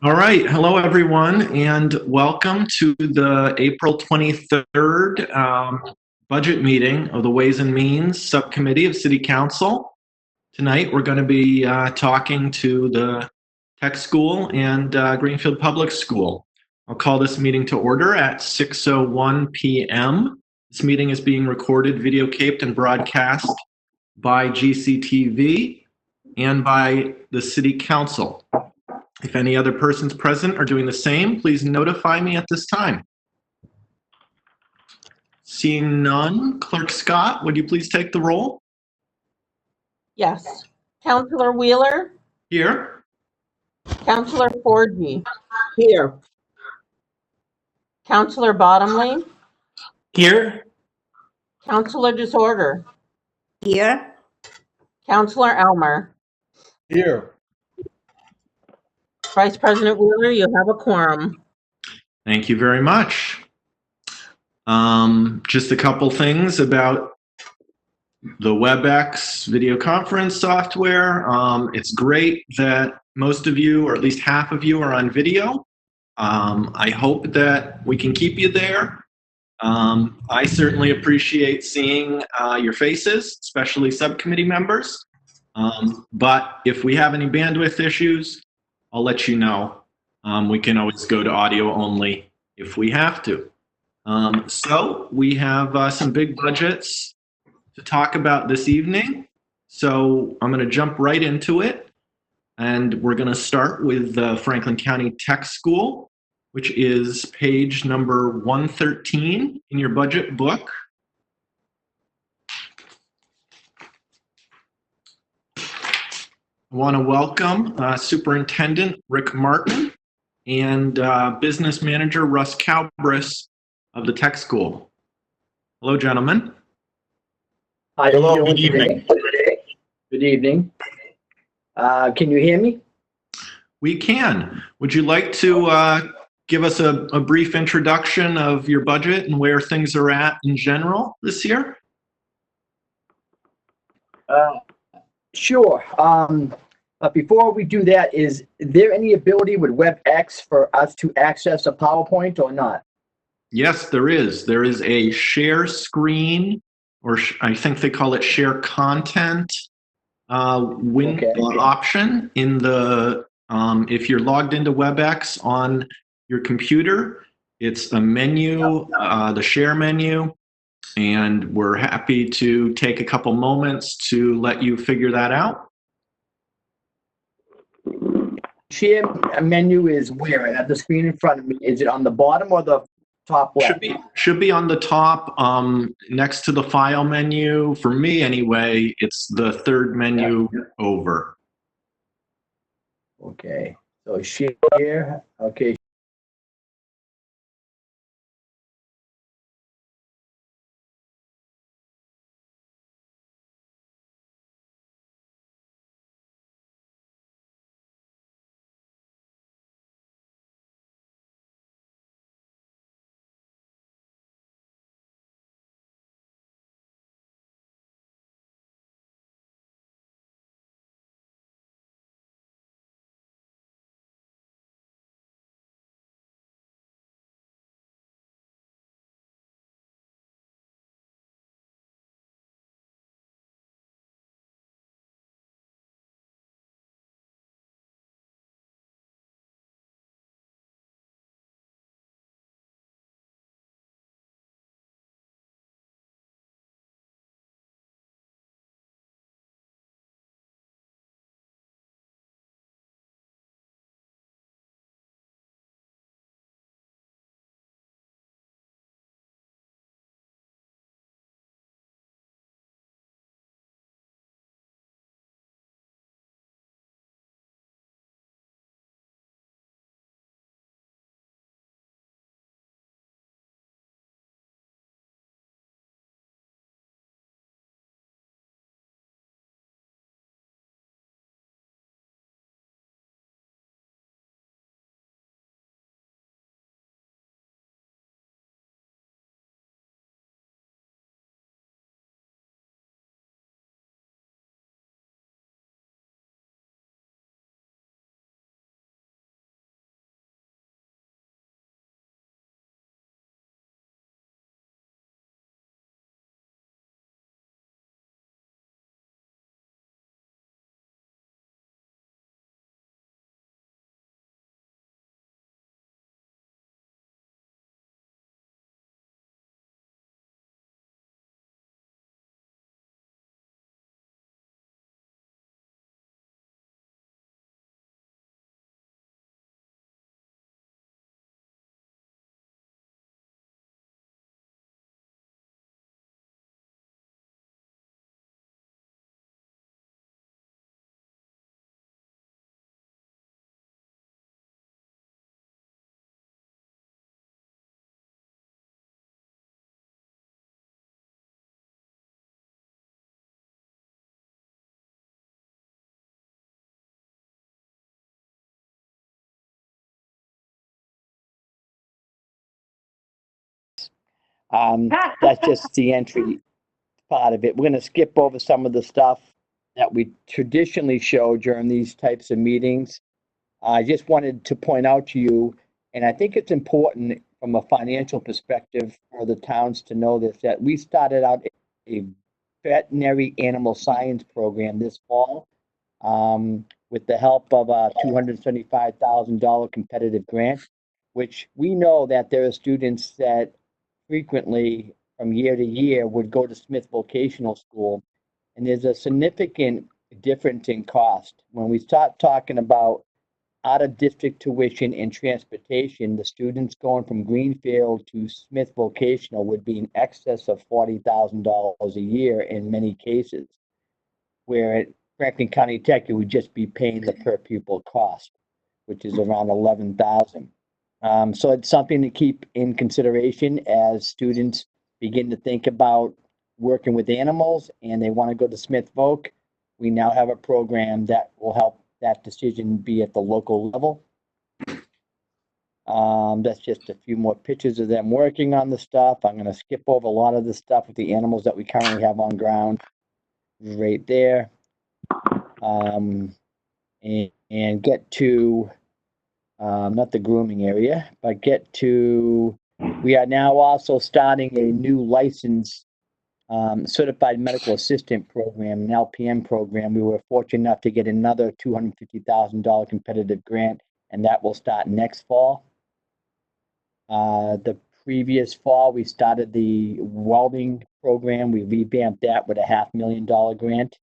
All right. Hello, everyone, and welcome to the April 23rd budget meeting of the Ways and Means Subcommittee of City Council. Tonight, we're going to be talking to the Tech School and Greenfield Public School. I'll call this meeting to order at 6:01 p.m. This meeting is being recorded, videotaped, and broadcast by GCTV and by the City Council. If any other persons present are doing the same, please notify me at this time. Seeing none, Clerk Scott, would you please take the roll? Yes. Councillor Wheeler? Here. Councillor Forgy? Here. Councillor Bottomley? Here. Councillor Disorder? Here. Councillor Elmer? Here. Vice President Wheeler, you have a quorum. Thank you very much. Just a couple things about the WebEx video conference software. It's great that most of you, or at least half of you, are on video. I hope that we can keep you there. I certainly appreciate seeing your faces, especially subcommittee members. But if we have any bandwidth issues, I'll let you know. We can always go to audio only if we have to. So we have some big budgets to talk about this evening. So I'm going to jump right into it. And we're going to start with the Franklin County Tech School, which is page number 113 in your budget book. I want to welcome Superintendent Rick Martin and Business Manager Russ Calbris of the Tech School. Hello, gentlemen. Hi, hello, good evening. Good evening. Can you hear me? We can. Would you like to give us a brief introduction of your budget and where things are at in general this year? Sure. But before we do that, is there any ability with WebEx for us to access a PowerPoint or not? Yes, there is. There is a share screen, or I think they call it share content option in the, if you're logged into WebEx on your computer, it's a menu, the share menu, and we're happy to take a couple moments to let you figure that out. Share menu is where? I have the screen in front of me. Is it on the bottom or the top left? Should be on the top, next to the file menu. For me, anyway, it's the third menu over. Okay. So share. Okay. That's just the entry part of it. We're going to skip over some of the stuff that we traditionally show during these types of meetings. I just wanted to point out to you, and I think it's important from a financial perspective for the towns to know this, that we started out a veterinary animal science program this fall with the help of a $275,000 competitive grant, which we know that there are students that frequently from year to year would go to Smith Vocational School. And there's a significant difference in cost. When we start talking about out of district tuition and transportation, the students going from Greenfield to Smith Vocational would be in excess of $40,000 a year in many cases, where at Franklin County Tech, you would just be paying the per pupil cost, which is around 11,000. So it's something to keep in consideration as students begin to think about working with animals and they want to go to Smith Voc. We now have a program that will help that decision be at the local level. That's just a few more pictures of them working on the stuff. I'm going to skip over a lot of the stuff with the animals that we currently have on ground right there. And get to not the grooming area, but get to, we are now also starting a new license certified medical assistant program, an LPN program. We were fortunate enough to get another $250,000 competitive grant, and that will start next fall. The previous fall, we started the welding program. We revamped that with a $500,000 grant.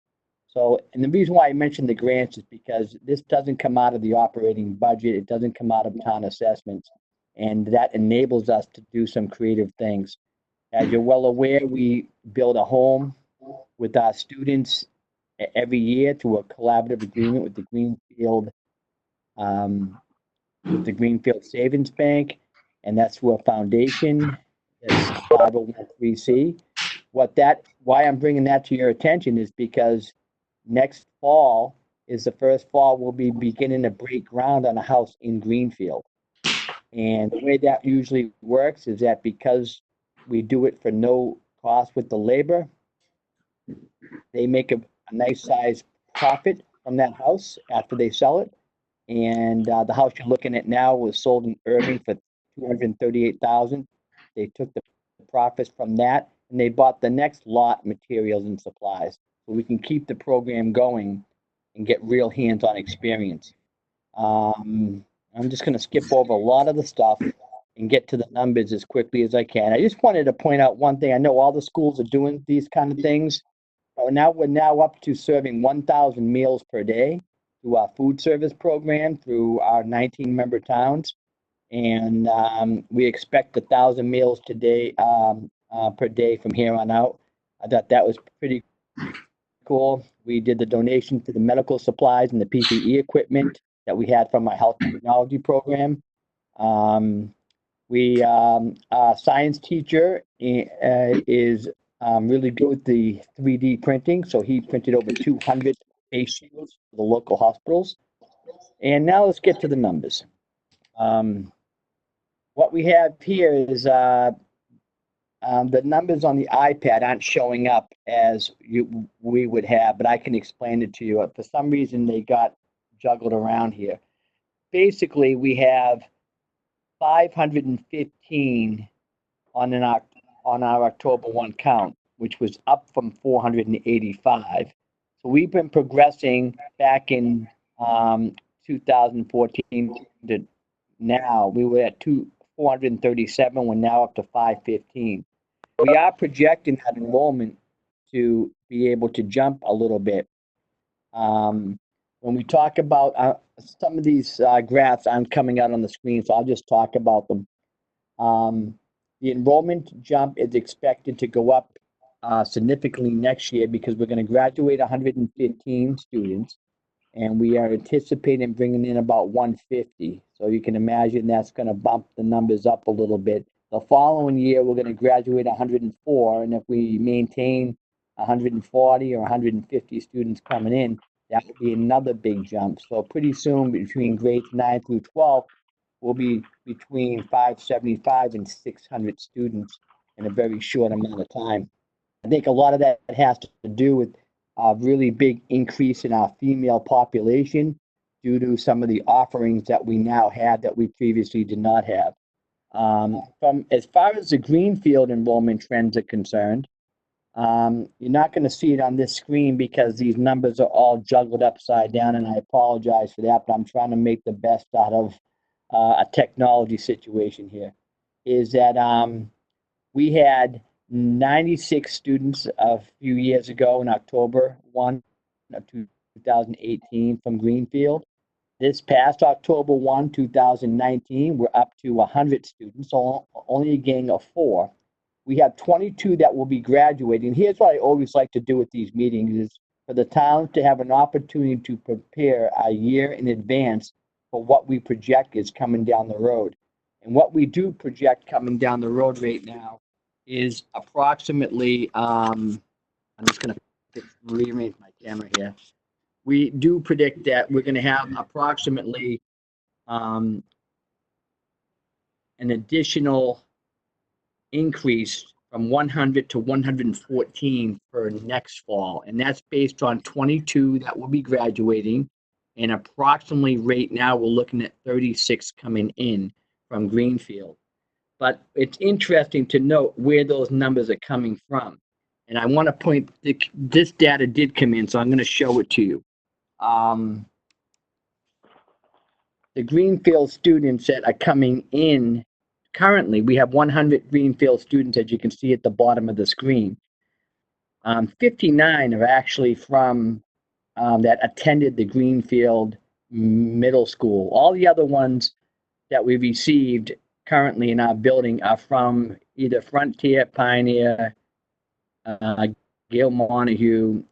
So, and the reason why I mentioned the grants is because this doesn't come out of the operating budget. It doesn't come out of town assessments. And that enables us to do some creative things. As you're well aware, we build a home with our students every year through a collaborative agreement with the Greenfield Savings Bank. And that's through a foundation, that's 501(c). Why I'm bringing that to your attention is because next fall is the first fall we'll be beginning to break ground on a house in Greenfield. And the way that usually works is that because we do it for no cost with the labor, they make a nice size profit from that house after they sell it. And the house you're looking at now was sold in Irving for $238,000. They took the profits from that and they bought the next lot, materials and supplies, so we can keep the program going and get real hands-on experience. I'm just going to skip over a lot of the stuff and get to the numbers as quickly as I can. I just wanted to point out one thing. I know all the schools are doing these kind of things. We're now up to serving 1,000 meals per day through our food service program through our 19-member towns. And we expect 1,000 meals per day from here on out. I thought that was pretty cool. We did the donation to the medical supplies and the PPE equipment that we had from our health technology program. Our science teacher is really good with the 3D printing, so he printed over 200 face shields for the local hospitals. And now let's get to the numbers. What we have here is the numbers on the iPad aren't showing up as we would have, but I can explain it to you. For some reason, they got juggled around here. Basically, we have 515 on our October 1 count, which was up from 485. So we've been progressing back in 2014 to now. We were at 437. We're now up to 515. We are projecting that enrollment to be able to jump a little bit. When we talk about some of these graphs aren't coming out on the screen, so I'll just talk about them. The enrollment jump is expected to go up significantly next year because we're going to graduate 115 students, and we are anticipating bringing in about 150. So you can imagine that's going to bump the numbers up a little bit. The following year, we're going to graduate 104, and if we maintain 140 or 150 students coming in, that would be another big jump. So pretty soon, between grades 9 through 12, we'll be between 575 and 600 students in a very short amount of time. I think a lot of that has to do with a really big increase in our female population due to some of the offerings that we now have that we previously did not have. From as far as the Greenfield enrollment trends are concerned, you're not going to see it on this screen because these numbers are all juggled upside down, and I apologize for that, but I'm trying to make the best out of a technology situation here. Is that we had 96 students a few years ago in October 1 of 2018 from Greenfield. This past October 1, 2019, we're up to 100 students, so only a gain of 4. We have 22 that will be graduating. Here's what I always like to do with these meetings is for the town to have an opportunity to prepare a year in advance for what we project is coming down the road. And what we do project coming down the road right now is approximately, I'm just going to rearrange my camera here. We do predict that we're going to have approximately an additional increase from 100 to 114 for next fall. And that's based on 22 that will be graduating. And approximately right now, we're looking at 36 coming in from Greenfield. But it's interesting to note where those numbers are coming from. And I want to point, this data did come in, so I'm going to show it to you. The Greenfield students that are coming in currently, we have 100 Greenfield students, as you can see at the bottom of the screen. 59 are actually from that attended the Greenfield Middle School. All the other ones that we received currently in our building are from either Frontier, Pioneer, Gale Montague,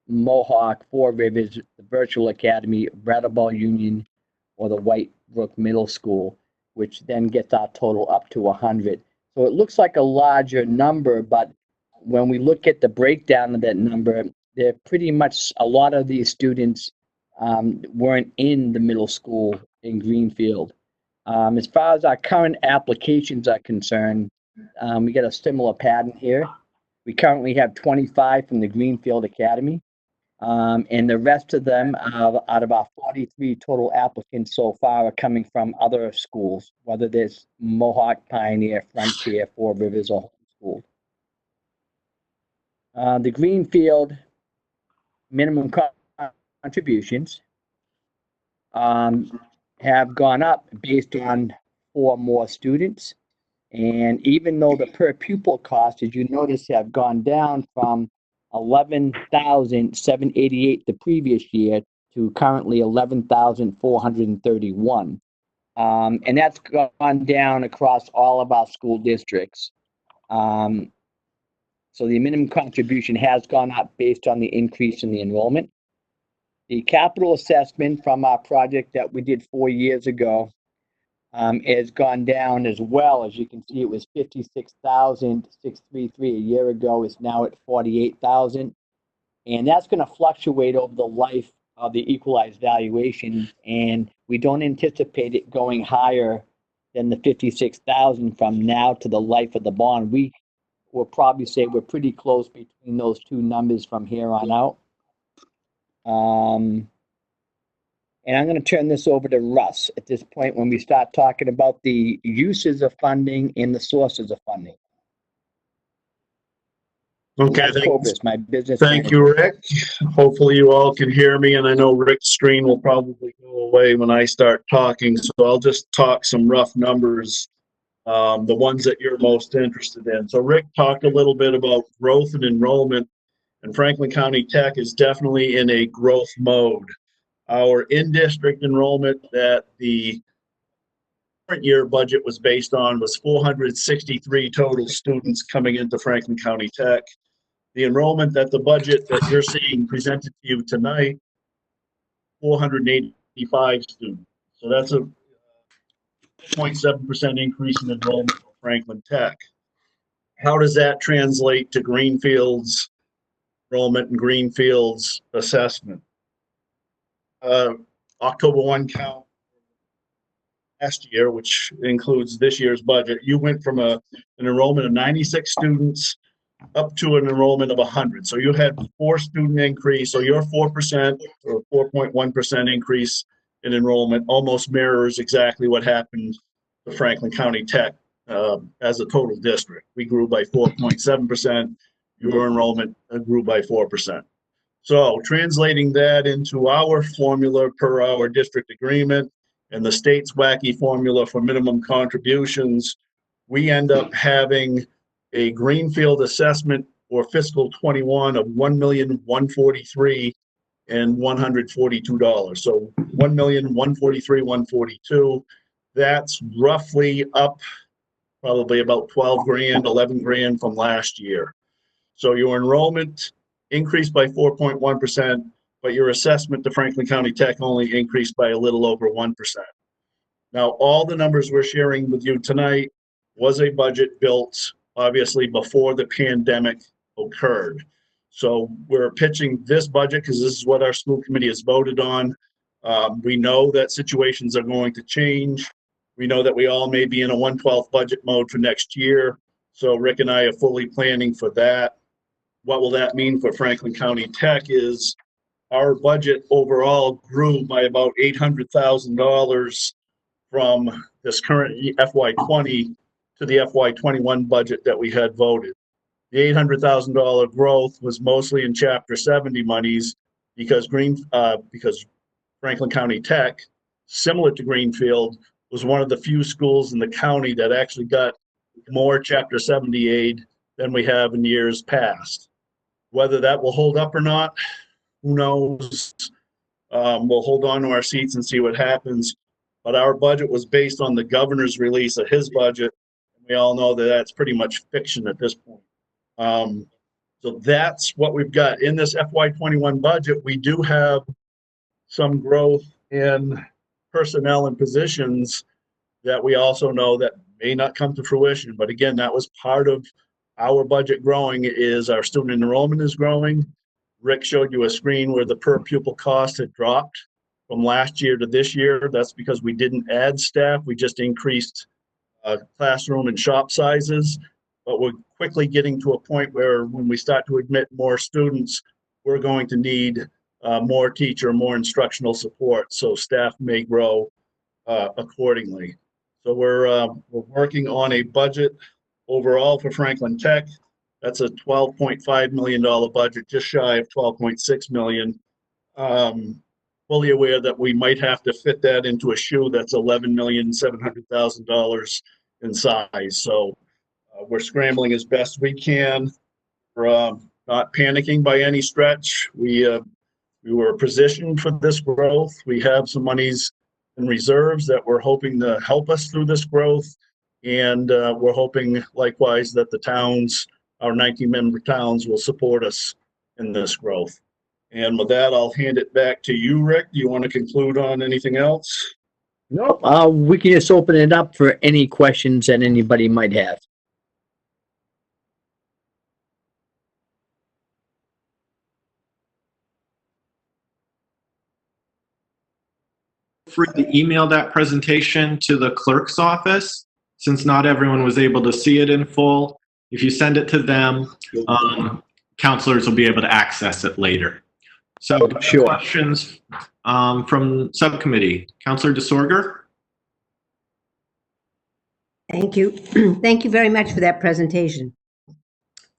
Mohawk, Four Rivers, the Virtual Academy, Brattleboro Union, or the White Brook Middle School, which then gets our total up to 100. So it looks like a larger number, but when we look at the breakdown of that number, they're pretty much, a lot of these students weren't in the middle school in Greenfield. As far as our current applications are concerned, we get a similar pattern here. We currently have 25 from the Greenfield Academy. And the rest of them, out of our 43 total applicants so far, are coming from other schools, whether there's Mohawk, Pioneer, Frontier, Four Rivers, or homeschooled. The Greenfield minimum contributions have gone up based on 4 more students. And even though the per pupil cost, as you notice, have gone down from $11,788 the previous year to currently $11,431. And that's gone down across all of our school districts. So the minimum contribution has gone up based on the increase in the enrollment. The capital assessment from our project that we did 4 years ago has gone down as well. As you can see, it was $56,633 a year ago. It's now at $48,000. And that's going to fluctuate over the life of the equalized valuation. And we don't anticipate it going higher than the $56,000 from now to the life of the bond. We will probably say we're pretty close between those two numbers from here on out. And I'm going to turn this over to Russ at this point when we start talking about the uses of funding and the sources of funding. Okay, thank you, manager. Rick. Hopefully you all can hear me, and I know Rick's screen will probably go away when I start talking, so I'll just talk some rough numbers, the ones that you're most interested in. So Rick talked a little bit about growth and enrollment, and Franklin County Tech is definitely in a growth mode. Our in-district enrollment that the current year budget was based on was 463 total students coming into Franklin County Tech. The enrollment that the budget that you're seeing presented to you tonight, 485 students. So that's a 0.7% increase in enrollment for Franklin Tech. How does that translate to Greenfield's enrollment and Greenfield's assessment? October 1 count, last year, which includes this year's budget, you went from an enrollment of 96 students up to an enrollment of 100. So you had 4 student increase. So your 4% or 4.1% increase in enrollment almost mirrors exactly what happened to Franklin County Tech as a total district. We grew by 4.7%. Your enrollment grew by 4%. So translating that into our formula per our district agreement and the state's wacky formula for minimum contributions, we end up having a greenfield assessment for fiscal 21 of $1,143,142. So $1,143,142. That's roughly up probably about 12 grand, 11 grand from last year. So your enrollment increased by 4.1%, but your assessment to Franklin County Tech only increased by a little over 1%. Now, all the numbers we're sharing with you tonight was a budget built, obviously, before the pandemic occurred. So we're pitching this budget because this is what our school committee has voted on. We know that situations are going to change. We know that we all may be in a 1/12 budget mode for next year. So Rick and I are fully planning for that. What will that mean for Franklin County Tech is our budget overall grew by about $800,000 from this current FY20 to the FY21 budget that we had voted. The $800,000 growth was mostly in Chapter 70 monies because Franklin County Tech, similar to Greenfield, was one of the few schools in the county that actually got more Chapter 70 aid than we have in years past. Whether that will hold up or not, who knows? We'll hold on to our seats and see what happens. But our budget was based on the governor's release of his budget. We all know that that's pretty much fiction at this point. So that's what we've got in this FY21 budget. We do have some growth in personnel and positions that we also know that may not come to fruition. But again, that was part of our budget growing, is our student enrollment is growing. Rick showed you a screen where the per pupil cost had dropped from last year to this year. That's because we didn't add staff. We just increased classroom and shop sizes. But we're quickly getting to a point where when we start to admit more students, we're going to need more teacher, more instructional support. So staff may grow accordingly. So we're working on a budget overall for Franklin Tech. That's a $12.5 million budget, just shy of $12.6 million. Fully aware that we might have to fit that into a shoe that's $11,700,000 in size. So we're scrambling as best we can. We're not panicking by any stretch. We were positioned for this growth. We have some monies in reserves that we're hoping to help us through this growth. And we're hoping likewise that the towns, our 19-member towns, will support us in this growth. And with that, I'll hand it back to you, Rick. Do you want to conclude on anything else? No, we can just open it up for any questions that anybody might have. Free to email that presentation to the clerk's office, since not everyone was able to see it in full. If you send it to them, counselors will be able to access it later. So Sure. Questions from subcommittee. Counselor DeSorger? Thank you. Thank you very much for that presentation.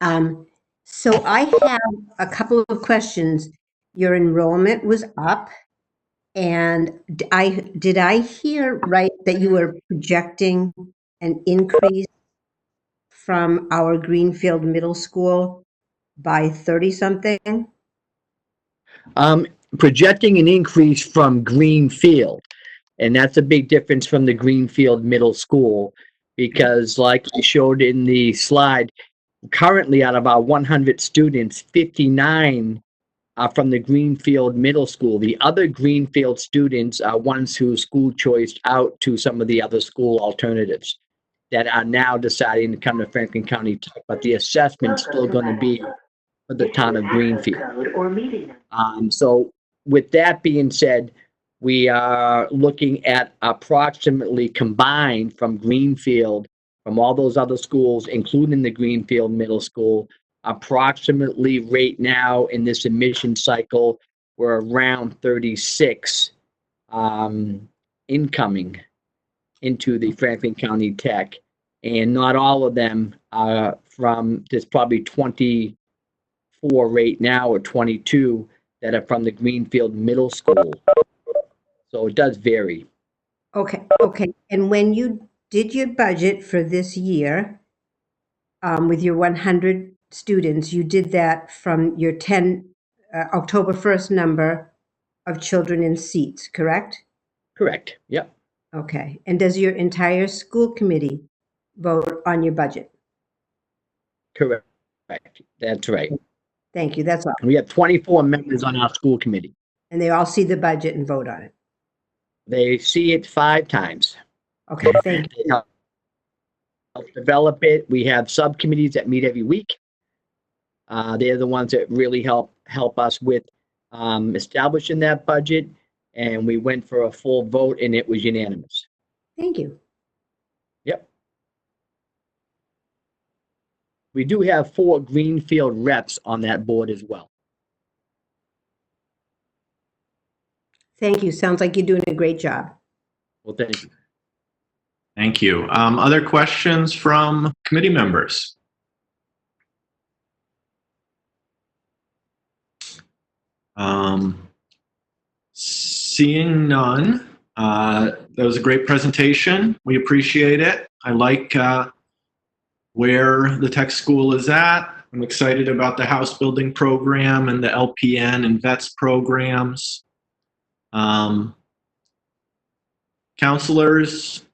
So I have a couple of questions. Your enrollment was up, and did I hear right that you were projecting an increase from our Greenfield Middle School by 30-something? Projecting an increase from Greenfield, and that's a big difference from the Greenfield Middle School, because like I showed in the slide, currently out of our 100 students, 59 are from the Greenfield Middle School. The other Greenfield students are ones who school choiced out to some of the other school alternatives that are now deciding to come to Franklin County Tech, but the assessment's still going to be for the town of Greenfield. So with that being said, We are looking at approximately combined from Greenfield, from all those other schools, including the Greenfield Middle School, approximately right now in this admission cycle, we're around 36 incoming into the Franklin County Tech. And not all of them are from, there's probably 24 right now or 22 that are from the Greenfield Middle School. So it does vary. Okay, okay. And when you did your budget for this year, with your 100 students, you did that from your October 1st number of children in seats, correct? Correct. Yep. Okay. And does your entire school committee vote on your budget? Correct. That's right. Thank you. That's all. We have 24 members on our school committee. And they all see the budget and vote on it. They see it 5 times. Okay, thank They you. help develop it. We have subcommittees that meet every week. They're the ones that really help us with establishing that budget. And we went for a full vote and it was unanimous. Thank you. Yep. We do have 4 Greenfield reps on that board as well. Thank you. Sounds like you're doing a great job. Well, thank you. Thank you. Other questions from committee members? Seeing none, that was a great presentation. We appreciate it. I like where the tech school is at. I'm excited about the house building program and the LPN and VETS programs. Counselors,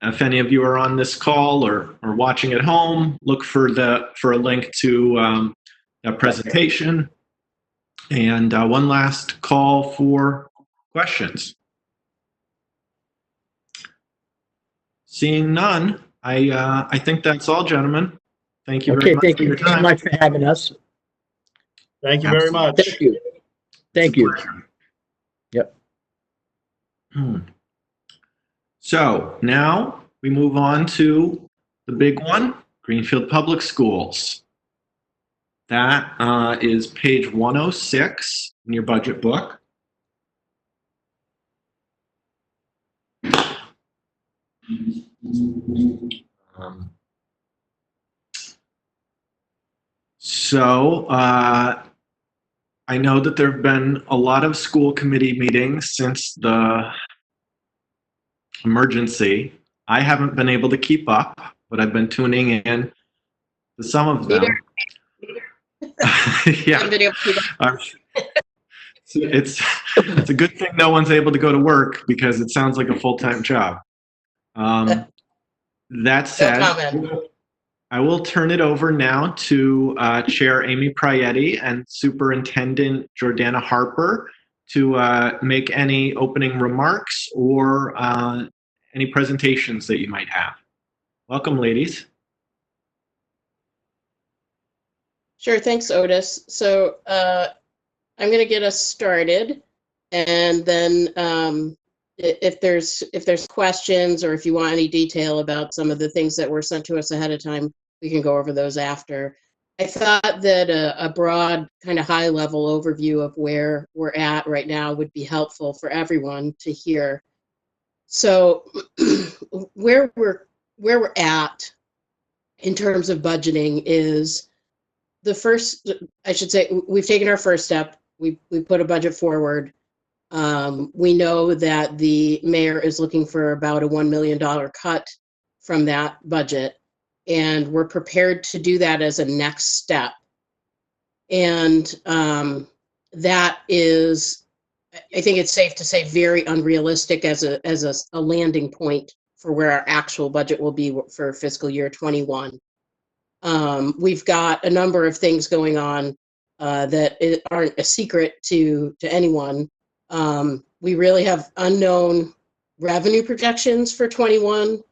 if any of you are on this call or watching at home, look for a link to that presentation. And one last call for questions. Seeing none, I think that's all, gentlemen. Thank you very much Thank for you your very time. much for having us. Thank you very much. Thank you. Thank you. Yep. So now we move on to the big one, Greenfield Public Schools. That is page 106 in your budget book. I know that there have been a lot of school committee meetings since the emergency. I haven't been able to keep up, but I've been tuning in to some of them. Yeah. It's a good thing no one's able to go to work because it sounds like a full-time job. That said, I will turn it over now to Chair Amy Prietti and Superintendent Jordana Harper to make any opening remarks or any presentations that you might have. Welcome, ladies. Sure, thanks, Otis. So I'm going to get us started, and then if there's questions or if you want any detail about some of the things that were sent to us ahead of time, we can go over those after. I thought that a broad kind of high-level overview of where we're at right now would be helpful for everyone to hear. So where we're at in terms of budgeting is the first, I should say, we've taken our first step. We put a budget forward. We know that the mayor is looking for about a $1 million cut from that budget, and we're prepared to do that as a next step. And that is, I think it's safe to say, very unrealistic as a landing point for where our actual budget will be for fiscal year 21. We've got a number of things going on that aren't a secret to anyone. We really have unknown revenue projections for 21.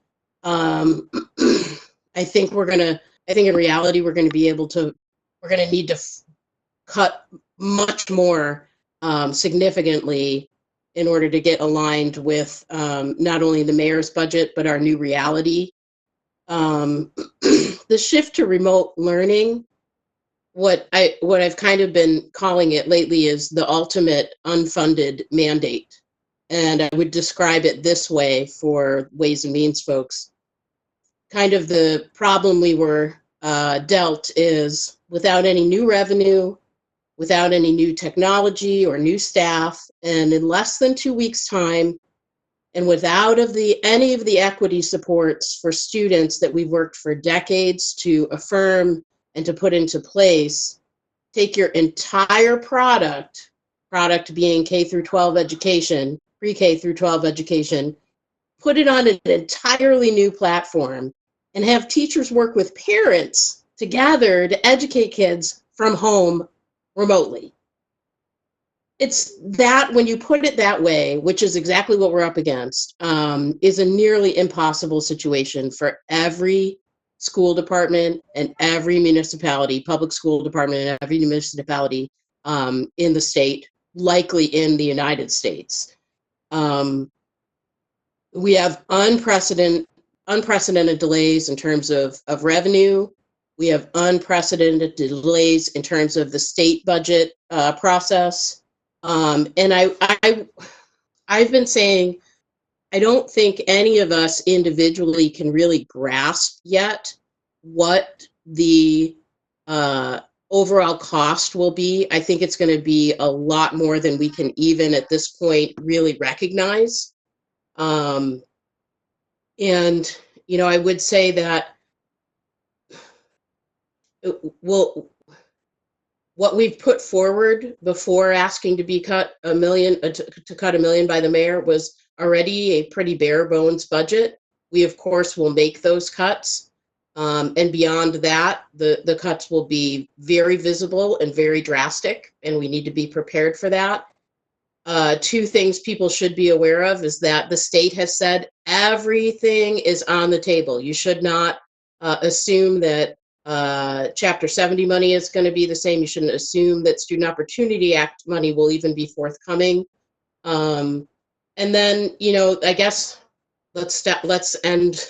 I think in reality, we're going to need to cut much more significantly in order to get aligned with not only the mayor's budget, but our new reality. The shift to remote learning, what I've kind of been calling it lately is the ultimate unfunded mandate. And I would describe it this way for Ways and Means folks. Kind of the problem we were dealt is without any new revenue, without any new technology or new staff, and in less than 2 weeks' time, and without any of the equity supports for students that we've worked for decades to affirm and to put into place, take your entire product being K through 12 education, pre-K through 12 education, put it on an entirely new platform, and have teachers work with parents together to educate kids from home remotely. It's that, when you put it that way, which is exactly what we're up against, is a nearly impossible situation for every school department and every municipality, public school department and every municipality in the state, likely in the United States. We have unprecedented delays in terms of revenue. We have unprecedented delays in terms of the state budget process. And I've been saying, I don't think any of us individually can really grasp yet what the overall cost will be. I think it's going to be a lot more than we can even at this point really recognize. And, you know, I would say that, well, what we've put forward before asking to be cut $1 million, to cut $1 million by the mayor, was already a pretty bare bones budget. We, of course, will make those cuts. And beyond that, the cuts will be very visible and very drastic, and we need to be prepared for that. Two things people should be aware of is that the state has said everything is on the table. You should not assume that Chapter 70 money is going to be the same. You shouldn't assume that Student Opportunity Act money will even be forthcoming. And then, you know, I guess let's end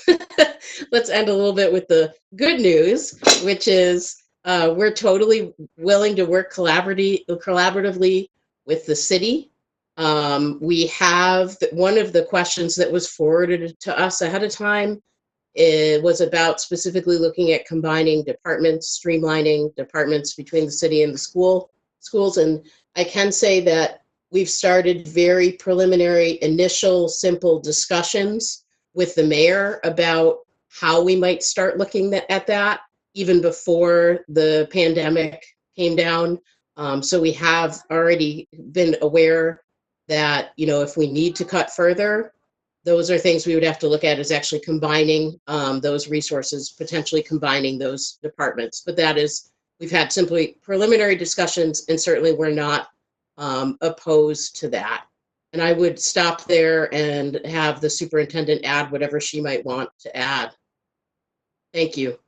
let's end a little bit with the good news, which is we're totally willing to work collaboratively with the city. We have one of the questions that was forwarded to us ahead of time. It was about specifically looking at combining departments, streamlining departments between the city and the schools. And I can say that we've started very preliminary, initial, simple discussions with the mayor about how we might start looking at that even before the pandemic came down. So we have already been aware that, you know, if we need to cut further, those are things we would have to look at, is actually combining those resources, potentially combining those departments. But that is, we've had simply preliminary discussions, and certainly we're not opposed to that. And I would stop there and have the superintendent add whatever she might want to add. Thank you.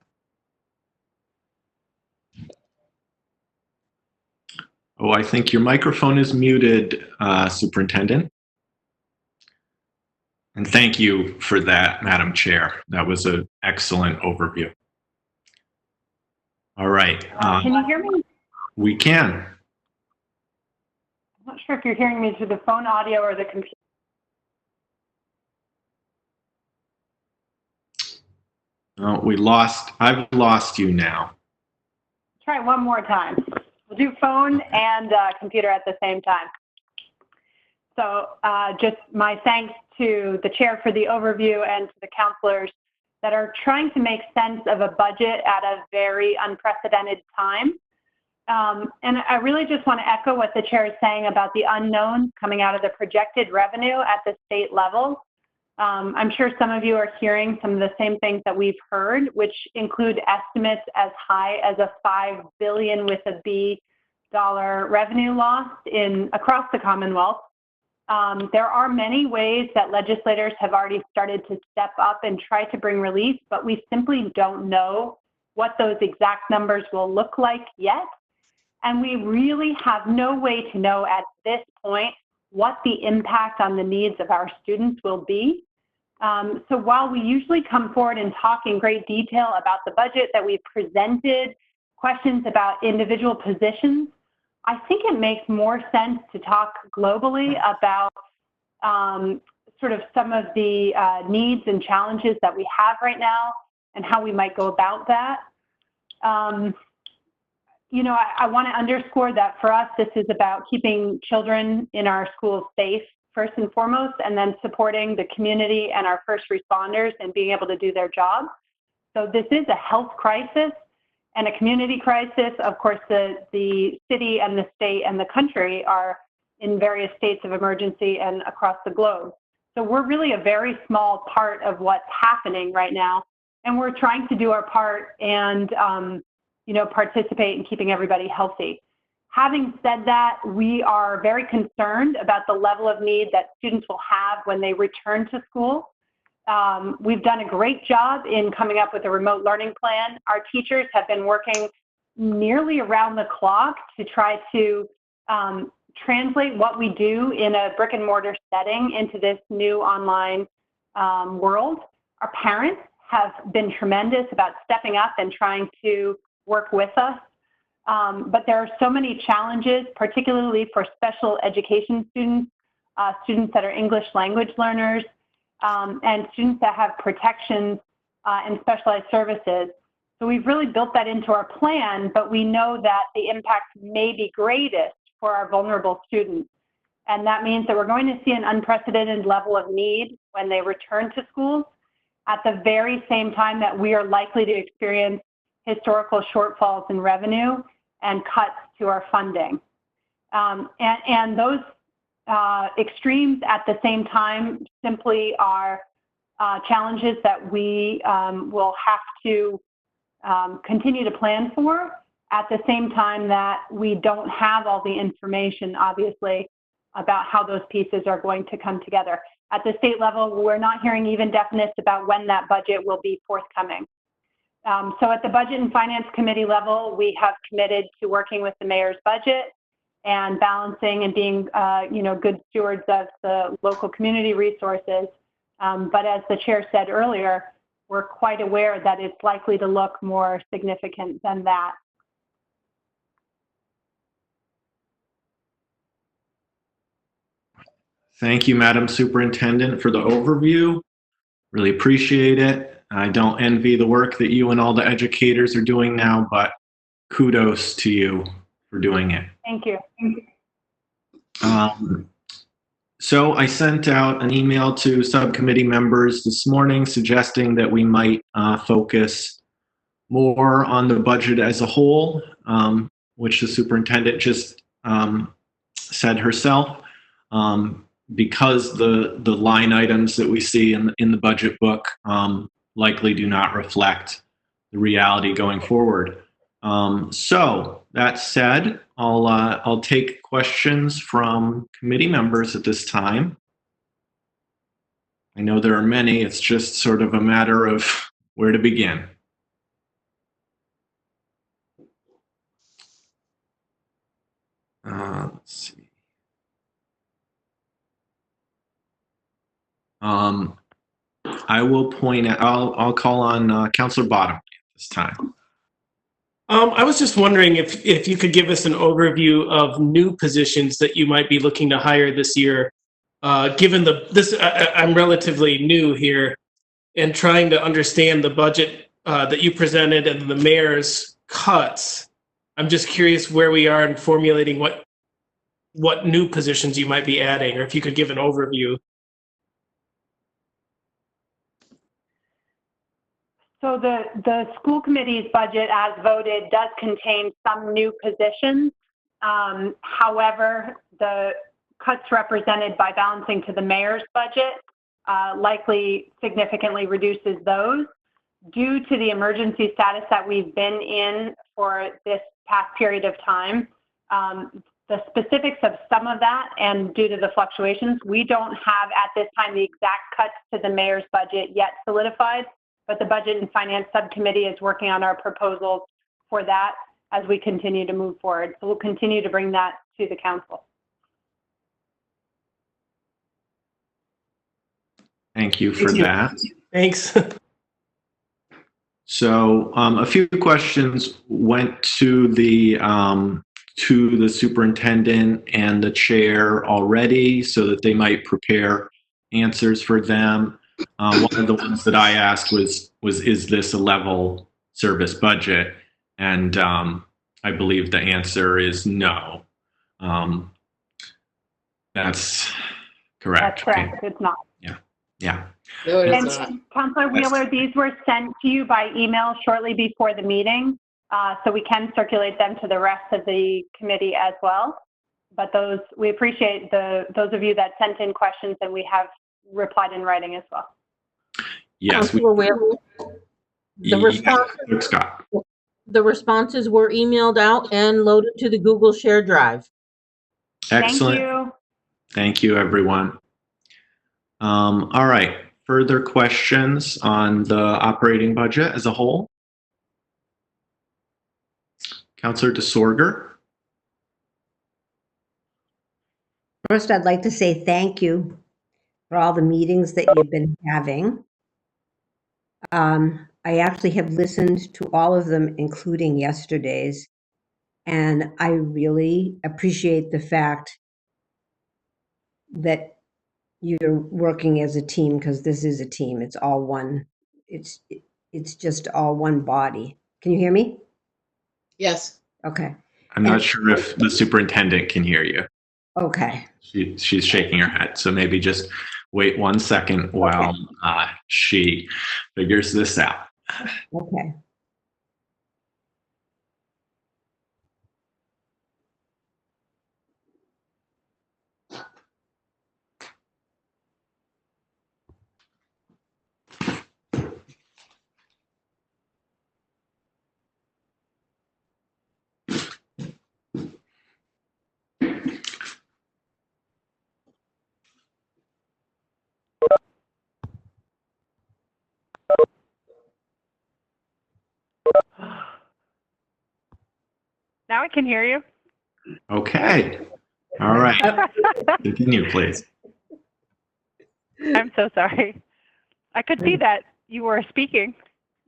Oh, I think your microphone is muted, Superintendent. And thank you for that, Madam Chair. That was an excellent overview. All right. Can you hear me? We can. I'm not sure if you're hearing me through the phone audio or the computer. Oh, I've lost you now. Try one more time. We'll do phone and computer at the same time. So just my thanks to the chair for the overview and to the counselors that are trying to make sense of a budget at a very unprecedented time. And I really just want to echo what the chair is saying about the unknowns coming out of the projected revenue at the state level. I'm sure some of you are hearing some of the same things that we've heard, which include estimates as high as a $5 billion with a B revenue loss across the Commonwealth. There are many ways that legislators have already started to step up and try to bring relief, but we simply don't know what those exact numbers will look like yet. And we really have no way to know at this point what the impact on the needs of our students will be. So while we usually come forward and talk in great detail about the budget that we've presented, questions about individual positions, I think it makes more sense to talk globally about sort of some of the needs and challenges that we have right now and how we might go about that. You know, I want to underscore that for us, this is about keeping children in our schools safe, first and foremost, and then supporting the community and our first responders and being able to do their job. So this is a health crisis and a community crisis. Of course, the city and the state and the country are in various states of emergency and across the globe. So we're really a very small part of what's happening right now. And we're trying to do our part and, you know, participate in keeping everybody healthy. Having said that, we are very concerned about the level of need that students will have when they return to school. We've done a great job in coming up with a remote learning plan. Our teachers have been working nearly around the clock to try to translate what we do in a brick and mortar setting into this new online world. Our parents have been tremendous about stepping up and trying to work with us. But there are so many challenges, particularly for special education students, students that are English language learners, and students that have protections and specialized services. So we've really built that into our plan, but we know that the impact may be greatest for our vulnerable students. And that means that we're going to see an unprecedented level of need when they return to schools, at the very same time that we are likely to experience historical shortfalls in revenue and cuts to our funding. And those extremes at the same time simply are challenges that we will have to continue to plan for, at the same time that we don't have all the information, obviously, about how those pieces are going to come together. At the state level, we're not hearing even definites about when that budget will be forthcoming. So at the Budget and Finance Committee level, we have committed to working with the mayor's budget and balancing and being, you know, good stewards of the local community resources. But as the chair said earlier, we're quite aware that it's likely to look more significant than that. Thank you, Madam Superintendent, for the overview. Really appreciate it. I don't envy the work that you and all the educators are doing now, but kudos to you for doing it. Thank you. So I sent out an email to subcommittee members this morning suggesting that we might focus more on the budget as a whole, which the superintendent just said herself, because the line items that we see in the budget book likely do not reflect the reality going forward. So that said, I'll take questions from committee members at this time. I know there are many. It's just sort of a matter of where to begin. Let's see. I will point out, I'll call on Councilor Bottom this time. I was just wondering if you could give us an overview of new positions that you might be looking to hire this year. Given I'm relatively new here and trying to understand the budget that you presented and the mayor's cuts. I'm just curious where we are in formulating what new positions you might be adding, or if you could give an overview. So the school committee's budget as voted does contain some new positions. However, the cuts represented by balancing to the mayor's budget likely significantly reduces those. Due to the emergency status that we've been in for this past period of time, the specifics of some of that and due to the fluctuations, we don't have at this time the exact cuts to the mayor's budget yet solidified. But the Budget and Finance Subcommittee is working on our proposals for that as we continue to move forward. So we'll continue to bring that to the council. Thank you for Thank you. that. Thanks. So a few questions went to the superintendent and the chair already, so that they might prepare answers for them. One of the ones that I asked was is this a level service budget? And I believe the answer is no. That's correct. That's correct. It's not. Yeah. No, it is And not. Councilor Wheeler, these were sent to you by email shortly before the meeting, so we can circulate them to the rest of the committee as well. But we appreciate those of you that sent in questions, and we have replied in writing as well. Yes. Councilor Wheeler, Scott. the responses were emailed out and loaded to the Google Share Drive. Excellent. Thank you. Thank you, everyone. All right. Further questions on the operating budget as a whole? Councilor DeSorger? First, I'd like to say thank you for all the meetings that you've been having. I actually have listened to all of them, including yesterday's, and I really appreciate the fact that you're working as a team, because this is a team. It's all one. It's just all one body. Can you hear me? Yes. Okay. I'm not sure if the superintendent can hear you. Okay. She's shaking her head. So maybe just wait 1 second while she figures this out. Okay. Now I can hear you. Okay. All right. Continue, please. I'm so sorry. I could see that you were speaking,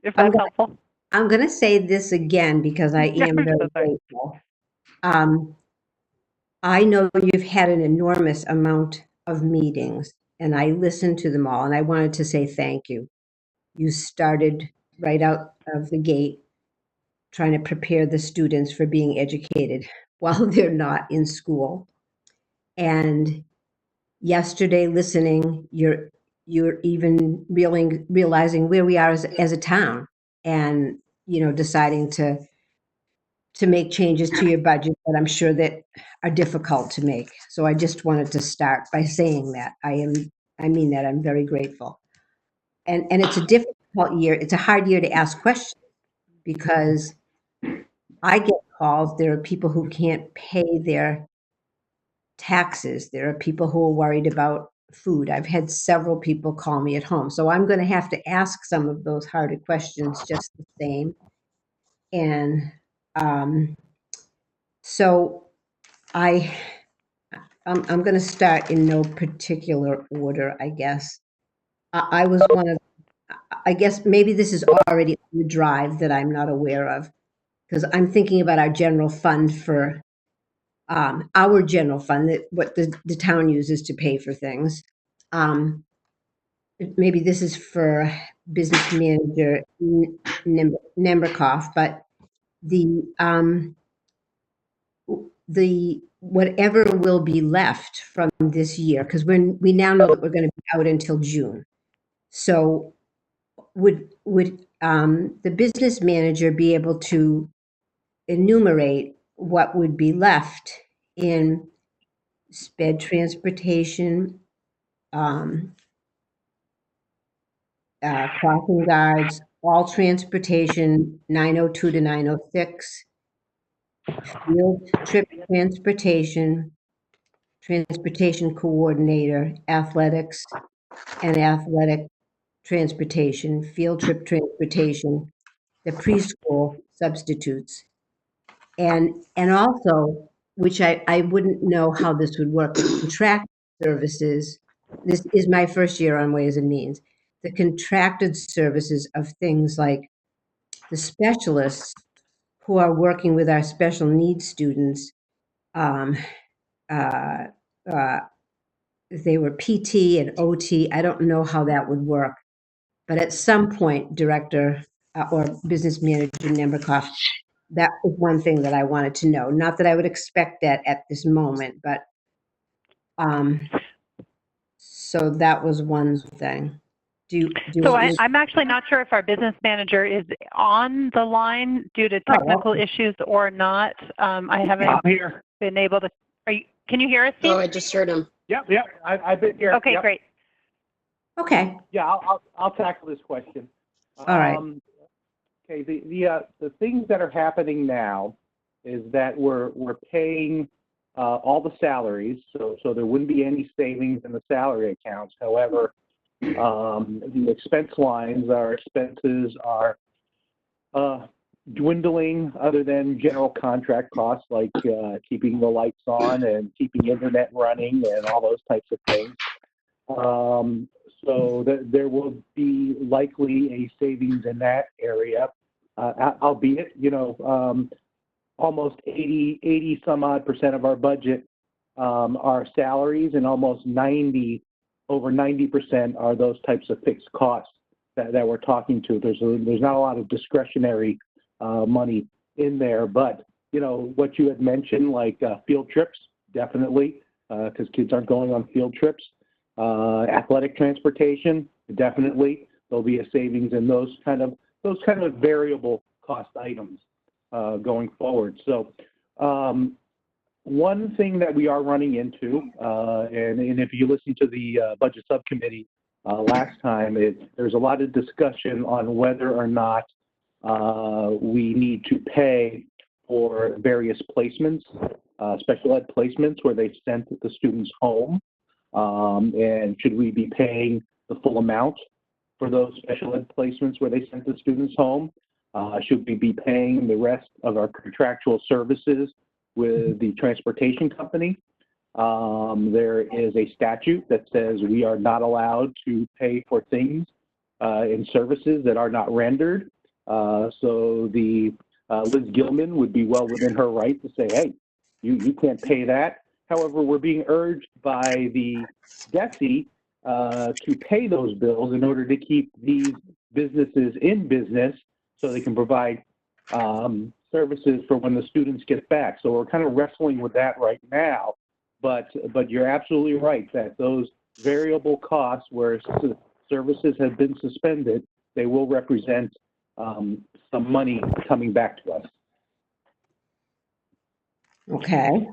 if that's helpful. I'm going to say this again because I am I'm very so sorry. grateful. I know you've had an enormous amount of meetings, and I listened to them all, and I wanted to say thank you. You started right out of the gate trying to prepare the students for being educated while they're not in school. And yesterday, listening, you're even realizing where we are as a town, and deciding to make changes to your budget that I'm sure that are difficult to make. So I just wanted to start by saying that I mean that I'm very grateful. And it's a difficult year. It's a hard year to ask questions because I get calls. There are people who can't pay their taxes. There are people who are worried about food. I've had several people call me at home. So I'm going to have to ask some of those harder questions just the same. And so I'm going to start in no particular order, I guess. I was one of, I guess maybe this is already on the drive that I'm not aware of, because I'm thinking about our general fund for what the town uses to pay for things. Maybe this is for business manager Nemberkoff, but the whatever will be left from this year, because we now know that we're going to be out until June. So would the business manager be able to enumerate what would be left in sped transportation, crossing guards, all transportation 902 to 906, field trip transportation, transportation coordinator, athletics, and athletic transportation, field trip transportation, the preschool substitutes, and also, which I wouldn't know how this would work, but contract services this is my first year on Ways and Means, the contracted services of things like the specialists who are working with our special needs students. Um, uh, uh, they were PT and OT. I don't know how that would work. But at some point, Director or Business Manager Nemberkoff, that was one thing that I wanted to know. Not that I would expect that at this moment, but so that was one thing. Do you So want me- I'm actually not sure if our business manager is on the line due to technical issues or not. I haven't been able to. Can you hear us, Steve? Oh, I just heard him. Yep. I've been here. Okay, Yep. great. Okay. Yeah, I'll tackle this question. All right. Okay. The things that are happening now is that we're paying all the salaries, so there wouldn't be any savings in the salary accounts. However, the expense lines, our expenses are dwindling, other than general contract costs like keeping the lights on and keeping internet running and all those types of things. So there will be likely a savings in that area, albeit, almost 80 some odd % of our budget are salaries, and almost over 90% are those types of fixed costs that we're talking to. There's not a lot of discretionary money in there, but what you had mentioned, like field trips, definitely, because kids aren't going on field trips. Athletic transportation, definitely. There'll be a savings in those kind of variable cost items going forward. So one thing that we are running into, and if you listen to the budget subcommittee last time, there's a lot of discussion on whether or not we need to pay for various placements, special ed placements where they sent the students home. And should we be paying the full amount for those special ed placements where they sent the students home? Should we be paying the rest of our contractual services with the transportation company? There is a statute that says we are not allowed to pay for things in services that are not rendered. So Liz Gilman would be well within her right to say, hey, you can't pay that. However, we're being urged by the DESE to pay those bills in order to keep these businesses in business so they can provide services for when the students get back. So we're kind of wrestling with that right now. But you're absolutely right that those variable costs where services have been suspended, they will represent some money coming back to us. Okay.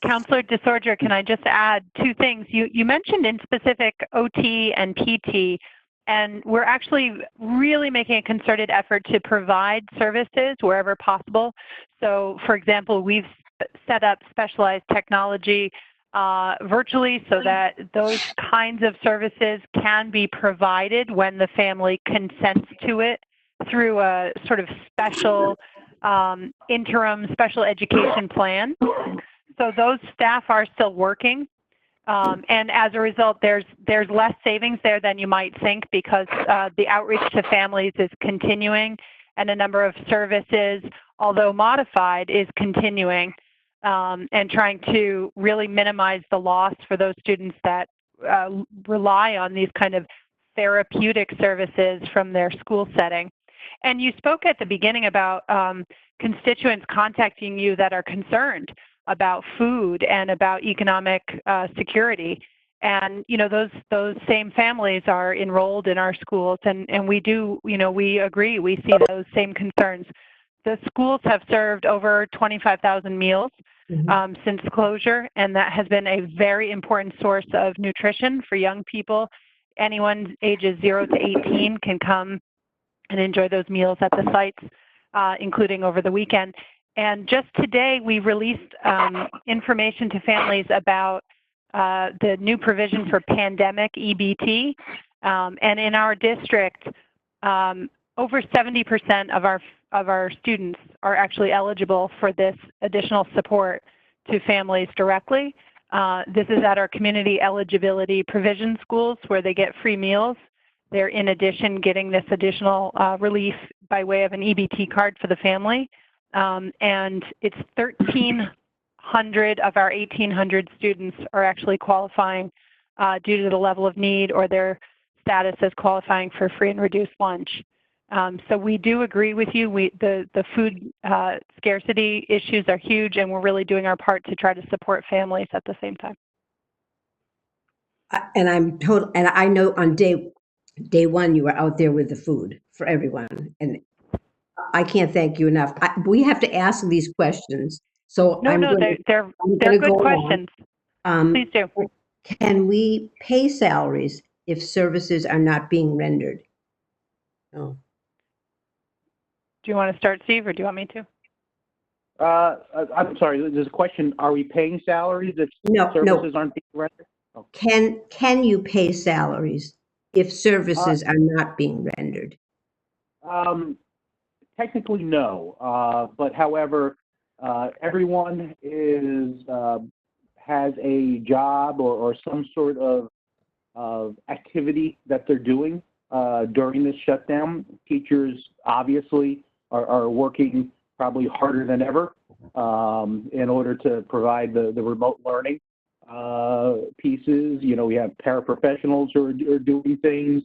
Counselor DeSorger, can I just add two things? You mentioned in specific OT and PT, and we're actually really making a concerted effort to provide services wherever possible. So, for example, we've set up specialized technology virtually so that those kinds of services can be provided when the family consents to it through a sort of special interim special education plan. So those staff are still working, and as a result, there's less savings there than you might think, because the outreach to families is continuing, and a number of services, although modified, is continuing, and trying to really minimize the loss for those students that rely on these kind of therapeutic services from their school setting. And you spoke at the beginning about constituents contacting you that are concerned about food and about economic security. And, those same families are enrolled in our schools, and we do, we agree, we see those same concerns. The schools have served over 25,000 meals since closure, and that has been a very important source of nutrition for young people. Anyone ages 0 to 18 can come and enjoy those meals at the sites, including over the weekend. And just today, we released information to families about the new provision for pandemic EBT. And in our district, over 70% of our students are actually eligible for this additional support to families directly. This is at our community eligibility provision schools where they get free meals. They're in addition getting this additional relief by way of an EBT card for the family. And it's 1,300 of our 1,800 students are actually qualifying due to the level of need or their status as qualifying for free and reduced lunch. So we do agree with you. The food scarcity issues are huge, and we're really doing our part to try to support families at the same time. And I know on day one you were out there with the food for everyone, and I can't thank you enough. We have to ask these questions, so they're good questions. Please do. Can we pay salaries if services are not being rendered? No. Do you want to start, Steve, or do you want me to? I'm sorry, there's a question. Are we paying salaries if services aren't being rendered? Oh. Can you pay salaries if services are not being rendered? Technically, no. But however, everyone has a job or some sort of activity that they're doing during this shutdown. Teachers obviously are working probably harder than ever in order to provide the remote learning pieces. You know, we have paraprofessionals who are doing things,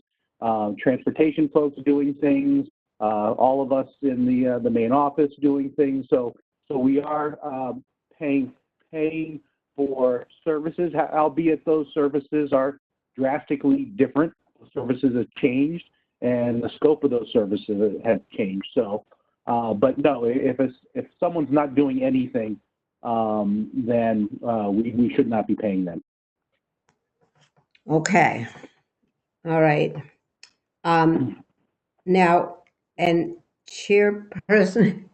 transportation folks doing things, all of us in the main office doing things. So we are paying for services, albeit those services are drastically different. The services have changed, and the scope of those services have changed. So, but no, if someone's not doing anything, then we should not be paying them. Okay. All right. Now, and chairperson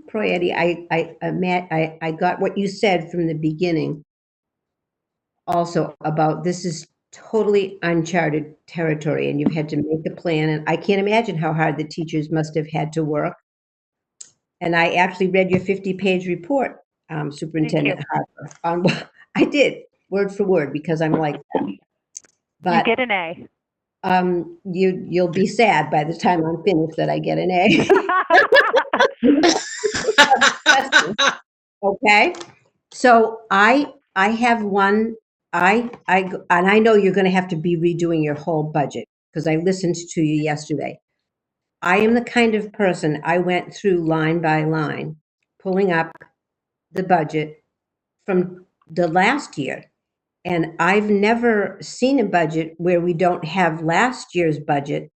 Proietti, I got what you said from the beginning. Also about this is totally uncharted territory, and you've had to make a plan. And I can't imagine how hard the teachers must have had to work. And I actually read your 50-page report, Superintendent Harper. I did, word for word, because I'm like that. But you get an A. You'll be sad by the time I'm finished that I get an A. Okay, so I have one. And I know you're going to have to be redoing your whole budget because I listened to you yesterday. I am the kind of person, I went through line by line, pulling up the budget from the last year. And I've never seen a budget where we don't have last year's budget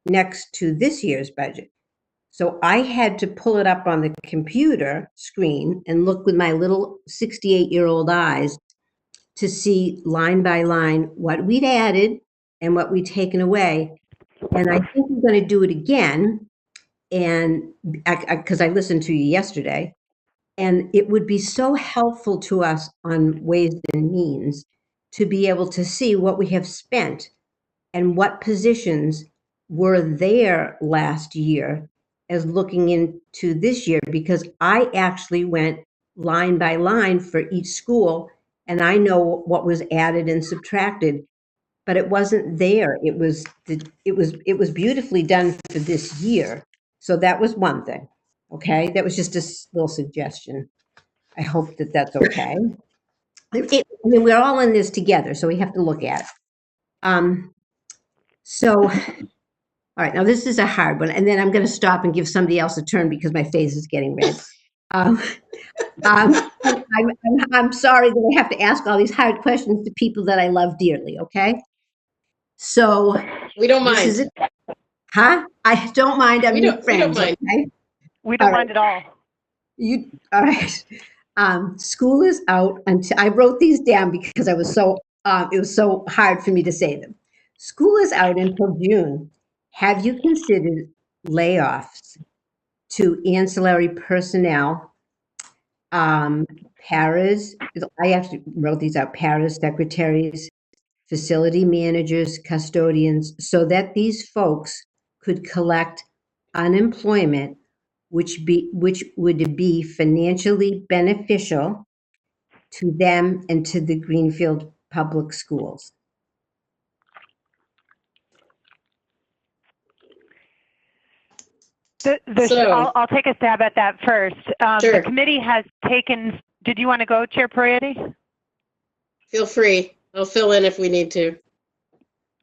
next to this year's budget. So I had to pull it up on the computer screen and look with my little 68-year-old eyes to see line by line what we'd added and what we'd taken away. And I think we're going to do it again, and because I listened to you yesterday, and it would be so helpful to us on ways and means to be able to see what we have spent and what positions were there last year as looking into this year, because I actually went line by line for each school, and I know what was added and subtracted, but it wasn't there. It was beautifully done for this year. So that was one thing. Okay, that was just a little suggestion. I hope that that's okay. I mean, we're all in this together, so we have to look at it. So, all right, now this is a hard one, and then I'm going to stop and give somebody else a turn because my face is getting red. I'm sorry that I have to ask all these hard questions to people that I love dearly, okay? So we don't mind. Huh? I don't mind. I'm your friends. We don't mind. Okay? We don't mind at all. All right. School is out until I wrote these down because I was so it was so hard for me to say them. School is out until June. Have you considered layoffs to ancillary personnel, paras? I actually wrote these out: paras, secretaries, facility managers, custodians, so that these folks could collect unemployment, which would be financially beneficial to them and to the Greenfield Public Schools? So- I'll take a stab at that first. Sure. The committee has taken, did you want to go, Chair Prayati? Feel free. I'll fill in if we need to.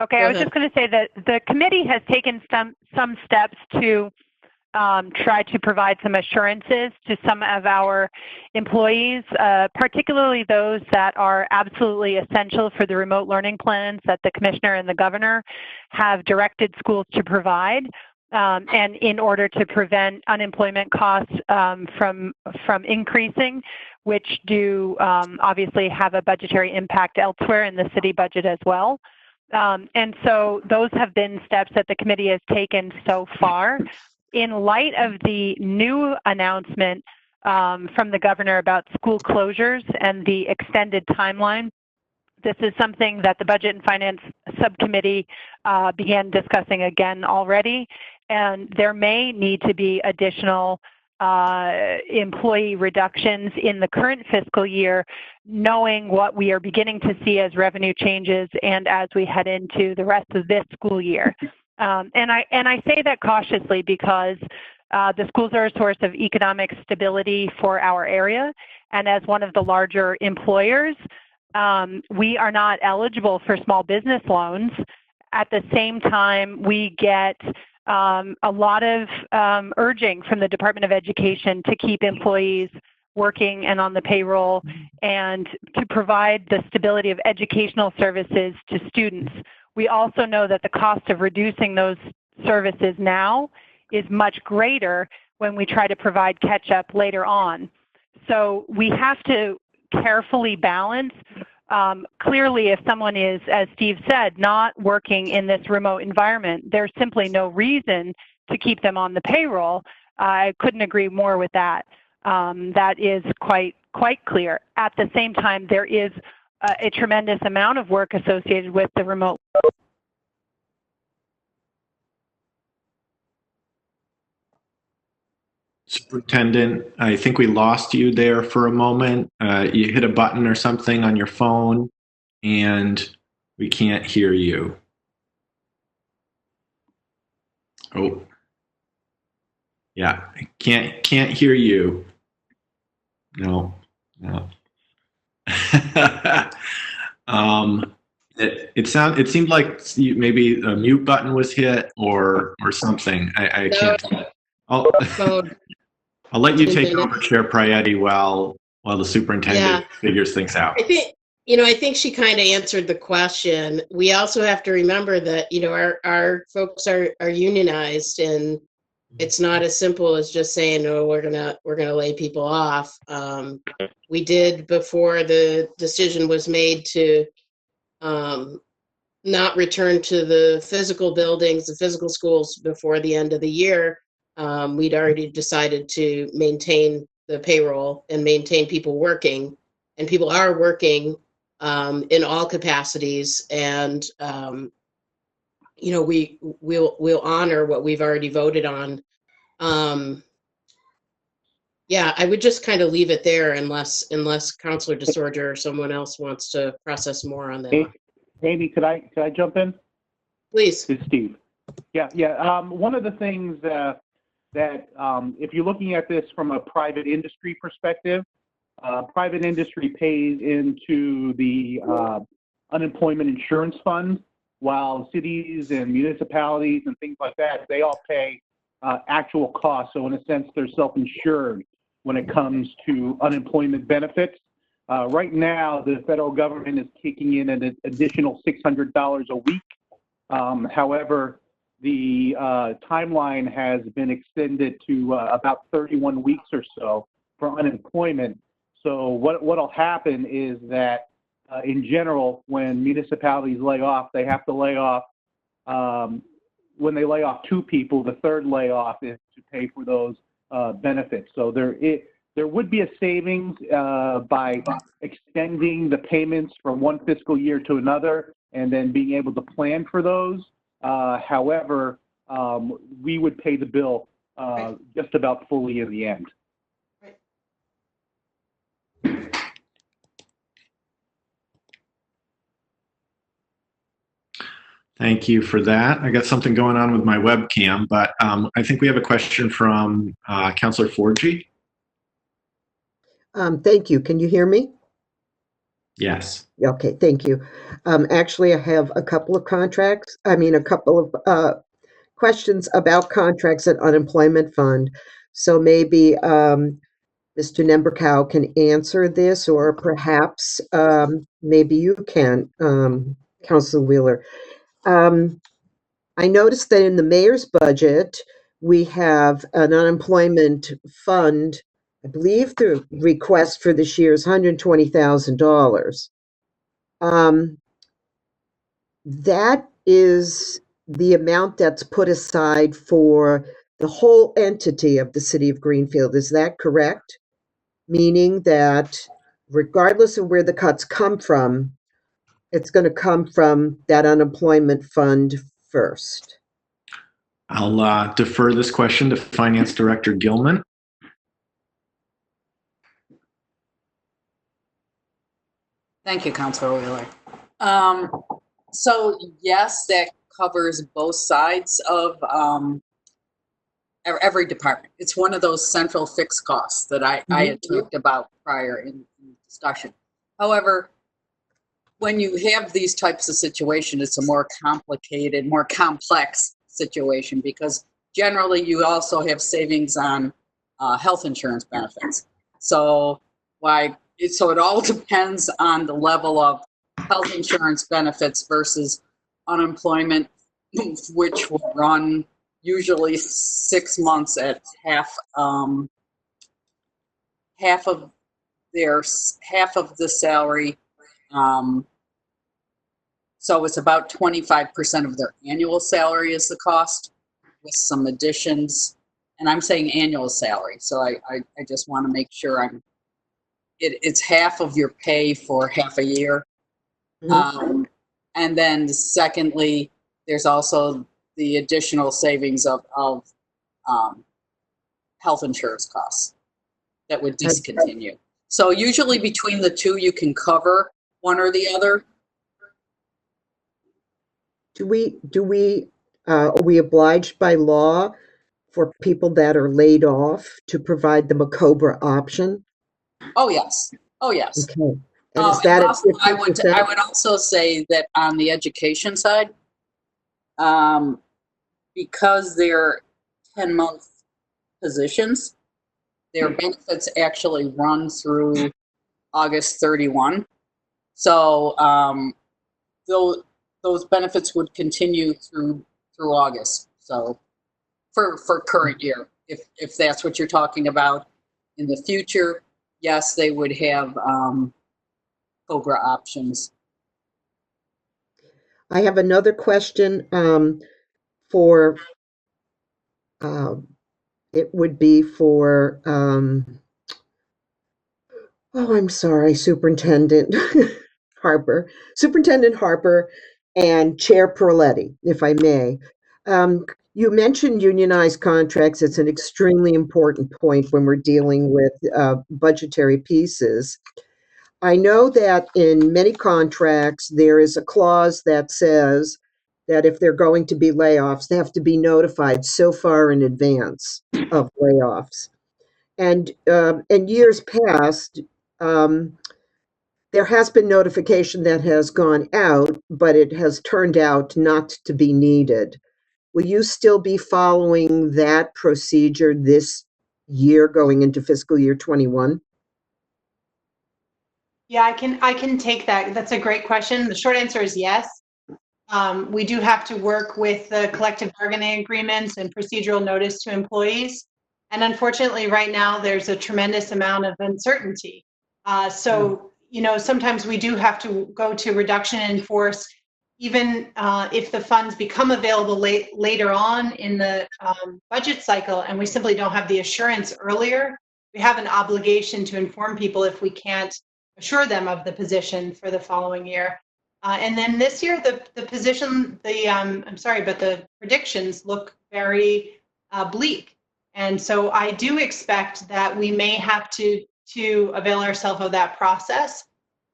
Okay, Go I was ahead. just going to say that the committee has taken some steps to try to provide some assurances to some of our employees, particularly those that are absolutely essential for the remote learning plans that the commissioner and the governor have directed schools to provide. And in order to prevent unemployment costs from increasing, which do obviously have a budgetary impact elsewhere in the city budget as well. And so those have been steps that the committee has taken so far. In light of the new announcement from the governor about school closures and the extended timeline, this is something that the Budget and Finance Subcommittee began discussing again already. And there may need to be additional employee reductions in the current fiscal year, knowing what we are beginning to see as revenue changes and as we head into the rest of this school year. And I say that cautiously because the schools are a source of economic stability for our area. And as one of the larger employers, we are not eligible for small business loans. At the same time, we get a lot of urging from the Department of Education to keep employees working and on the payroll and to provide the stability of educational services to students. We also know that the cost of reducing those services now is much greater when we try to provide catch-up later on. So we have to carefully balance. Clearly, if someone is, as Steve said, not working in this remote environment, there's simply no reason to keep them on the payroll. I couldn't agree more with that. That is quite clear. At the same time, there is a tremendous amount of work associated with the remote. Superintendent, I think we lost you there for a moment. You hit a button or something on your phone, and we can't hear you. Oh, yeah, I can't hear you. No. It seemed like maybe a mute button was hit or something. I No. can't. Phone. I'll let you take over, Chair Prayati, while the superintendent figures things out. I think she kind of answered the question. We also have to remember that, our folks are unionized, and it's not as simple as just saying, no, we're gonna lay people off. We did, before the decision was made to not return to the physical buildings, the physical schools before the end of the year. We'd already decided to maintain the payroll and maintain people working, and people are working in all capacities. And we'll honor what we've already voted on. I would just kind of leave it there unless Councilor DeSorger or someone else wants to process more on that. Hey, Amy, could I jump in? Please. It's Steve. Yeah. One of the things that if you're looking at this from a private industry perspective, private industry pays into the unemployment insurance fund, while cities and municipalities and things like that, they all pay actual costs. So in a sense, they're self-insured when it comes to unemployment benefits. Right now, the federal government is kicking in an additional $600 a week. However, the timeline has been extended to about 31 weeks or so for unemployment. So what'll happen is that in general, when municipalities lay off, they have to lay off, when they lay off two people, the third layoff is to pay for those benefits. So there would be a savings by extending the payments from one fiscal year to another and then being able to plan for those. However, we would pay the bill just about fully in the end. Thank you for that. I got something going on with my webcam, but I think we have a question from Councillor Forgy. Thank you. Can you hear me? Yes. Okay, thank you. Actually, I have a couple of questions about contracts at unemployment fund. So maybe Mr. Nemberkow can answer this, or perhaps maybe you can, Councilor Wheeler. I noticed that in the mayor's budget, we have an unemployment fund. I believe the request for this year is $120,000. That is the amount that's put aside for the whole entity of the city of Greenfield. Is that correct? Meaning that regardless of where the cuts come from, it's going to come from that unemployment fund first. I'll defer this question to Finance Director Gilman. Thank you, Councilor Wheeler. So yes, that covers both sides of every department. It's one of those central fixed costs that I had talked about prior in discussion. However, when you have these types of situations, it's a more complicated, more complex situation, because generally you also have savings on health insurance benefits. So it all depends on the level of health insurance benefits versus unemployment, which will run usually 6 months at half of the salary. So it's about 25% of their annual salary is the cost, with some additions. And I'm saying annual salary, so I just want to make sure it's half of your pay for half a year. And then secondly, there's also the additional savings of health insurance costs that would discontinue. So usually between the two, you can cover one or the other. Are we obliged by law for people that are laid off to provide them a COBRA option? Oh, yes. Oh, yes. Okay. And is that also, I would also say that on the education side, because they're 10-month positions, their benefits actually run through August 31. So those benefits would continue through August. So for current year, if that's what you're talking about. In the future, yes, they would have COBRA options. I have another question for, it would be for, I'm sorry, Superintendent Harper and Chair Perletti, if I may. You mentioned unionized contracts. It's an extremely important point when we're dealing with budgetary pieces. I know that in many contracts, there is a clause that says that if they're going to be layoffs, they have to be notified so far in advance of layoffs. And in years past, there has been notification that has gone out, but it has turned out not to be needed. Will you still be following that procedure this year going into fiscal year 21? Yeah, I can take that. That's a great question. The short answer is yes. We do have to work with the collective bargaining agreements and procedural notice to employees. And unfortunately, right now, there's a tremendous amount of uncertainty. So, sometimes we do have to go to reduction in force, even if the funds become available later on in the budget cycle, and we simply don't have the assurance earlier. We have an obligation to inform people if we can't assure them of the position for the following year. And then this year, the predictions look very bleak. And so I do expect that we may have to avail ourselves of that process.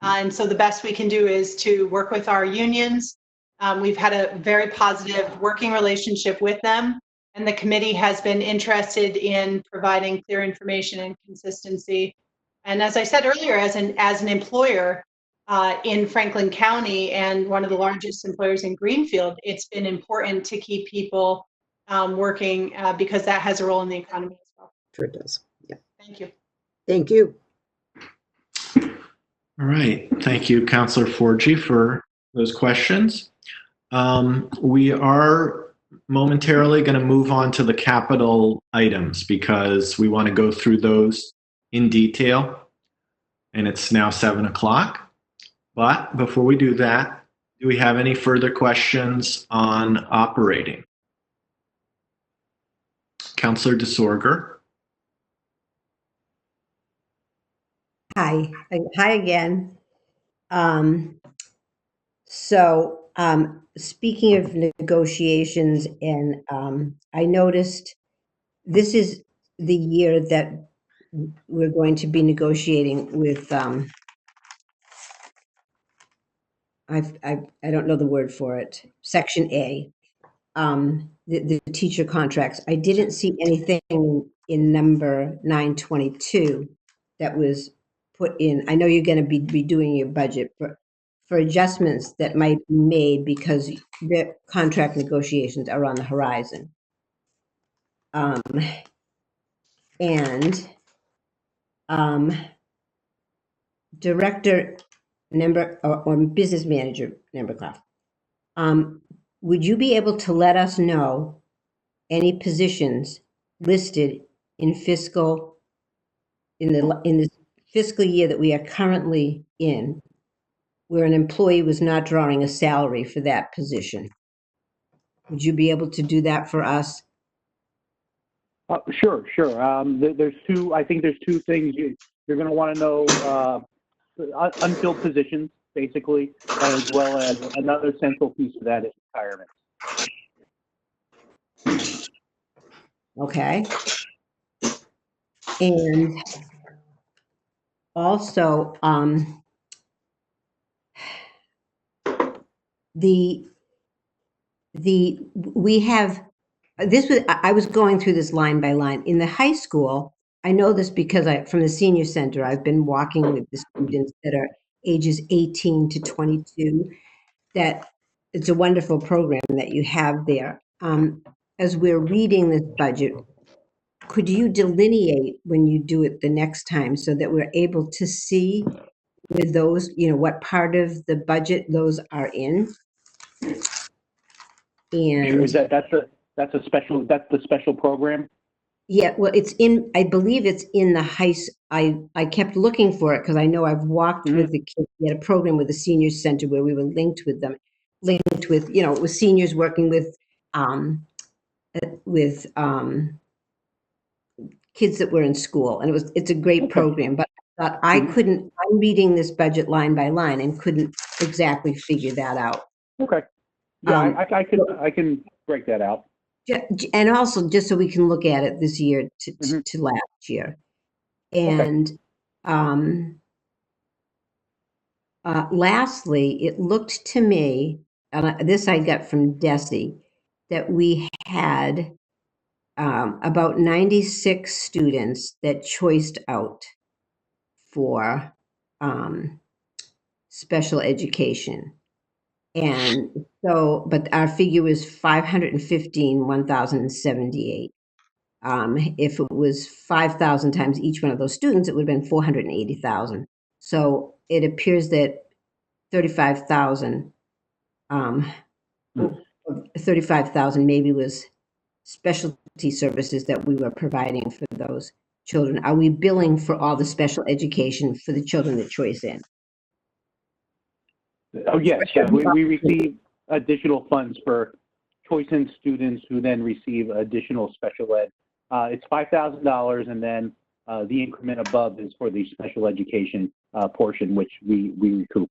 And so the best we can do is to work with our unions We've had a very positive working relationship with them, and the committee has been interested in providing clear information and consistency. And as I said earlier, as an employer in Franklin County and one of the largest employers in Greenfield, it's been important to keep people working because that has a role in the economy as well. Sure it does. Yeah. Thank you. Thank you. All right. Thank you, Councilor Forgy, for those questions. We are momentarily going to move on to the capital items because we want to go through those in detail. And it's now 7 o'clock. But before we do that, do we have any further questions on operating? Councilor DeSorger. Hi again. Speaking of negotiations, and I noticed this is the year that we're going to be negotiating with, I don't know the word for it, Section A, the teacher contracts. I didn't see anything in number 922 that was put in. I know you're going to be redoing your budget for adjustments that might be made because the contract negotiations are on the horizon. Director or business manager Nembercraft, would you be able to let us know any positions listed in the fiscal year that we are currently in, where an employee was not drawing a salary for that position? Would you be able to do that for us? Sure. There's two. I think there's two things you're going to want to know: unfilled positions, basically, as well as another central piece of that is retirement. Okay. And also, I was going through this line by line. In the high school, I know this because from the senior center, I've been walking with the students that are ages 18 to 22, that it's a wonderful program that you have there. As we're reading this budget, could you delineate when you do it the next time so that we're able to see with those, what part of the budget those are in? And Sure. That's the special program? Yeah, well, I believe it's in the I kept looking for it because I know I've walked with the kids. We had a program with the senior center where we were linked with them, with seniors working with kids that were in school. And it's a great program, but I thought I'm reading this budget line by line and couldn't exactly figure that out. Okay. Yeah, I can break that out. And also just so we can look at it this year to last year. And lastly, it looked to me, and this I got from Desi, that we had about 96 students that choiced out for special education. And so, but our figure was 515, 1,078. If it was 5,000 times each one of those students, it would have been 480,000. So it appears that 35,000 maybe was specialty services that we were providing for those children. Are we billing for all the special education for the children that choice in? Oh, yes. We receive additional funds for choice in students who then receive additional special ed. It's $5,000, and then the increment above is for the special education portion, which we recoup.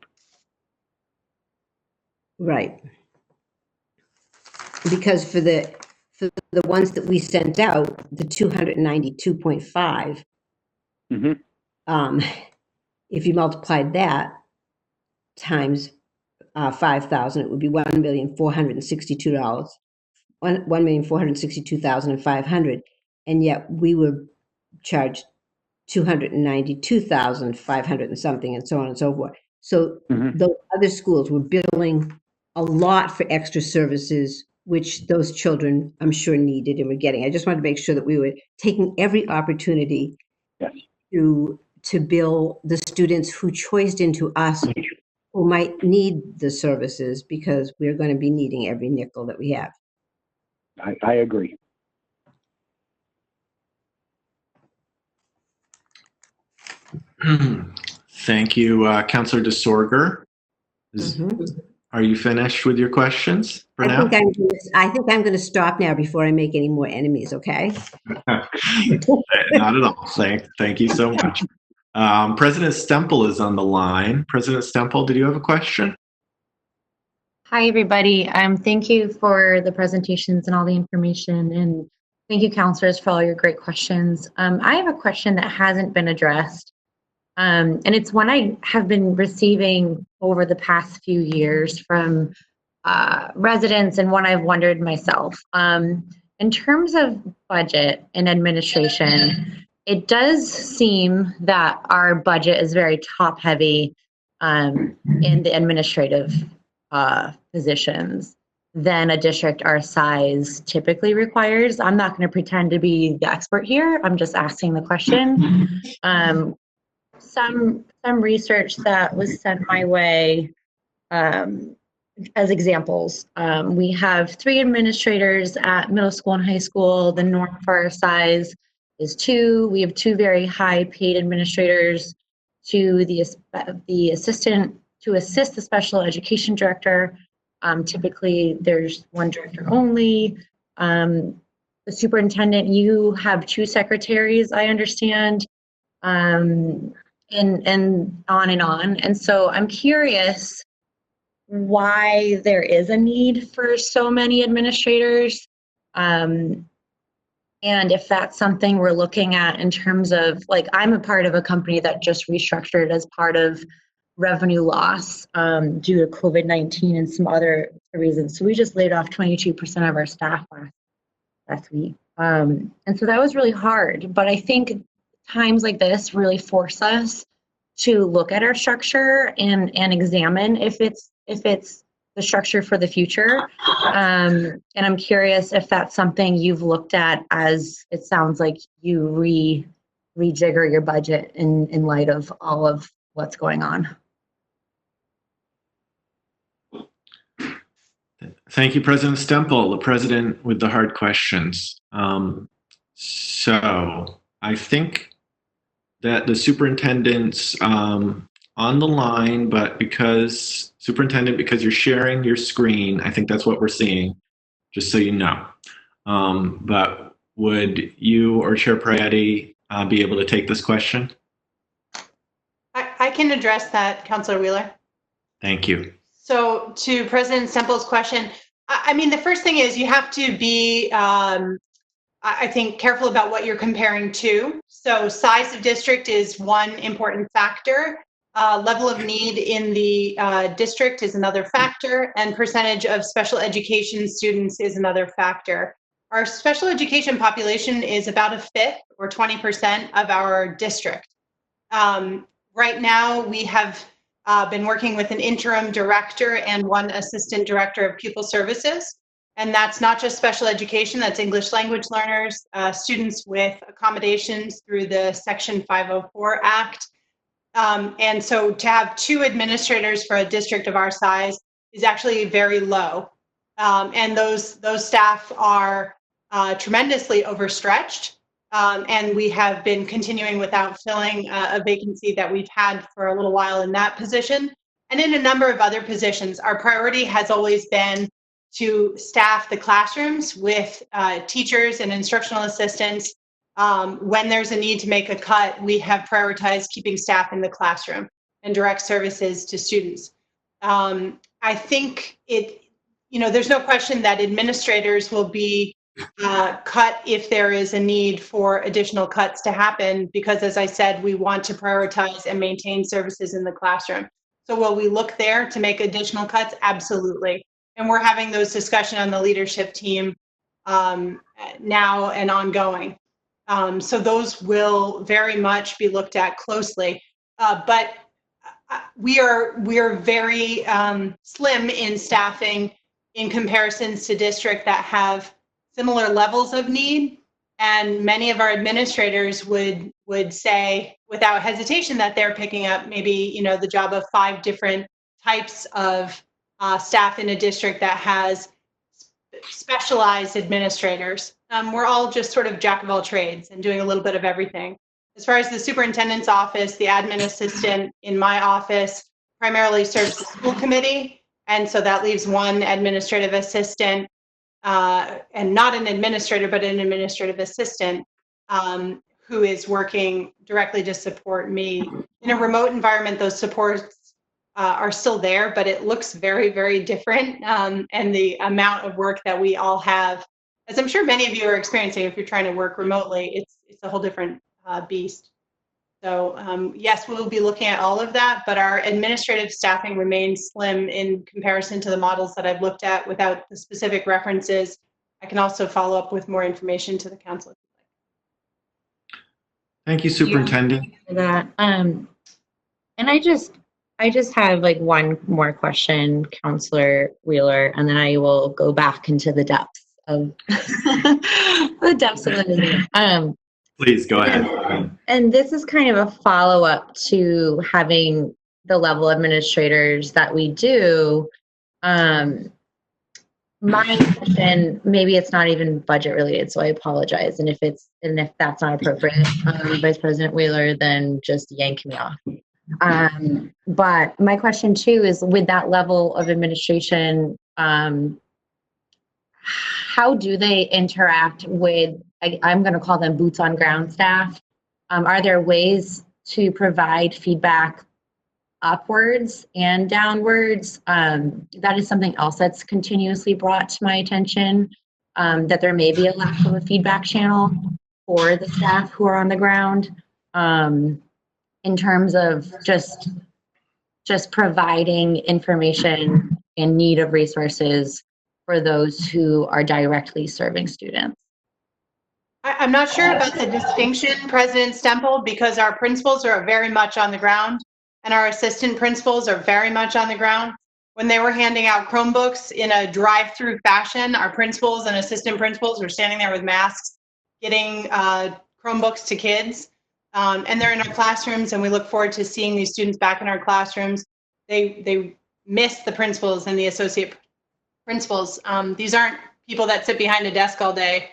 Right. Because for the ones that we sent out, the 292.5, if you multiplied that times $5,000, it would be $1,462,000, $1,462,500, and yet we were charged $292,500 and something, and so on and so forth. So those other schools were billing a lot for extra services, which those children, I'm sure, needed and were getting. I just wanted to make sure that we were taking every opportunity to bill the students who choiced into us, who might need the services, because we're going to be needing every nickel that we have. I agree. Thank you, Councillor DeSorger. Are you finished with your questions for now? I think I'm going to stop now before I make any more enemies, okay? Not at all. Thank you so much. President Stempel is on the line. President Stempel, did you have a question? Hi, everybody. Thank you for the presentations and all the information, and thank you, counselors, for all your great questions. I have a question that hasn't been addressed, and it's one I have been receiving over the past few years from residents, and one I've wondered myself. In terms of budget and administration, it does seem that our budget is very top-heavy in the administrative positions than a district our size typically requires. I'm not going to pretend to be the expert here. I'm just asking the question. Some research that was sent my way as examples. We have 3 administrators at middle school and high school. The norm for our size is 2. We have 2 very high paid administrators to the assistant to assist the special education director. Typically there's 1 director only. The superintendent, you have 2 secretaries, I understand, and on and on. And so I'm curious why there is a need for so many administrators. And if that's something we're looking at in terms of, like, I'm a part of a company that just restructured as part of revenue loss due to COVID-19 and some other reasons. So we just laid off 22% of our staff last week. And so that was really hard. But I think times like this really force us to look at our structure and examine if it's the structure for the future. And I'm curious if that's something you've looked at, as it sounds like you rejigger your budget in light of all of what's going on. Thank you, President Stempel, the president with the hard questions. So I think that the superintendent's on the line, but because you're sharing your screen, I think that's what we're seeing, just so you know. But would you or Chair Prayati be able to take this question? I can address that, Councilor Wheeler. Thank you. So to President Stempel's question, I mean, the first thing is you have to be, I think, careful about what you're comparing to. So size of district is one important factor. Level of need in the district is another factor, and percentage of special education students is another factor. Our special education population is about 1/5 or 20% of our district. Right now, we have been working with an interim director and 1 assistant director of pupil services. And that's not just special education, that's English language learners, students with accommodations through the Section 504 Act. And so to have 2 administrators for a district of our size is actually very low. And those staff are tremendously overstretched. And we have been continuing without filling a vacancy that we've had for a little while in that position. And in a number of other positions, our priority has always been to staff the classrooms with teachers and instructional assistants. When there's a need to make a cut, we have prioritized keeping staff in the classroom and direct services to students. I think there's no question that administrators will be cut if there is a need for additional cuts to happen, because, as I said, we want to prioritize and maintain services in the classroom. So will we look there to make additional cuts? Absolutely. And we're having those discussions on the leadership team now and ongoing. So those will very much be looked at closely. But we are very slim in staffing in comparisons to districts that have similar levels of need. And many of our administrators would say without hesitation that they're picking up maybe, you know, the job of 5 different types of staff in a district that has specialized administrators. We're all just sort of jack of all trades and doing a little bit of everything. As far as the superintendent's office, the admin assistant in my office primarily serves the school committee. And so that leaves one administrative assistant, and not an administrator, but an administrative assistant who is working directly to support me. In a remote environment, those supports are still there, but it looks very, very different. And the amount of work that we all have, as I'm sure many of you are experiencing if you're trying to work remotely, it's a whole different beast. So yes, we'll be looking at all of that, but our administrative staffing remains slim in comparison to the models that I've looked at without the specific references. I can also follow up with more information to the council. Thank you, Superintendent. For that. And I just have like one more question, Counselor Wheeler, and then I will go back into the depths of the meeting. Please go ahead. And this is kind of a follow-up to having the level administrators that we do. My question, maybe it's not even budget related, so I apologize. And if that's not appropriate, Vice President Wheeler, then just yank me off. But my question too is, with that level of administration, how do they interact with, I'm going to call them boots on ground staff? Are there ways to provide feedback upwards and downwards? That is something else that's continuously brought to my attention, that there may be a lack of a feedback channel for the staff who are on the ground, in terms of just providing information in need of resources for those who are directly serving students. I'm not sure about the distinction, President Stemple, because our principals are very much on the ground and our assistant principals are very much on the ground. When they were handing out Chromebooks in a drive-through fashion, our principals and assistant principals were standing there with masks, getting Chromebooks to kids. And they're in our classrooms, and we look forward to seeing these students back in our classrooms. They miss the principals and the associate principals. These aren't people that sit behind a desk all day.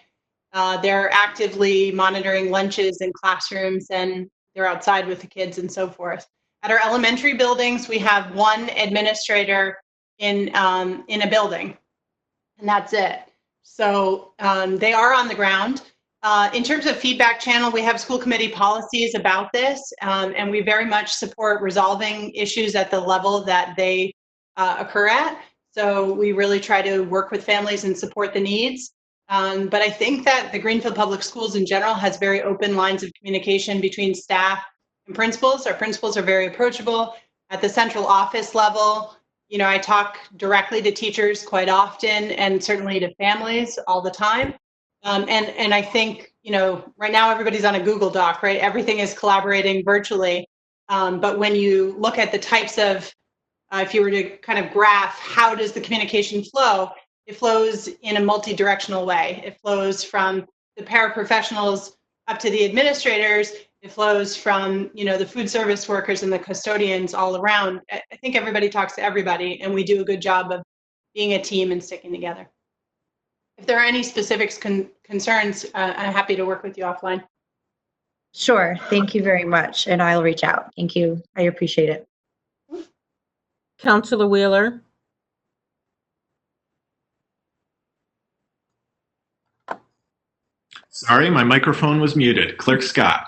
They're actively monitoring lunches in classrooms, and they're outside with the kids and so forth. At our elementary buildings, we have one administrator in a building, and that's it. So they are on the ground. In terms of feedback channel, we have school committee policies about this, and we very much support resolving issues at the level that they occur at. So we really try to work with families and support the needs. But I think that the Greenfield Public Schools in general has very open lines of communication between staff and principals. Our principals are very approachable. At the central office level, you know, I talk directly to teachers quite often, and certainly to families all the time. And I think, you know, right now everybody's on a Google Doc, right? Everything is collaborating virtually. But when you look at the types of, if you were to kind of graph, how does the communication flow? It flows in a multi-directional way. It flows from the paraprofessionals up to the administrators. It flows from, you know, the food service workers and the custodians all around. I think everybody talks to everybody, and we do a good job of being a team and sticking together. If there are any specifics concerns, I'm happy to work with you offline. Sure. Thank you very much. And I'll reach out. Thank you. I appreciate it. Counselor Wheeler. Sorry, my microphone was muted. Clerk Scott.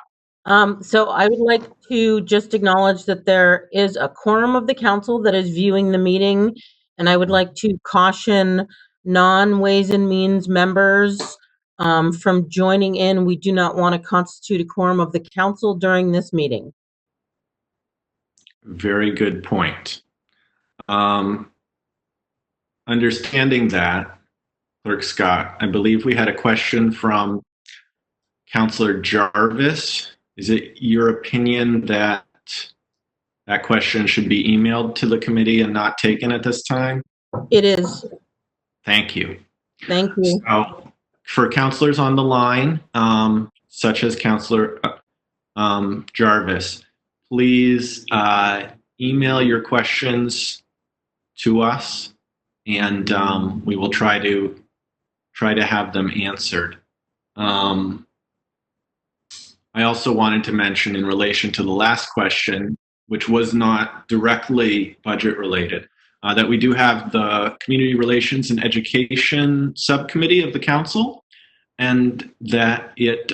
So I would like to just acknowledge that there is a quorum of the council that is viewing the meeting, and I would like to caution non-Ways and Means members from joining in. We do not want to constitute a quorum of the council during this meeting. Very good point. Understanding that, Clerk Scott, I believe we had a question from Councillor Jarvis. Is it your opinion that that question should be emailed to the committee and not taken at this time? It is. Thank you. Thank you. So, for councillors on the line, such as Councillor Jarvis, please email your questions to us, and we will try to have them answered. I also wanted to mention, in relation to the last question, which was not directly budget related, that we do have the Community Relations and Education Subcommittee of the Council, and that it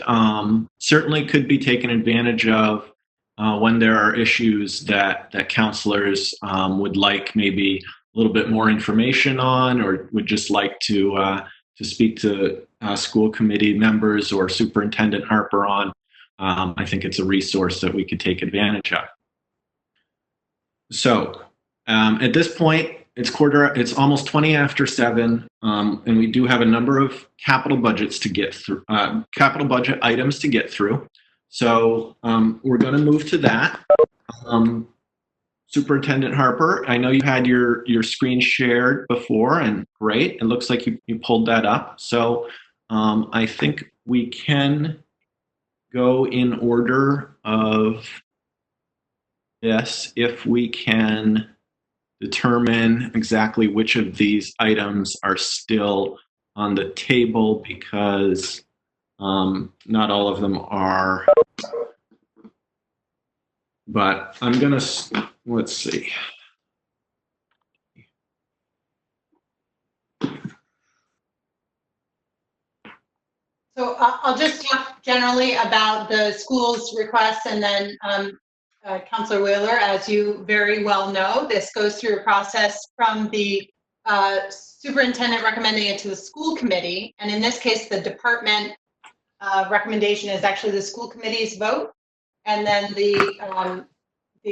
certainly could be taken advantage of when there are issues that councillors would like maybe a little bit more information on, or would just like to speak to school committee members or Superintendent Harper on. I think it's a resource that we could take advantage of. So at this point, it's almost 20 after 7, and we do have a number of capital budgets to get through, capital budget items to get through. So we're going to move to that. Superintendent Harper, I know you had your screen shared before, and great. It looks like you pulled that up. So I think we can go in order of this if we can determine exactly which of these items are still on the table, because not all of them are. But I'm gonna, let's see. So I'll just talk generally about the school's requests, and then Councillor Wheeler, as you very well know, this goes through a process from the superintendent recommending it to the school committee. And in this case, the department recommendation is actually the school committee's vote, and then the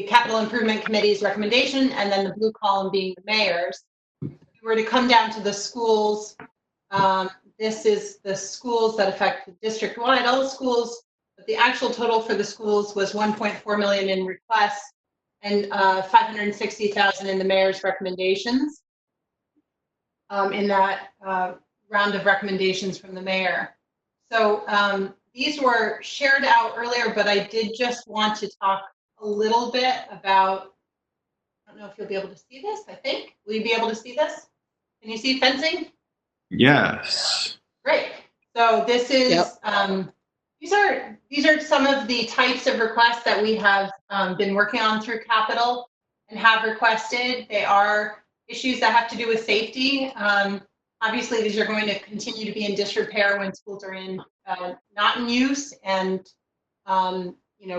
capital improvement committee's recommendation, and then the blue column being the mayor's. If we were to come down to the schools, this is the schools that affect district-wide, all the schools, but the actual total for the schools was 1.4 million in requests and 560,000 in the mayor's recommendations in that round of recommendations from the mayor. So these were shared out earlier, but I did just want to talk a little bit about, I don't know if you'll be able to see this, I think. Will you be able to see this? Can you see fencing? Yes. Great. So this is, these are some of the types of requests that we have been working on through capital and have requested. They are issues that have to do with safety. Obviously, these are going to continue to be in disrepair when schools are in not in use and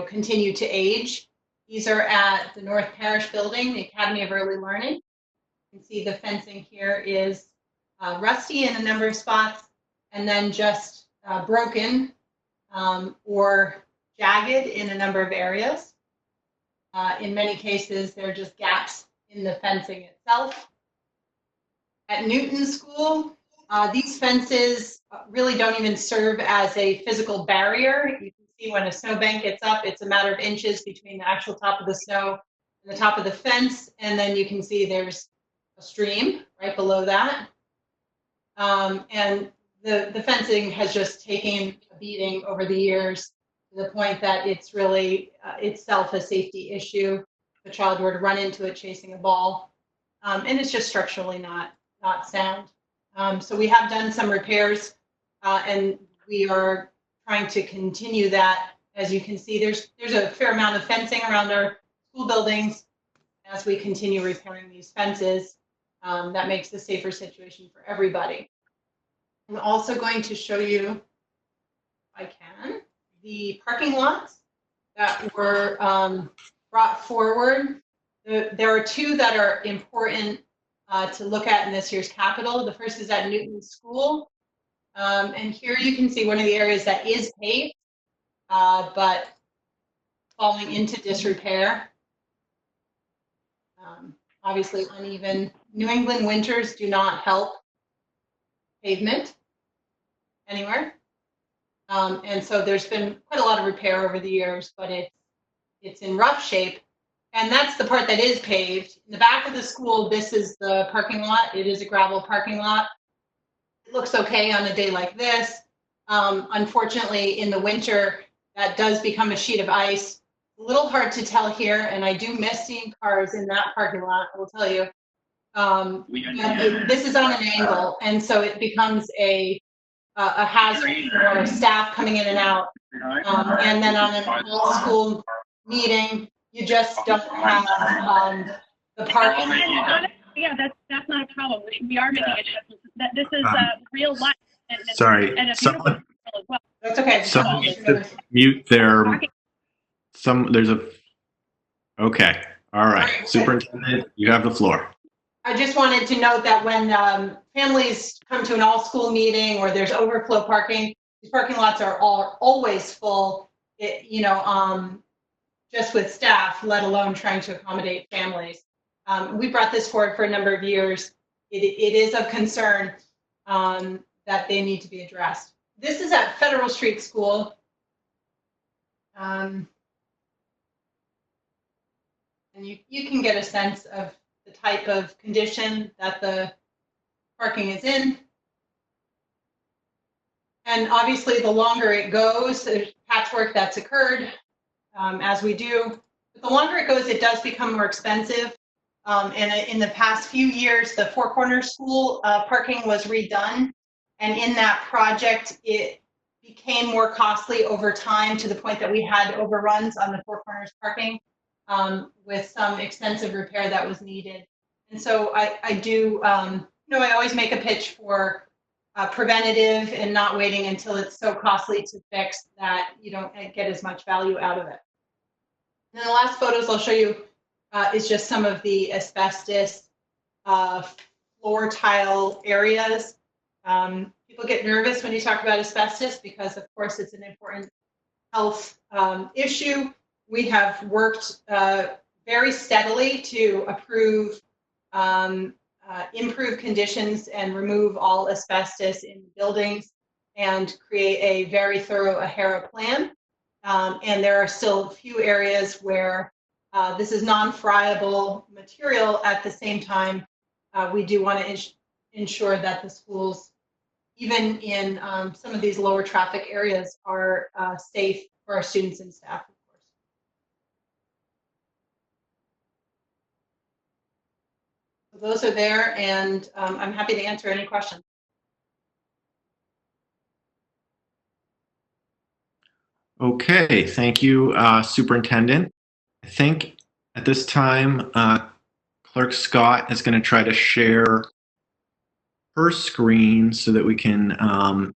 continue to age. These are at the North Parish building, the Academy of Early Learning. You can see the fencing here is rusty in a number of spots, and then just broken or jagged in a number of areas. In many cases, they're just gaps in the fencing itself. At Newton School, these fences really don't even serve as a physical barrier. You can see when a snowbank gets up, it's a matter of inches between the actual top of the snow and the top of the fence, and then you can see there's a stream right below that. And the fencing has just taken a beating over the years to the point that it's really itself a safety issue. If a child were to run into it chasing a ball, and it's just structurally not sound. So we have done some repairs, and we are trying to continue that. As you can see, there's a fair amount of fencing around our school buildings. As we continue repairing these fences, that makes a safer situation for everybody. I'm also going to show you, if I can, the parking lots that were brought forward. There are two that are important to look at in this year's capital. The first is at Newton School. And here you can see one of the areas that is paved, but falling into disrepair. Obviously uneven. New England winters do not help pavement anywhere. And so there's been quite a lot of repair over the years, but it's in rough shape. And that's the part that is paved. In the back of the school, this is the parking lot. It is a gravel parking lot. It looks okay on a day like this. Unfortunately, in the winter, that does become a sheet of ice. A little hard to tell here, and I do miss seeing cars in that parking lot, I will tell you. This is on an angle, and so it becomes a hazard for staff coming in and out. And then on an all-school meeting, you just don't have the parking. Yeah, that's not a problem. We are making adjustments. That this is real life. Sorry, and a someone, as well. That's okay. someone needs to mute their. Okay, all right. Superintendent, you have the floor. I just wanted to note that when families come to an all-school meeting or there's overflow parking, these parking lots are always full. Just with staff, let alone trying to accommodate families. We brought this forward for a number of years. It is of concern that they need to be addressed. This is at Federal Street School. And you can get a sense of the type of condition that the parking is in. And obviously, the longer it goes, there's patchwork that's occurred, as we do. But the longer it goes, it does become more expensive. And in the past few years, the Four Corners School parking was redone. And in that project, it became more costly over time to the point that we had overruns on the Four Corners parking with some extensive repair that was needed. And so I do, I always make a pitch for preventative and not waiting until it's so costly to fix that you don't get as much value out of it. And then the last photos I'll show you is just some of the asbestos floor tile areas. People get nervous when you talk about asbestos because, of course, it's an important health issue. We have worked very steadily to improve conditions and remove all asbestos in buildings and create a very thorough AHERA plan. And there are still a few areas where this is non-friable material. At the same time, we do want to ensure that the schools, even in some of these lower traffic areas, are safe for our students and staff, of course. So those are there, and I'm happy to answer any questions. Okay, thank you, Superintendent. I think at this time, Clerk Scott is going to try to share her screen so that we can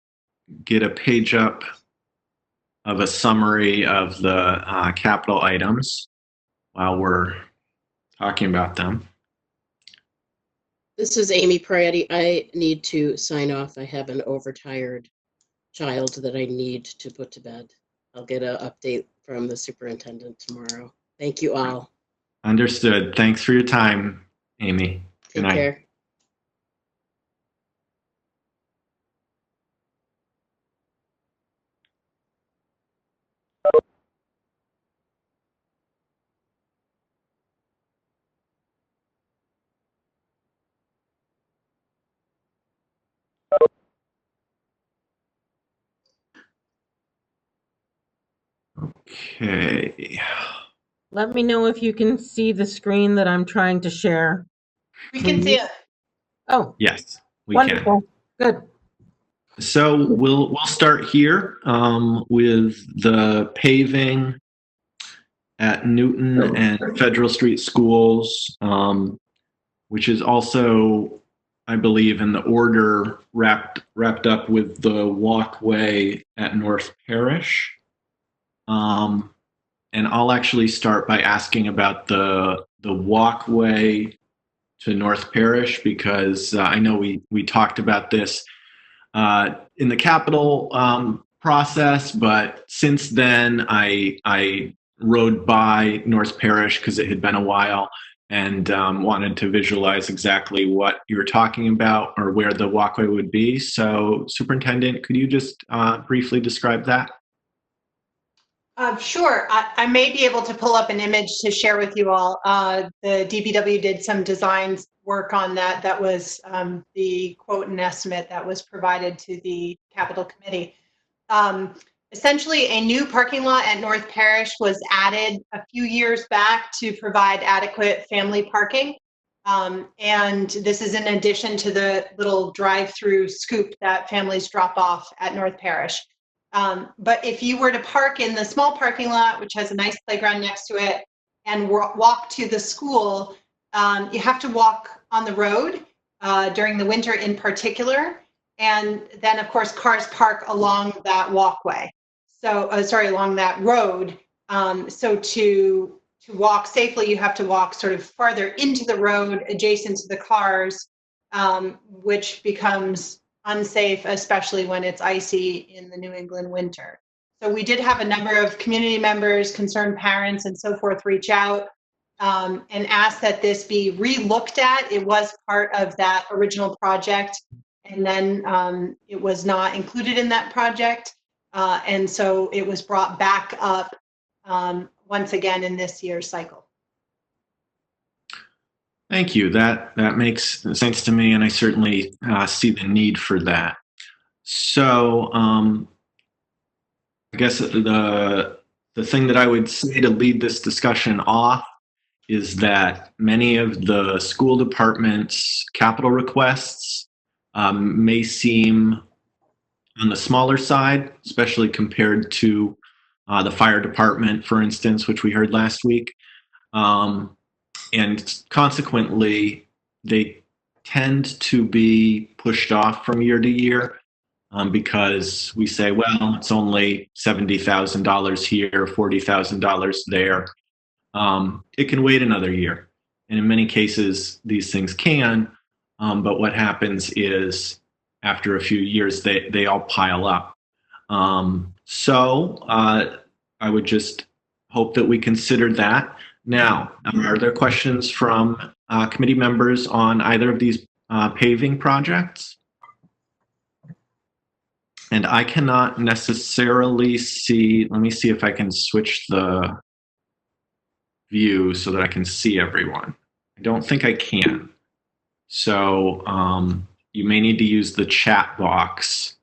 get a page up of a summary of the capital items while we're talking about them. This is Amy Priotti. I need to sign off. I have an overtired child that I need to put to bed. I'll get an update from the superintendent tomorrow. Thank you all. Understood. Thanks for your time, Amy. Good night. Take care. Okay. Let me know if you can see the screen that I'm trying to share. We can see it. Oh, Yes, we wonderful. can. Good. So we'll start here with the paving at Newton and Federal Street Schools, which is also, I believe, in the order wrapped up with the walkway at North Parish. And I'll actually start by asking about the walkway to North Parish, because I know we talked about this in the capital process, but since then I rode by North Parish because it had been a while, and wanted to visualize exactly what you were talking about or where the walkway would be. So, Superintendent, could you just briefly describe that? Sure. I may be able to pull up an image to share with you all. The DPW did some design work on that. That was the quote and estimate that was provided to the Capital Committee. Essentially, a new parking lot at North Parish was added a few years back to provide adequate family parking. And this is in addition to the little drive-through scoop that families drop off at North Parish. But if you were to park in the small parking lot, which has a nice playground next to it, and walk to the school, you have to walk on the road during the winter in particular. And then, of course, cars park along that walkway. So, along that road. So to walk safely, you have to walk sort of farther into the road adjacent to the cars, which becomes unsafe, especially when it's icy in the New England winter. So we did have a number of community members, concerned parents, and so forth reach out and ask that this be re-looked at. It was part of that original project, and then it was not included in that project. And so it was brought back up once again in this year's cycle. Thank you. That makes sense to me, and I certainly see the need for that. So I guess the thing that I would say to lead this discussion off is that many of the school department's capital requests may seem on the smaller side, especially compared to the fire department, for instance, which we heard last week. And consequently, they tend to be pushed off from year to year because we say, well, it's only $70,000 here, $40,000 there. It can wait another year. And in many cases, these things can. But what happens is after a few years, they all pile up. So I would just hope that we consider that. Now, are there questions from committee members on either of these paving projects? And I cannot necessarily see, let me see if I can switch the view so that I can see everyone. I don't think I can. So you may need to use the chat box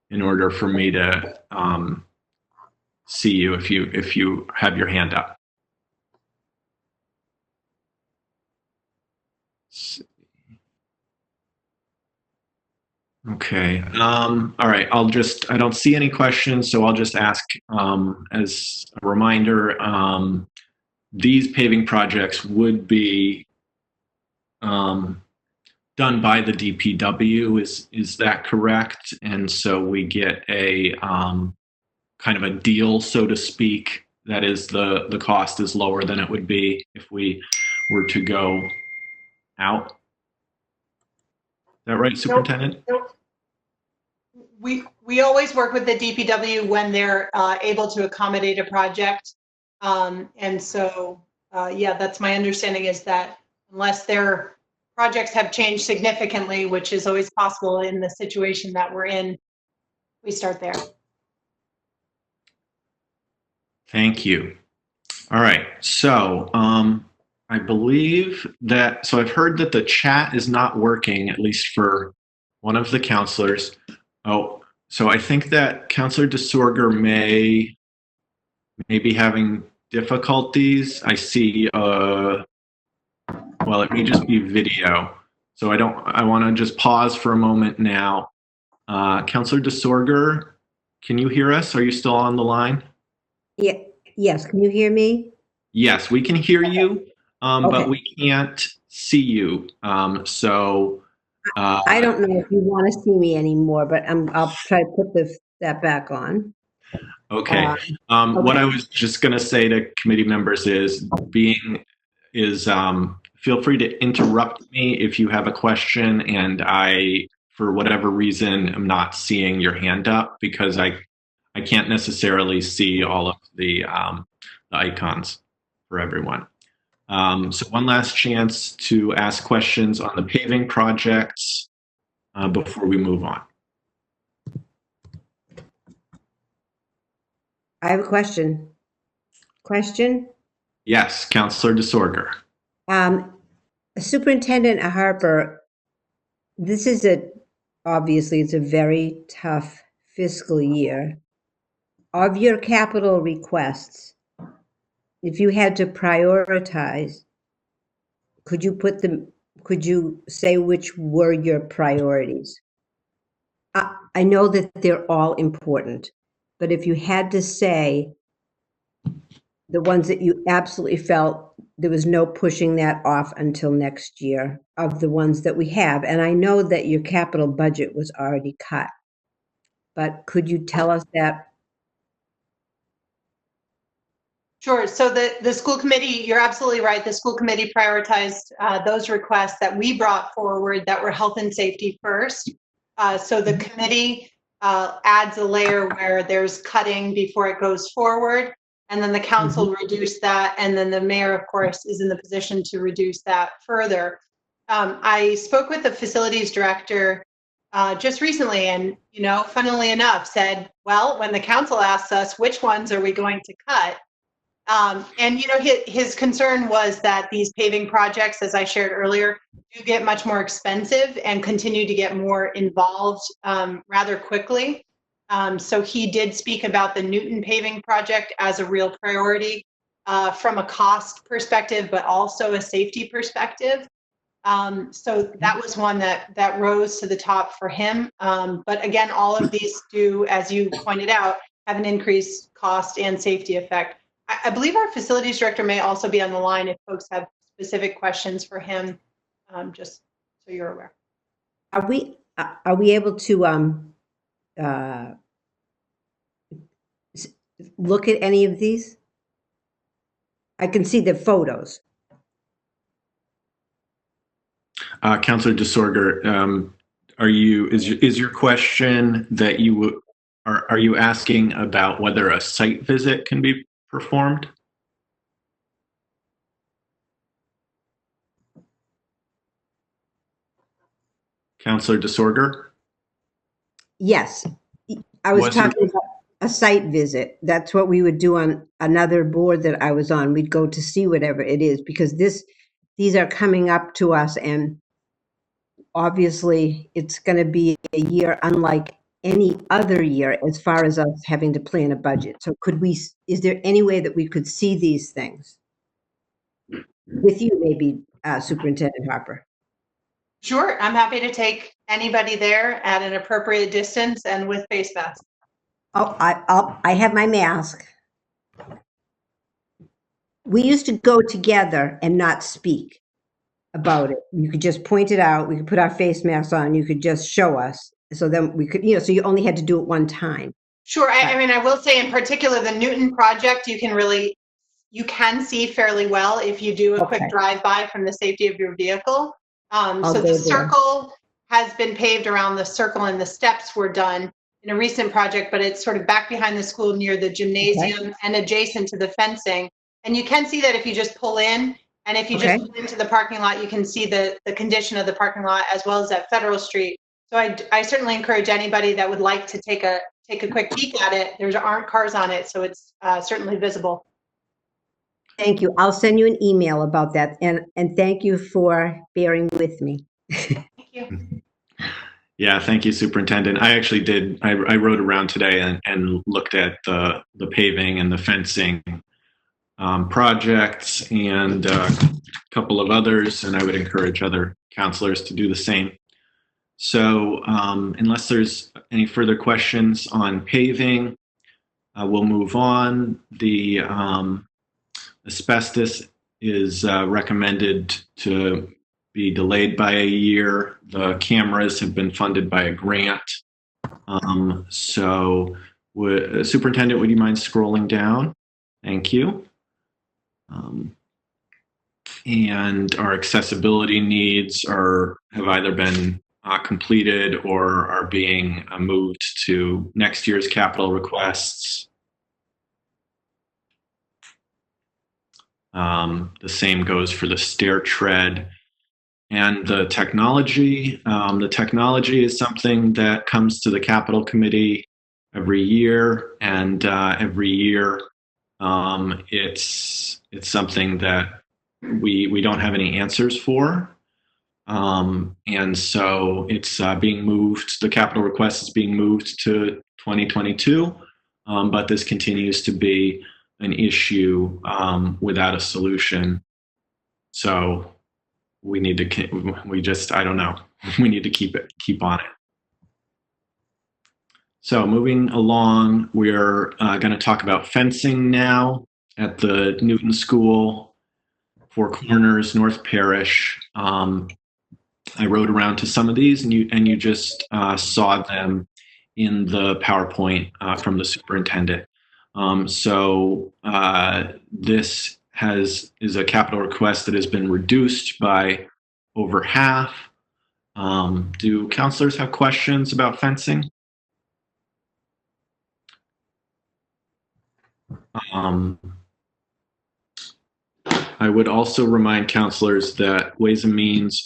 in order for me to see you if you have your hand up. Okay. All right. I don't see any questions, so I'll just ask as a reminder, these paving projects would be done by the DPW. Is that correct? And so we get a kind of a deal, so to speak. That is, the cost is lower than it would be if we were to go out. Is that right, Superintendent? Nope. We always work with the DPW when they're able to accommodate a project. And so, yeah, that's my understanding, is that unless their projects have changed significantly, which is always possible in the situation that we're in, we start there. Thank you. All right. So I believe that, so I've heard that the chat is not working, at least for one of the counselors. Oh, so I think that Counselor DeSorger may be having difficulties. I see, well, it may just be video. So I want to just pause for a moment now. Counselor DeSorger, can you hear us? Are you still on the line? Yeah. Yes. Can you hear me? Yes, we can hear you, Okay. but we can't see you. So I don't know if you want to see me anymore, but I'll try to put that back on. okay. What I was just going to say to committee members is feel free to interrupt me if you have a question and I, for whatever reason, am not seeing your hand up, because I can't necessarily see all of the icons for everyone. So one last chance to ask questions on the paving projects before we move on. I have a question. Question? Yes, Councillor DeSorger. Superintendent Harper, this is obviously it's a very tough fiscal year. Of your capital requests, if you had to prioritize, could you say which were your priorities? I know that they're all important, but if you had to say the ones that you absolutely felt there was no pushing that off until next year of the ones that we have, and I know that your capital budget was already cut, but could you tell us that? Sure. So the school committee, you're absolutely right. The school committee prioritized those requests that we brought forward that were health and safety first. So the committee adds a layer where there's cutting before it goes forward, and then the council reduced that, and then the mayor, of course, is in the position to reduce that further. I spoke with the facilities director just recently, and funnily enough, said, well, when the council asks us which ones are we going to cut, and his concern was that these paving projects, as I shared earlier, do get much more expensive and continue to get more involved rather quickly. So he did speak about the Newton paving project as a real priority from a cost perspective, but also a safety perspective. So that was one that rose to the top for him. But again, all of these do, as you pointed out, have an increased cost and safety effect. I believe our facilities director may also be on the line if folks have specific questions for him, just so you're aware. Are we able to look at any of these? I can see the photos. Councillor DeSorger, is your question that are you asking about whether a site visit can be performed? Councillor DeSorger? Yes, I was talking about a site visit. That's what we would do on another board that I was on. We'd go to see whatever it is, because these are coming up to us, and obviously it's going to be a year unlike any other year as far as us having to plan a budget. So is there any way that we could see these things with you, maybe, Superintendent Harper? Sure, I'm happy to take anybody there at an appropriate distance and with face masks. Oh, I have my mask. We used to go together and not speak about it. You could just point it out. We could put our face masks on. You could just show us. So then we could, so you only had to do it one time. Sure. I mean, I will say in particular, the Newton project, you can see fairly well if you do a quick drive-by from the safety of your vehicle. So the circle has been paved around the circle, and the steps were done in a recent project, but it's sort of back behind the school near the gymnasium and adjacent to the fencing. And you can see that if you just pull in, and if you just pull into the parking lot, you can see the condition of the parking lot as well as at Federal Street. So I certainly encourage anybody that would like to take a quick peek at it. There aren't cars on it, so it's certainly visible. Thank you. I'll send you an email about that, and thank you for bearing with me. Thank you. Yeah, thank you, Superintendent. I actually did. I rode around today and looked at the paving and the fencing projects and a couple of others, and I would encourage other counselors to do the same. So unless there's any further questions on paving, we'll move on. The asbestos is recommended to be delayed by a year. The cameras have been funded by a grant. Superintendent, would you mind scrolling down? Thank you. And our accessibility needs have either been completed or are being moved to next year's capital requests. The same goes for the stair tread. And the technology is something that comes to the Capital Committee every year, and every year it's something that we don't have any answers for. And so it's being moved, the capital request is being moved to 2022, but this continues to be an issue without a solution. So we need to, I don't know, we need to keep on it. So moving along, we're going to talk about fencing now at the Newton School, Four Corners, North Parish. I rode around to some of these, and you just saw them in the PowerPoint from the superintendent. So this is a capital request that has been reduced by over half. Do counselors have questions about fencing? I would also remind counselors that Ways and Means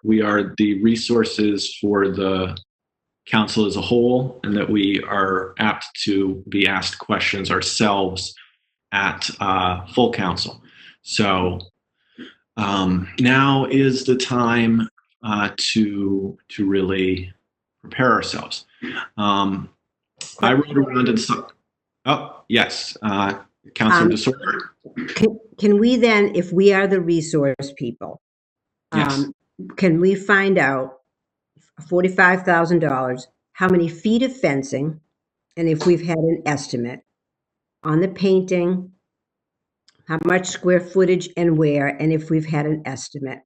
we are the resources for the council as a whole, and that we are apt to be asked questions ourselves at full council. So now is the time to really prepare ourselves. I rode around and saw. Oh yes, Councilor DeSorder. Can we then, if we are the resource people, Yes. can we find out $45,000, how many feet of fencing, and if we've had an estimate on the painting, how much square footage and where, and if we've had an estimate.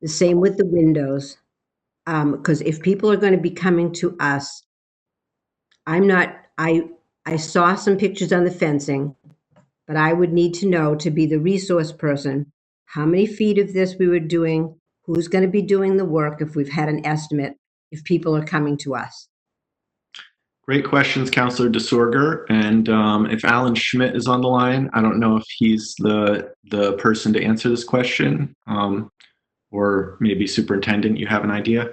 The same with the windows, because if people are going to be coming to us, I saw some pictures on the fencing, but I would need to know, to be the resource person, how many feet of this we were doing, who's going to be doing the work, if we've had an estimate, if people are coming to us. Great questions, Councilor DeSorger. And if Alan Schmidt is on the line, I don't know if he's the person to answer this question, or maybe Superintendent, you have an idea?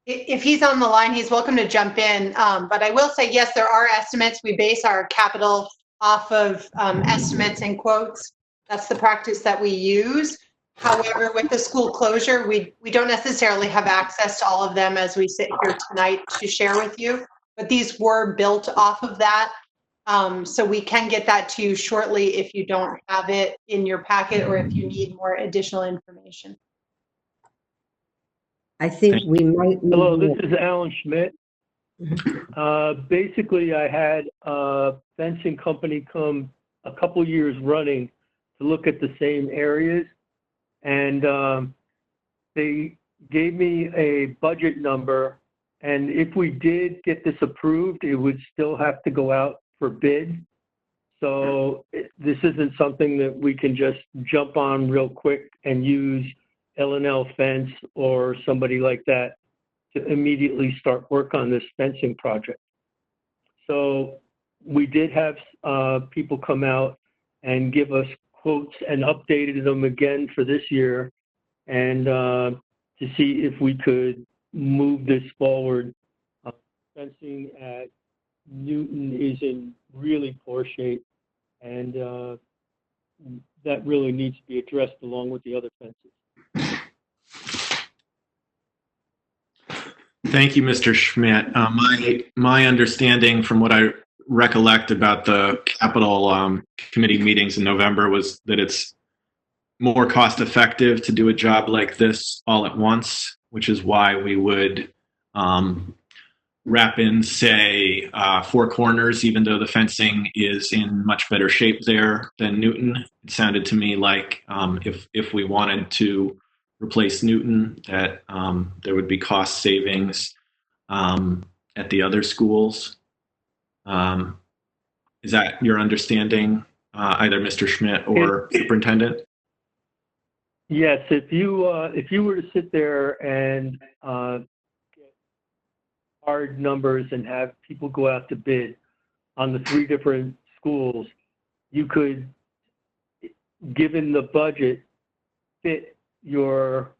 If he's on the line, he's welcome to jump in. But I will say, yes, there are estimates. We base our capital off of estimates and quotes. That's the practice that we use. However, with the school closure, we don't necessarily have access to all of them as we sit here tonight to share with you. But these were built off of that. So we can get that to you shortly if you don't have it in your packet, or if you need more additional information. I think we might need Hello, more. this is Alan Schmidt. Basically, I had a fencing company come a couple years running to look at the same areas, and they gave me a budget number, and if we did get this approved, it would still have to go out for bid. So this isn't something that we can just jump on real quick and use L&L Fence or somebody like that to immediately start work on this fencing project. So we did have people come out and give us quotes and updated them again for this year, and to see if we could move this forward. Fencing at Newton is in really poor shape, and that really needs to be addressed along with the other fences. Thank you, Mr. Schmidt. My understanding from what I recollect about the capital committee meetings in November was that it's more cost effective to do a job like this all at once, which is why we would wrap in, say, Four Corners, even though the fencing is in much better shape there than Newton. It sounded to me like if we wanted to replace Newton, that there would be cost savings at the other schools. Is that your understanding, either Mr. Schmidt or Superintendent? Yes, if you were to sit there and get hard numbers and have people go out to bid on the 3 different schools, you could given the budget, fit your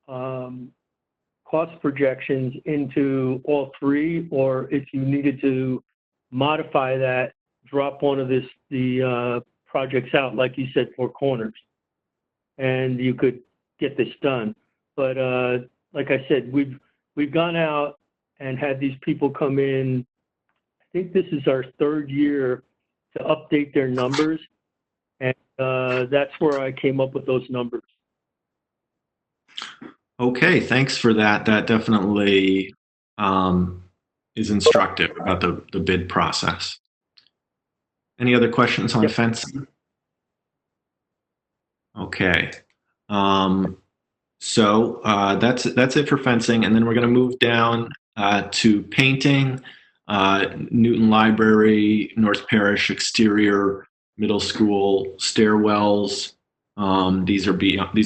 cost projections into all three, or if you needed to modify that, drop one of the projects out, like you said, Four Corners, and you could get this done. But like I said, we've gone out and had these people come in. I think this is our third year to update their numbers, and that's where I came up with those numbers. Okay, thanks for that. That definitely is instructive about the bid process. Any other questions on fencing? Okay. So that's it for fencing, and then we're going to move down to painting. Newton Library, North Parish exterior, middle school stairwells. These are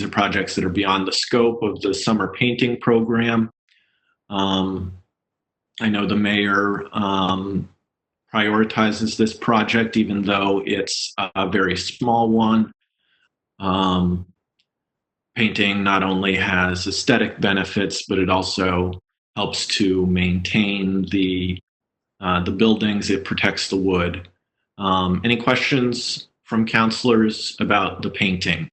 projects that are beyond the scope of the summer painting program. I know the mayor prioritizes this project, even though it's a very small one. Painting not only has aesthetic benefits, but it also helps to maintain the buildings. It protects the wood. Any questions from counselors about the painting?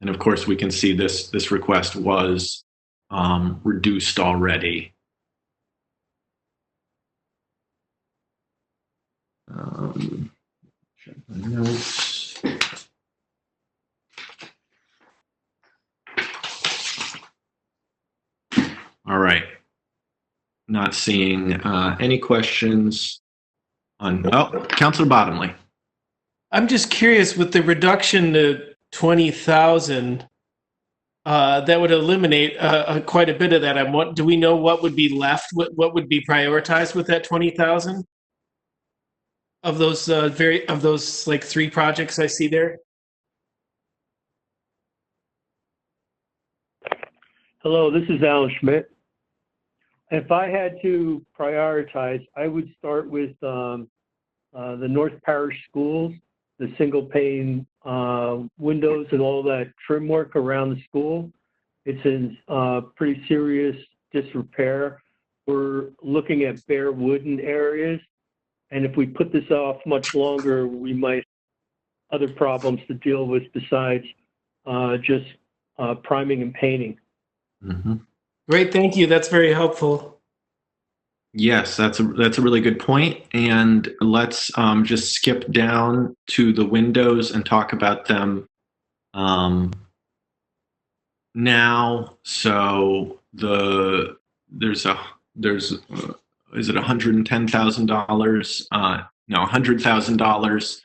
And of course, we can see this request was reduced already. Check my notes. All right. Not seeing any questions on, Councilor Bottomley. I'm just curious, with the reduction to 20,000, that would eliminate quite a bit of that. Do we know what would be left? What would be prioritized with that 20,000 of those like three projects I see there? Hello, this is Alan Schmidt. If I had to prioritize, I would start with the North Parish schools, the single pane windows and all that trim work around the school. It's in pretty serious disrepair. We're looking at bare wooden areas. And if we put this off much longer, we might have other problems to deal with besides just priming and painting. Mm-hmm. Great, thank you. That's very helpful. Yes, that's a really good point. And let's just skip down to the windows and talk about them now. So there's is it $110,000? No, $100,000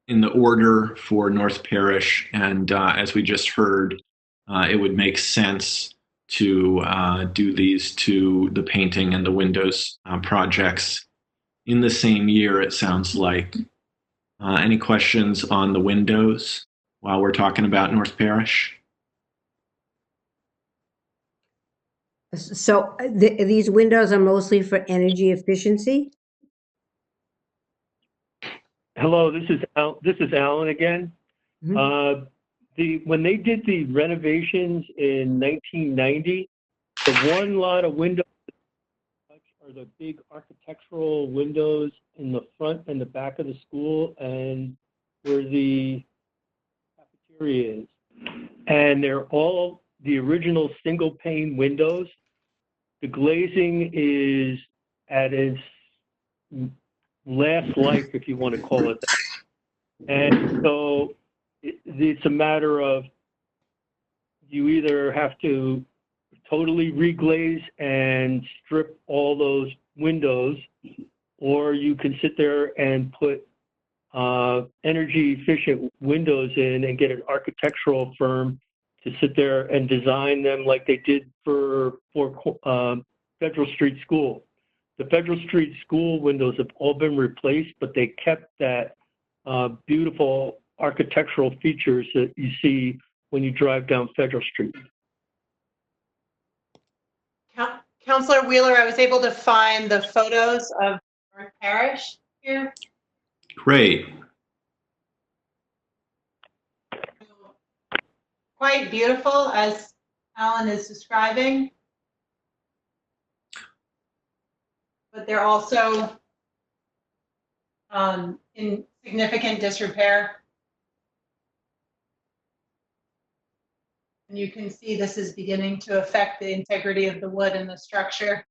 in the order for North Parish, and as we just heard, it would make sense to do these two, the painting and the windows projects, in the same year, it sounds like. Any questions on the windows while we're talking about North Parish? So these windows are mostly for energy efficiency? Hello, this is Alan again. Mm-hmm. When they did the renovations in 1990, the one lot of windows are the big architectural windows in the front and the back of the school and where the cafeteria is. And they're all the original single pane windows. The glazing is at its last life, if you want to call it that. And so it's a matter of you either have to totally reglaze and strip all those windows, or you can sit there and put energy efficient windows in and get an architectural firm to sit there and design them like they did for Federal Street School. The Federal Street School windows have all been replaced, but they kept that beautiful architectural features that you see when you drive down Federal Street. Counselor Wheeler, I was able to find the photos of North Parish here. Great. Quite beautiful, as Alan is describing. But they're also in significant disrepair. And you can see this is beginning to affect the integrity of the wood and the structure.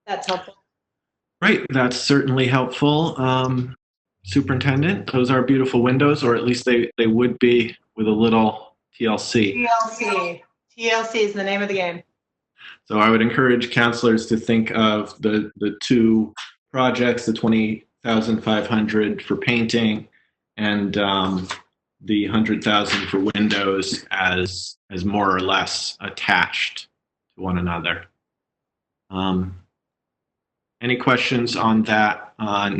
That's helpful. Great. That's certainly helpful. Superintendent, those are beautiful windows, or at least they would be with a little TLC. TLC. TLC is the name of the game. So I would encourage counselors to think of the two projects, the $20,500 for painting and the $100,000 for windows as more or less attached to one another. Any questions on that on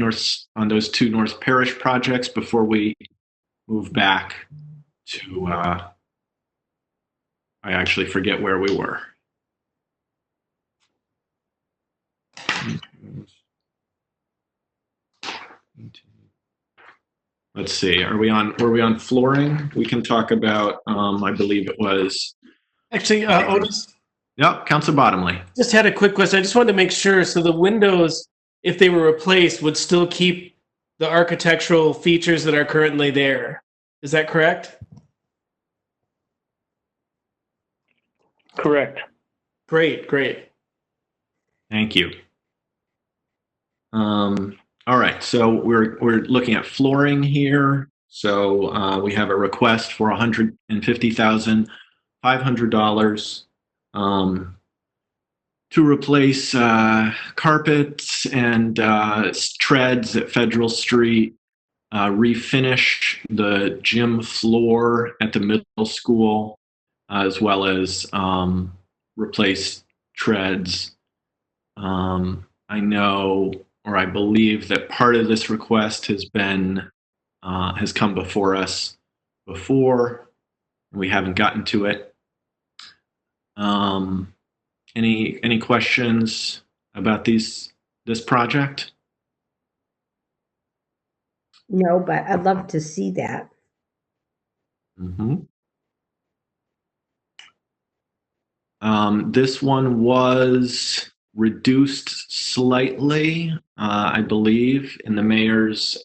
those two North Parish projects before we move back to? I actually forget where we were. Let's see. Were we on flooring? We can talk about. I believe it was. Actually, Otis. Yep, Councilor Bottomley. Just had a quick question. I just wanted to make sure. So the windows, if they were replaced, would still keep the architectural features that are currently there. Is that correct? Correct. Great, great. Thank you. All right, so we're looking at flooring here. So we have a request for $150,500 to replace carpets and treads at Federal Street, refinish the gym floor at the middle school, as well as replace treads. I know, or I believe that part of this request has come before us before. We haven't gotten to it. Any questions about this project? No, but I'd love to see that. This one was reduced slightly, I believe, in the mayor's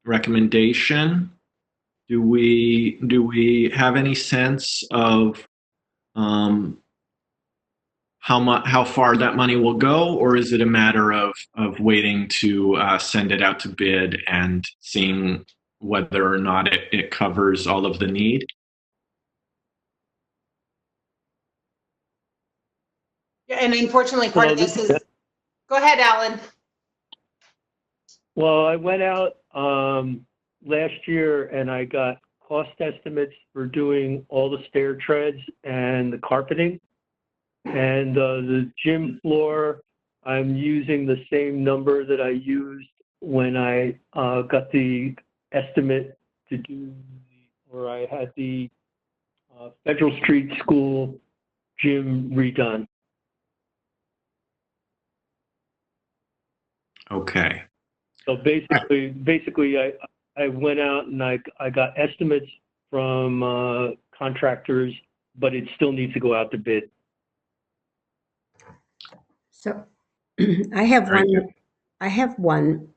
recommendation. Do we have any sense of how far that money will go, or is it a matter of waiting to send it out to bid and seeing whether or not it covers all of the need? Yeah, and unfortunately, part of this is. Go ahead, Alan. Well, I went out last year and I got cost estimates for doing all the stair treads and the carpeting. And the gym floor, I'm using the same number that I used when I got the estimate to do, or I had the Federal Street School gym redone. Okay. So basically, I went out and I got estimates from contractors, but it still needs to go out to bid. So I have one.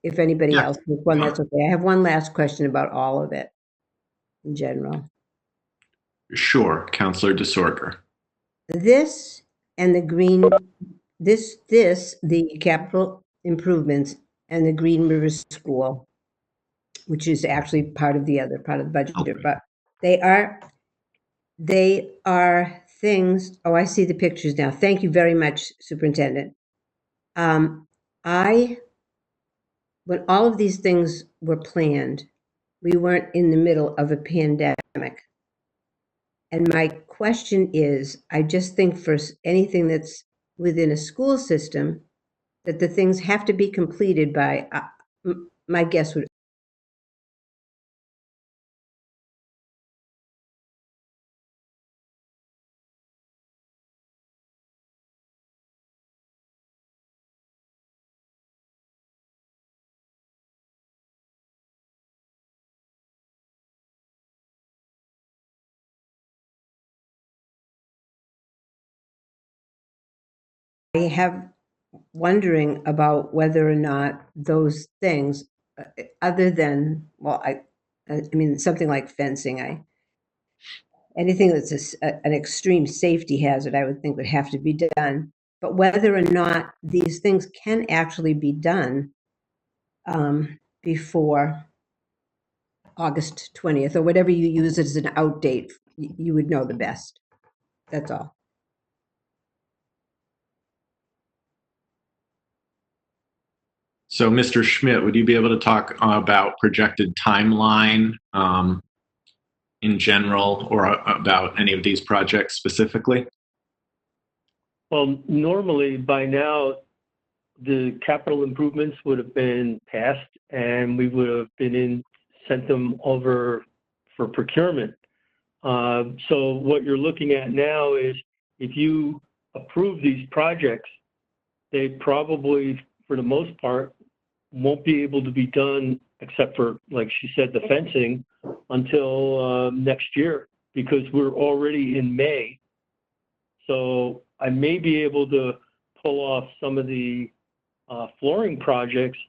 If anybody else has one, that's okay. I have one last question about all of it in general. Sure, Councilor DeSorger. This and the green, the capital improvements and the Green River School, which is actually part of the budget, but they are things. Oh, I see the pictures now. Thank you very much, Superintendent. When all of these things were planned, we weren't in the middle of a pandemic. And my question is, I just think for anything that's within a school system, that the things have to be completed by my guess would. I have wondering about whether or not those things, other than, well, I mean, something like fencing, anything that's an extreme safety hazard, I would think would have to be done. But whether or not these things can actually be done before August 20th, or whatever you use as an out date, you would know the best. That's all. So, Mr. Schmidt, would you be able to talk about projected timeline in general, or about any of these projects specifically? Well, normally by now, the capital improvements would have been passed and we would have sent them over for procurement. So what you're looking at now is if you approve these projects, they probably, for the most part, won't be able to be done, except for, like she said, the fencing, until next year, because we're already in May. So I may be able to pull off some of the flooring projects,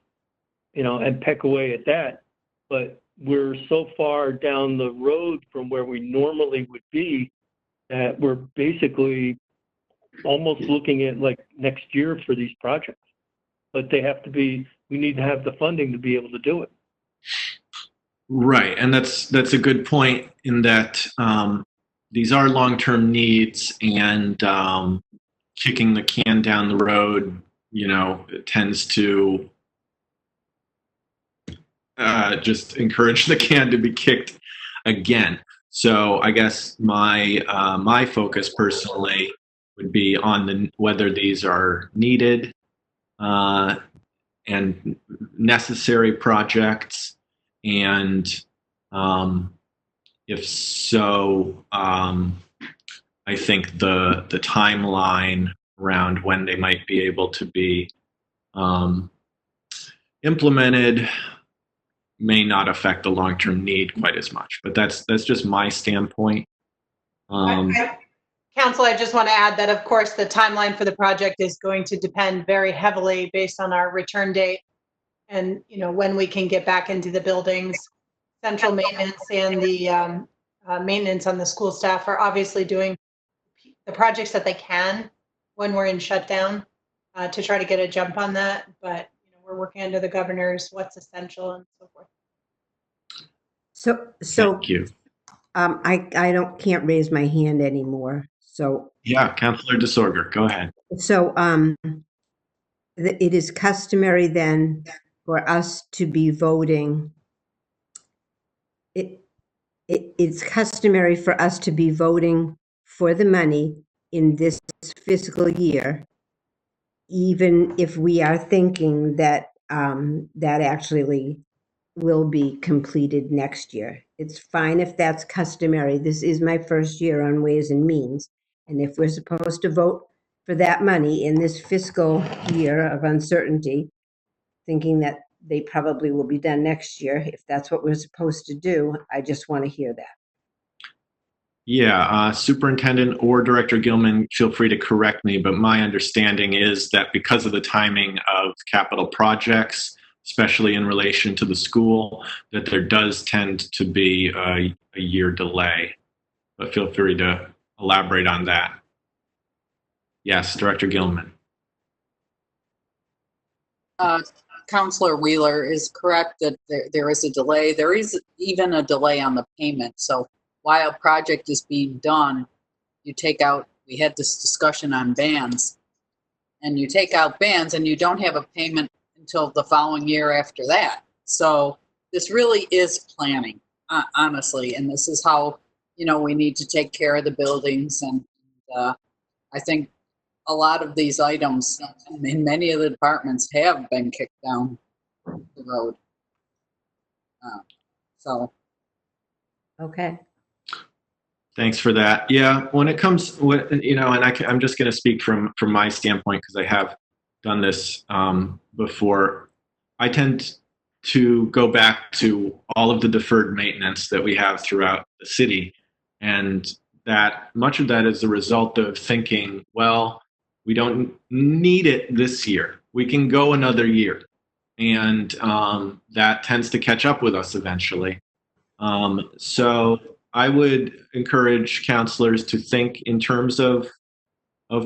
and peck away at that. But we're so far down the road from where we normally would be that we're basically almost looking at like next year for these projects. But we need to have the funding to be able to do it. Right, and that's a good point in that these are long-term needs, and kicking the can down the road, it tends to just encourage the can to be kicked again. So I guess my focus personally would be on whether these are needed and necessary projects, and if so, I think the timeline around when they might be able to be implemented may not affect the long-term need quite as much. But that's just my standpoint. Council, I just want to add that, of course, the timeline for the project is going to depend very heavily based on our return date and, when we can get back into the buildings. Central maintenance and the maintenance on the school staff are obviously doing the projects that they can when we're in shutdown to try to get a jump on that. But we're working under the governor's what's essential and so forth. So Thank you. I can't raise my hand anymore. So Yeah, Councilor DeSorger, go ahead. So it is customary then for us to be voting. It's customary for us to be voting for the money in this fiscal year, even if we are thinking that that actually will be completed next year. It's fine if that's customary. This is my first year on Ways and Means. And if we're supposed to vote for that money in this fiscal year of uncertainty, thinking that they probably will be done next year, if that's what we're supposed to do, I just want to hear that. Yeah, Superintendent or Director Gilman, feel free to correct me, but my understanding is that because of the timing of capital projects, especially in relation to the school, that there does tend to be a year delay. But feel free to elaborate on that. Yes, Director Gilman. Councilor Wheeler is correct that there is a delay. There is even a delay on the payment. So while a project is being done, we had this discussion on bands, and you take out bands and you don't have a payment until the following year after that. So this really is planning, honestly, and this is how, we need to take care of the buildings. And I think a lot of these items in many of the departments have been kicked down. the road. So. Okay. Thanks for that. Yeah, when it comes, and I'm just going to speak from my standpoint because I have done this before. I tend to go back to all of the deferred maintenance that we have throughout the city, and that much of that is the result of thinking, well, we don't need it this year. We can go another year, and that tends to catch up with us eventually. So I would encourage counselors to think in terms of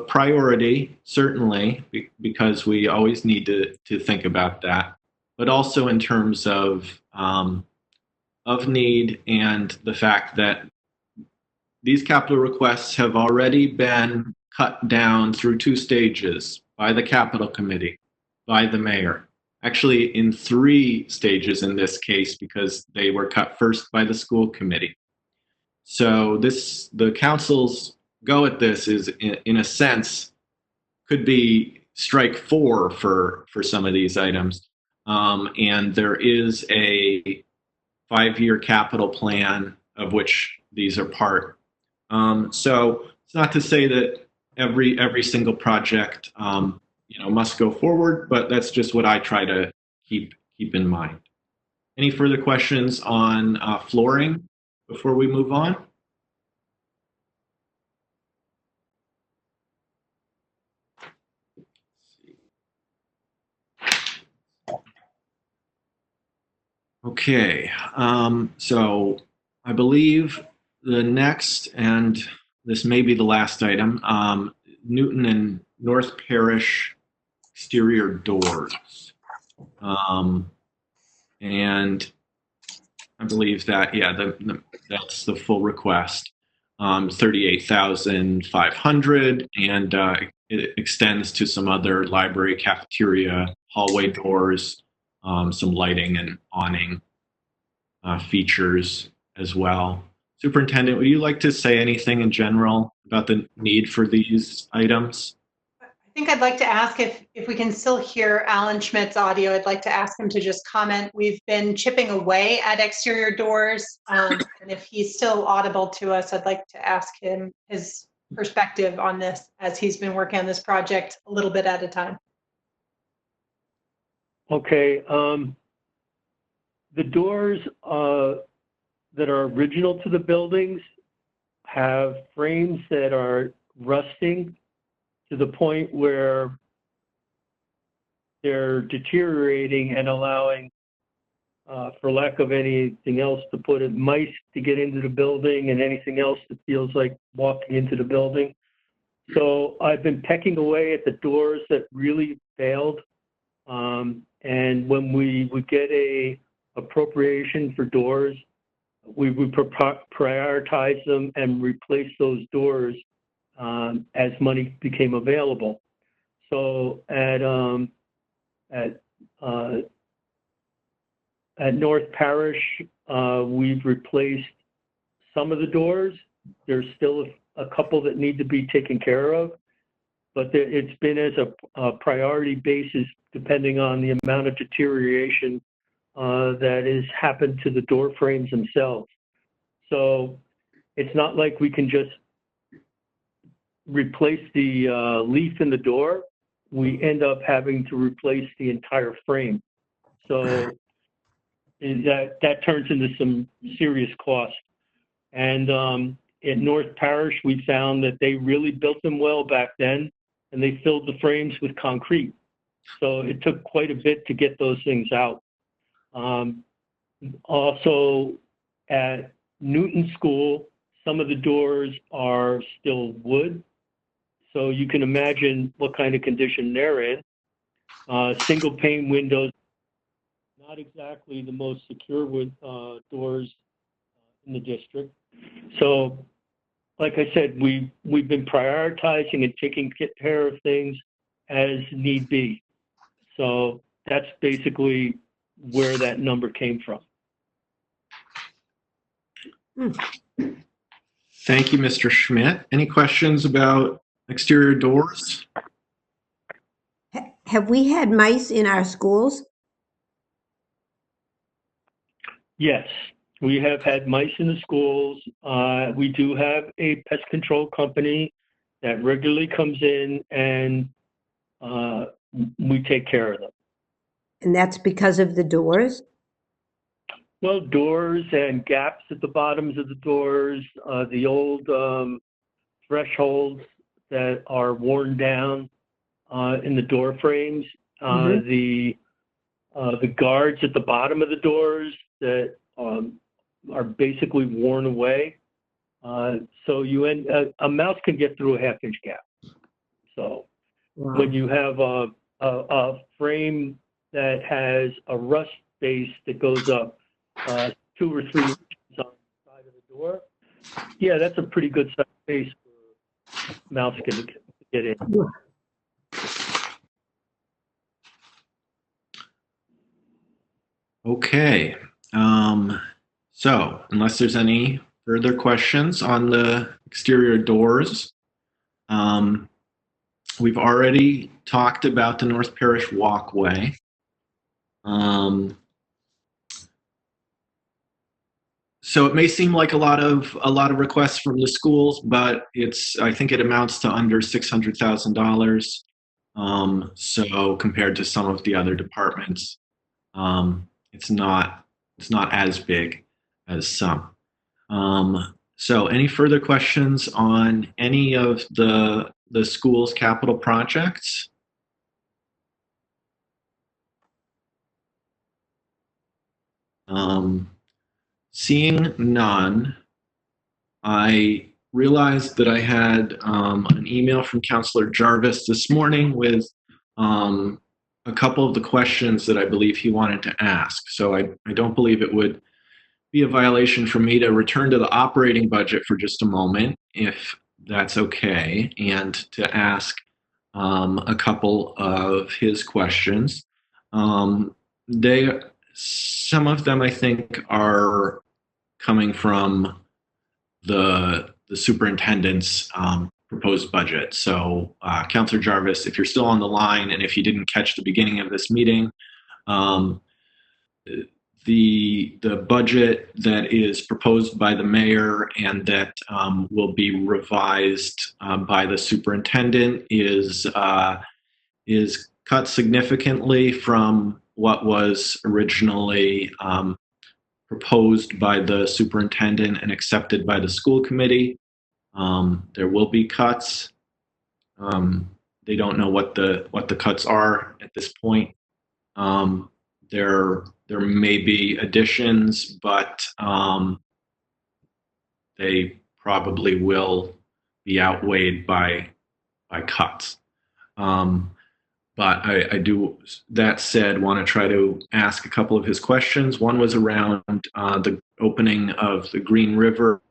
priority, certainly, because we always need to think about that, but also in terms of need and the fact that these capital requests have already been cut down through 2 stages by the capital committee, by the mayor. Actually, in 3 stages in this case, because they were cut first by the school committee. So the council's go at this is, in a sense, could be strike 4 for some of these items. And there is a 5-year capital plan of which these are part. So it's not to say that every single project must go forward, but that's just what I try to keep in mind. Any further questions on flooring before we move on? Okay, so I believe the next, and this may be the last item, Newton and North Parish exterior doors. And I believe that, yeah, that's the full request, $38,500, and it extends to some other library, cafeteria, hallway doors, some lighting and awning features as well. Superintendent, would you like to say anything in general about the need for these items? I think I'd like to ask if we can still hear Alan Schmidt's audio. I'd like to ask him to just comment. We've been chipping away at exterior doors, and if he's still audible to us, I'd like to ask him his perspective on this as he's been working on this project a little bit at a time. Okay. The doors that are original to the buildings have frames that are rusting to the point where they're deteriorating and allowing, for lack of anything else to put it, mice to get into the building and anything else that feels like walking into the building. So I've been pecking away at the doors that really failed. And when we would get a appropriation for doors, we would prioritize them and replace those doors as money became available. So at North Parish, we've replaced some of the doors. There's still a couple that need to be taken care of, but it's been as a priority basis depending on the amount of deterioration that has happened to the door frames themselves. So it's not like we can just replace the leaf in the door. We end up having to replace the entire frame. So that turns into some serious cost. And at North Parish, we found that they really built them well back then, and they filled the frames with concrete. So it took quite a bit to get those things out. Also, at Newton School, some of the doors are still wood. So you can imagine what kind of condition they're in. Single pane windows, not exactly the most secure with doors in the district. So, like I said, we've been prioritizing and taking care of things as need be. So that's basically where that number came from. Thank you, Mr. Schmidt. Any questions about exterior doors? Have we had mice in our schools? Yes, we have had mice in the schools. We do have a pest control company that regularly comes in and we take care of them. And that's because of the doors? Well, doors and gaps at the bottoms of the doors, the old thresholds that are worn down in the door frames, the guards at the bottom of the doors that are basically worn away. So a mouse can get through a half-inch gap. So when you have a frame that has a rust base that goes up 2 or 3 inches on the side of the door, yeah, that's a pretty good size space for a mouse to get in. Okay. So unless there's any further questions on the exterior doors, we've already talked about the North Parish walkway. So it may seem like a lot of requests from the schools, but I think it amounts to under $600,000. So compared to some of the other departments, it's not as big as some. So any further questions on any of the school's capital projects? Seeing none, I realized that I had an email from Councillor Jarvis this morning with a couple of the questions that I believe he wanted to ask. So I don't believe it would be a violation for me to return to the operating budget for just a moment, if that's okay, and to ask a couple of his questions. Some of them I think are coming from the superintendent's proposed budget. So Councillor Jarvis, if you're still on the line and if you didn't catch the beginning of this meeting, the budget that is proposed by the mayor and that will be revised by the superintendent is cut significantly from what was originally proposed by the superintendent and accepted by the school committee. There will be cuts. They don't know what the cuts are at this point. There may be additions, but they probably will be outweighed by cuts. But I do, that said, want to try to ask a couple of his questions. One was around the opening of the Green River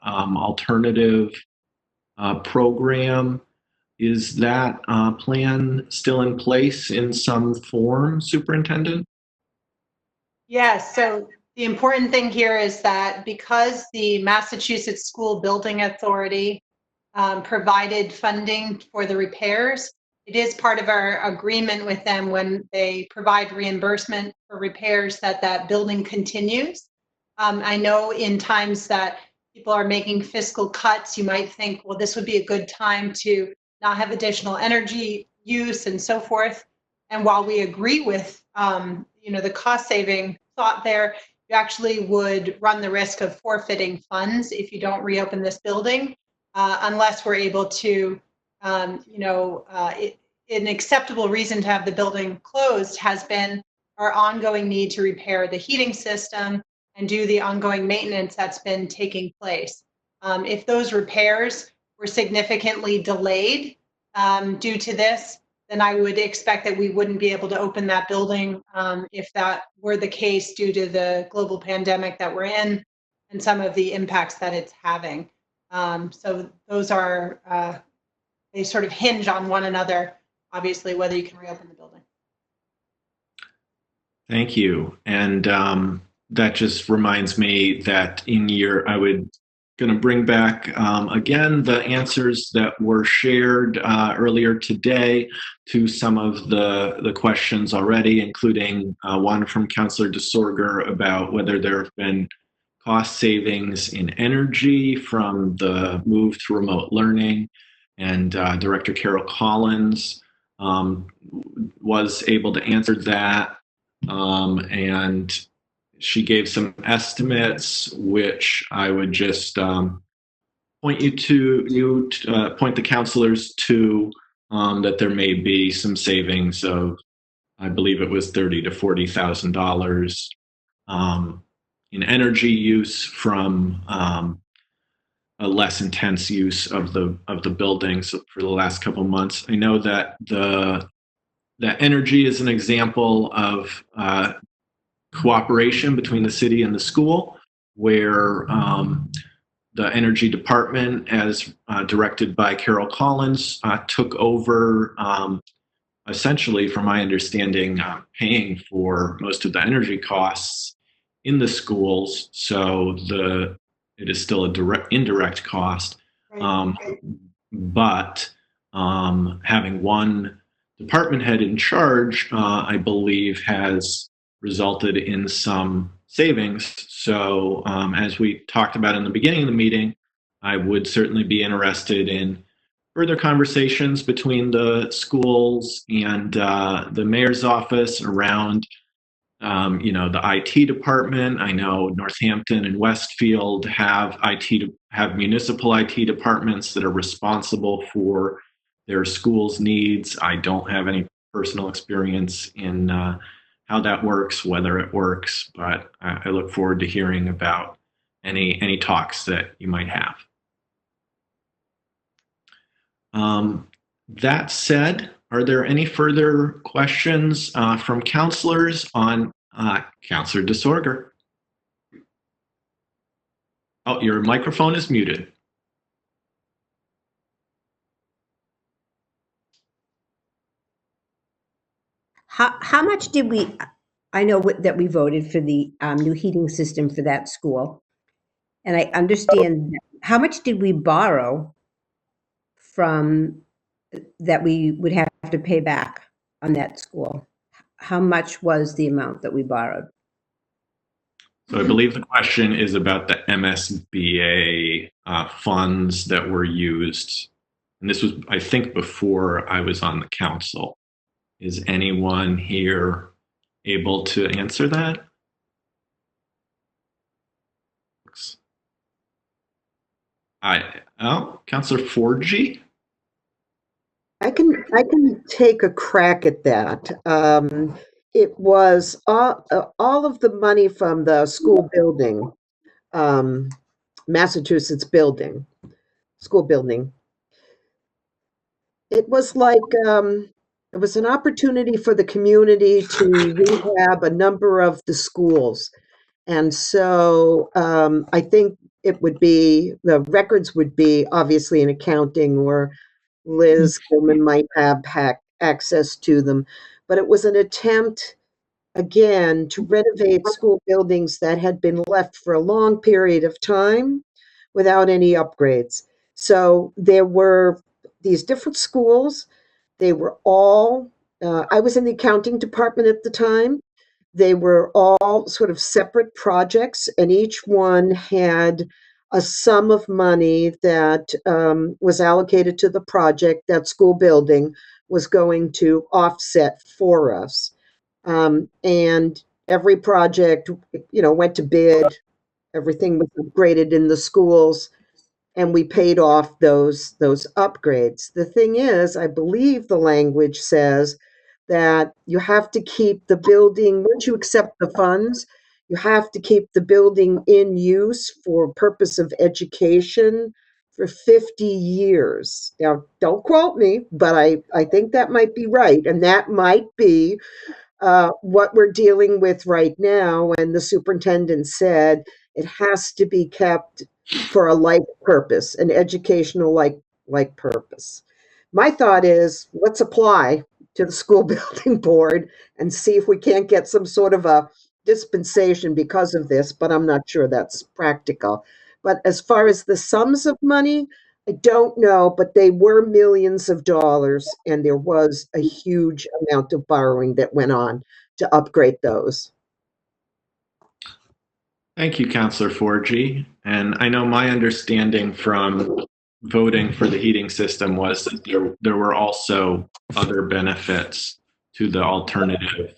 alternative program. Is that plan still in place in some form, Superintendent? Yes, so the important thing here is that because the Massachusetts School Building Authority provided funding for the repairs, it is part of our agreement with them when they provide reimbursement for repairs that building continues. I know in times that people are making fiscal cuts, you might think, well, this would be a good time to not have additional energy use and so forth. And while we agree with the cost saving thought there, you actually would run the risk of forfeiting funds if you don't reopen this building, unless we're able to, an acceptable reason to have the building closed has been our ongoing need to repair the heating system and do the ongoing maintenance that's been taking place. If those repairs were significantly delayed due to this, then I would expect that we wouldn't be able to open that building if that were the case due to the global pandemic that we're in and some of the impacts that it's having. So those are, they sort of hinge on one another, obviously, whether you can reopen the building. Thank you. And that just reminds me that I would going to bring back again the answers that were shared earlier today to some of the questions already, including one from Councillor DeSorger about whether there have been cost savings in energy from the move to remote learning. And Director Carol Collins was able to answer that. And she gave some estimates, which I would just point the counselors to, that there may be some savings of, I believe it was $30,000 to $40,000 in energy use from a less intense use of the buildings for the last couple of months. I know that that energy is an example of cooperation between the city and the school, where the energy department, as directed by Carol Collins, took over, essentially, from my understanding, paying for most of the energy costs in the schools. So it is still a indirect cost, but having one department head in charge, I believe, has resulted in some savings. So as we talked about in the beginning of the meeting, I would certainly be interested in further conversations between the schools and the mayor's office around the IT department. I know Northampton and Westfield have municipal IT departments that are responsible for their schools' needs. I don't have any personal experience in how that works, whether it works, but I look forward to hearing about any talks that you might have. That said, are there any further questions from counselors on Councillor DeSorger? Oh, your microphone is muted. How much did we, I know that we voted for the new heating system for that school. And I understand, how much did we borrow from that we would have to pay back on that school? How much was the amount that we borrowed? So I believe the question is about the MSBA funds that were used. And this was, I think, before I was on the council. Is anyone here able to answer that? Councillor Forgy? I can take a crack at that. It was all of the money from the school building, Massachusetts school building. It was like, it was an opportunity for the community to rehab a number of the schools. And so I think the records would be obviously in accounting, or Liz Gilman might have access to them. But it was an attempt, again, to renovate school buildings that had been left for a long period of time without any upgrades. So there were these different schools. They were all, I was in the accounting department at the time. They were all sort of separate projects, and each one had a sum of money that was allocated to the project that school building was going to offset for us. And every project, went to bid. Everything was upgraded in the schools, and we paid off those upgrades. The thing is, I believe the language says that you have to keep the building, once you accept the funds, you have to keep the building in use for purpose of education for 50 years. Now, don't quote me, but I think that might be right. And that might be what we're dealing with right now. And the superintendent said it has to be kept for a like purpose, an educational like purpose. My thought is, let's apply to the school building board and see if we can't get some sort of a dispensation because of this, but I'm not sure that's practical. But as far as the sums of money, I don't know, but they were millions of dollars, and there was a huge amount of borrowing that went on to upgrade those. Thank you, Councillor Forgy. And I know my understanding from voting for the heating system was that there were also other benefits to the alternative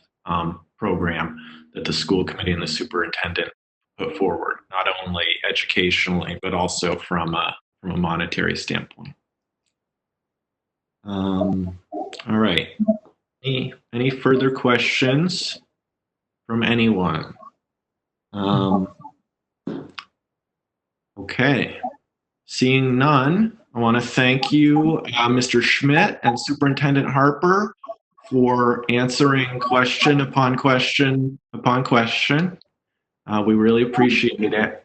program that the school committee and the superintendent put forward, not only educationally, but also from a monetary standpoint. All right. Any further questions from anyone? Okay. Seeing none, I want to thank you, Mr. Schmidt and Superintendent Harper, for answering question upon question upon question. We really appreciate it.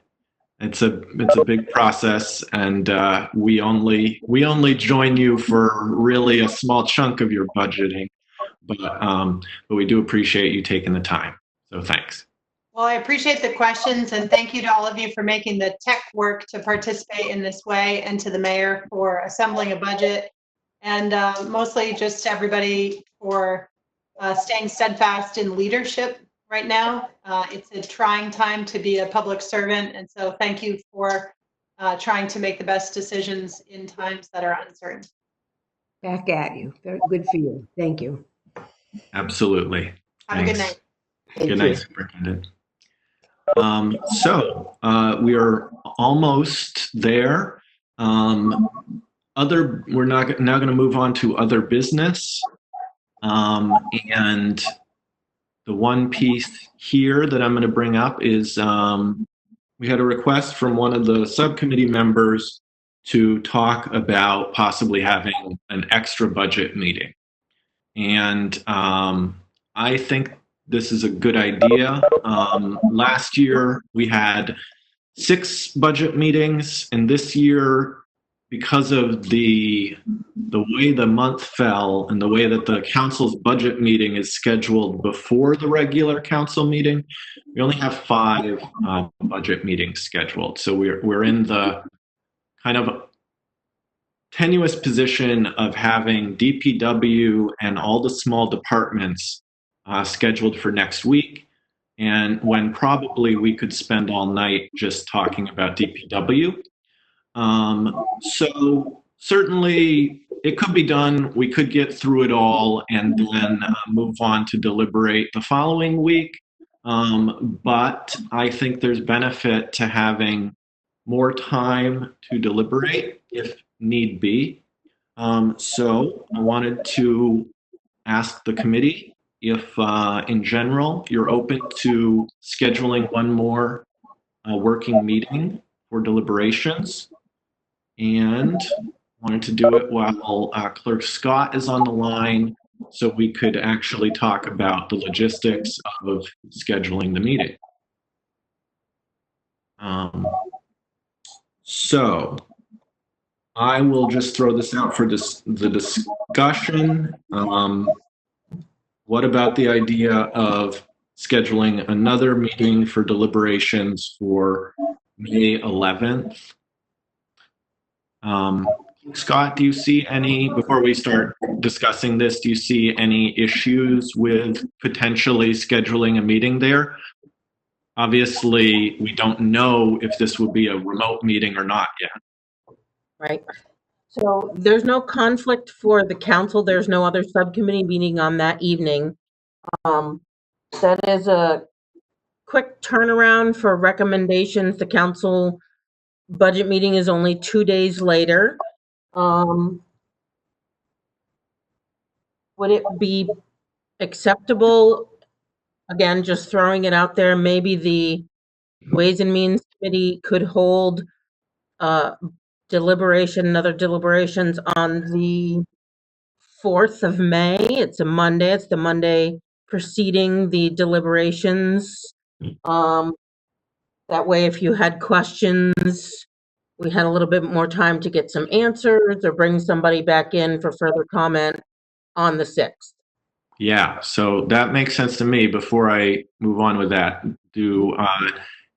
It's a big process, and we only join you for really a small chunk of your budgeting, but we do appreciate you taking the time. So thanks. Well, I appreciate the questions, and thank you to all of you for making the tech work to participate in this way, and to the mayor for assembling a budget, and mostly just to everybody for staying steadfast in leadership right now. It's a trying time to be a public servant, and so thank you for trying to make the best decisions in times that are uncertain. Back at you. Very good for you. Thank you. Absolutely. Have a good night. Good night, Superintendent. So we are almost there. We're now going to move on to other business. And the one piece here that I'm going to bring up is we had a request from one of the subcommittee members to talk about possibly having an extra budget meeting. And I think this is a good idea. Last year we had 6 budget meetings, and this year, because of the way the month fell and the way that the council's budget meeting is scheduled before the regular council meeting, we only have 5 budget meetings scheduled. So we're in the kind of tenuous position of having DPW and all the small departments scheduled for next week, and when probably we could spend all night just talking about DPW. So certainly it could be done. We could get through it all and then move on to deliberate the following week. But I think there's benefit to having more time to deliberate if need be. So I wanted to ask the committee if, in general, you're open to scheduling one more working meeting for deliberations, and wanted to do it while Clerk Scott is on the line, so we could actually talk about the logistics of scheduling the meeting. So I will just throw this out for the discussion. What about the idea of scheduling another meeting for deliberations for May 11th? Scott, do you see any, before we start discussing this, do you see any issues with potentially scheduling a meeting there? Obviously, we don't know if this will be a remote meeting or not yet. Right. So there's no conflict for the council. There's no other subcommittee meeting on that evening. That is a quick turnaround for recommendations. The council budget meeting is only 2 days later. Would it be acceptable, again, just throwing it out there, maybe the Ways and Means Committee could hold other deliberations on the 4th of May. It's a Monday. It's the Monday preceding the deliberations. That way, if you had questions, we had a little bit more time to get some answers or bring somebody back in for further comment on the 6th. Yeah, so that makes sense to me. Before I move on with that, do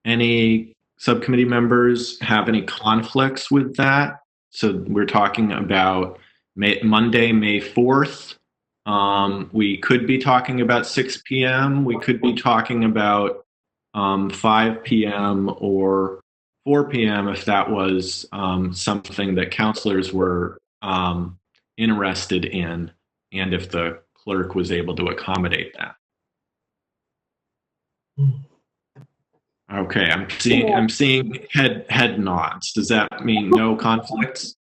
any subcommittee members have any conflicts with that. So we're talking about Monday, May 4th. We could be talking about 6 p.m. We could be talking about 5 p.m. or 4 p.m. if that was something that counselors were interested in, and if the clerk was able to accommodate that. Okay, I'm seeing head nods. Does that mean no conflicts?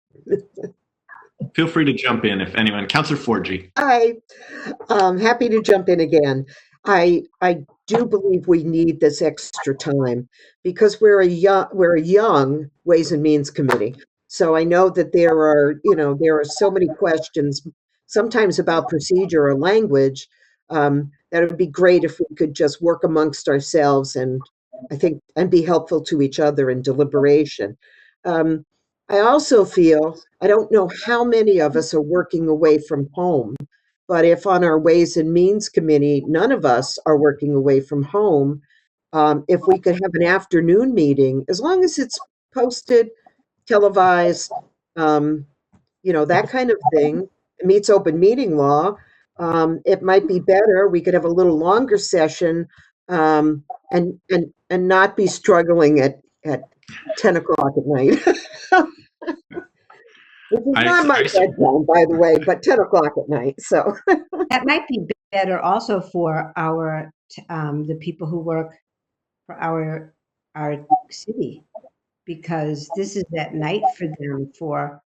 Feel free to jump in if anyone. Counselor Forgy. Hi, happy to jump in again. I do believe we need this extra time because we're a young Ways and Means Committee. So I know that there are so many questions, sometimes about procedure or language, that it would be great if we could just work amongst ourselves and be helpful to each other in deliberation. I also feel, I don't know how many of us are working away from home, but if on our Ways and Means Committee, none of us are working away from home, if we could have an afternoon meeting, as long as it's posted, televised, that kind of thing, it meets open meeting law, it might be better. We could have a little longer session, and not be struggling at 10 o'clock at night. Which is not my bedtime, by the way, but 10 o'clock at night. So That might be better also for our the people who work for our city, because this is at night for them, for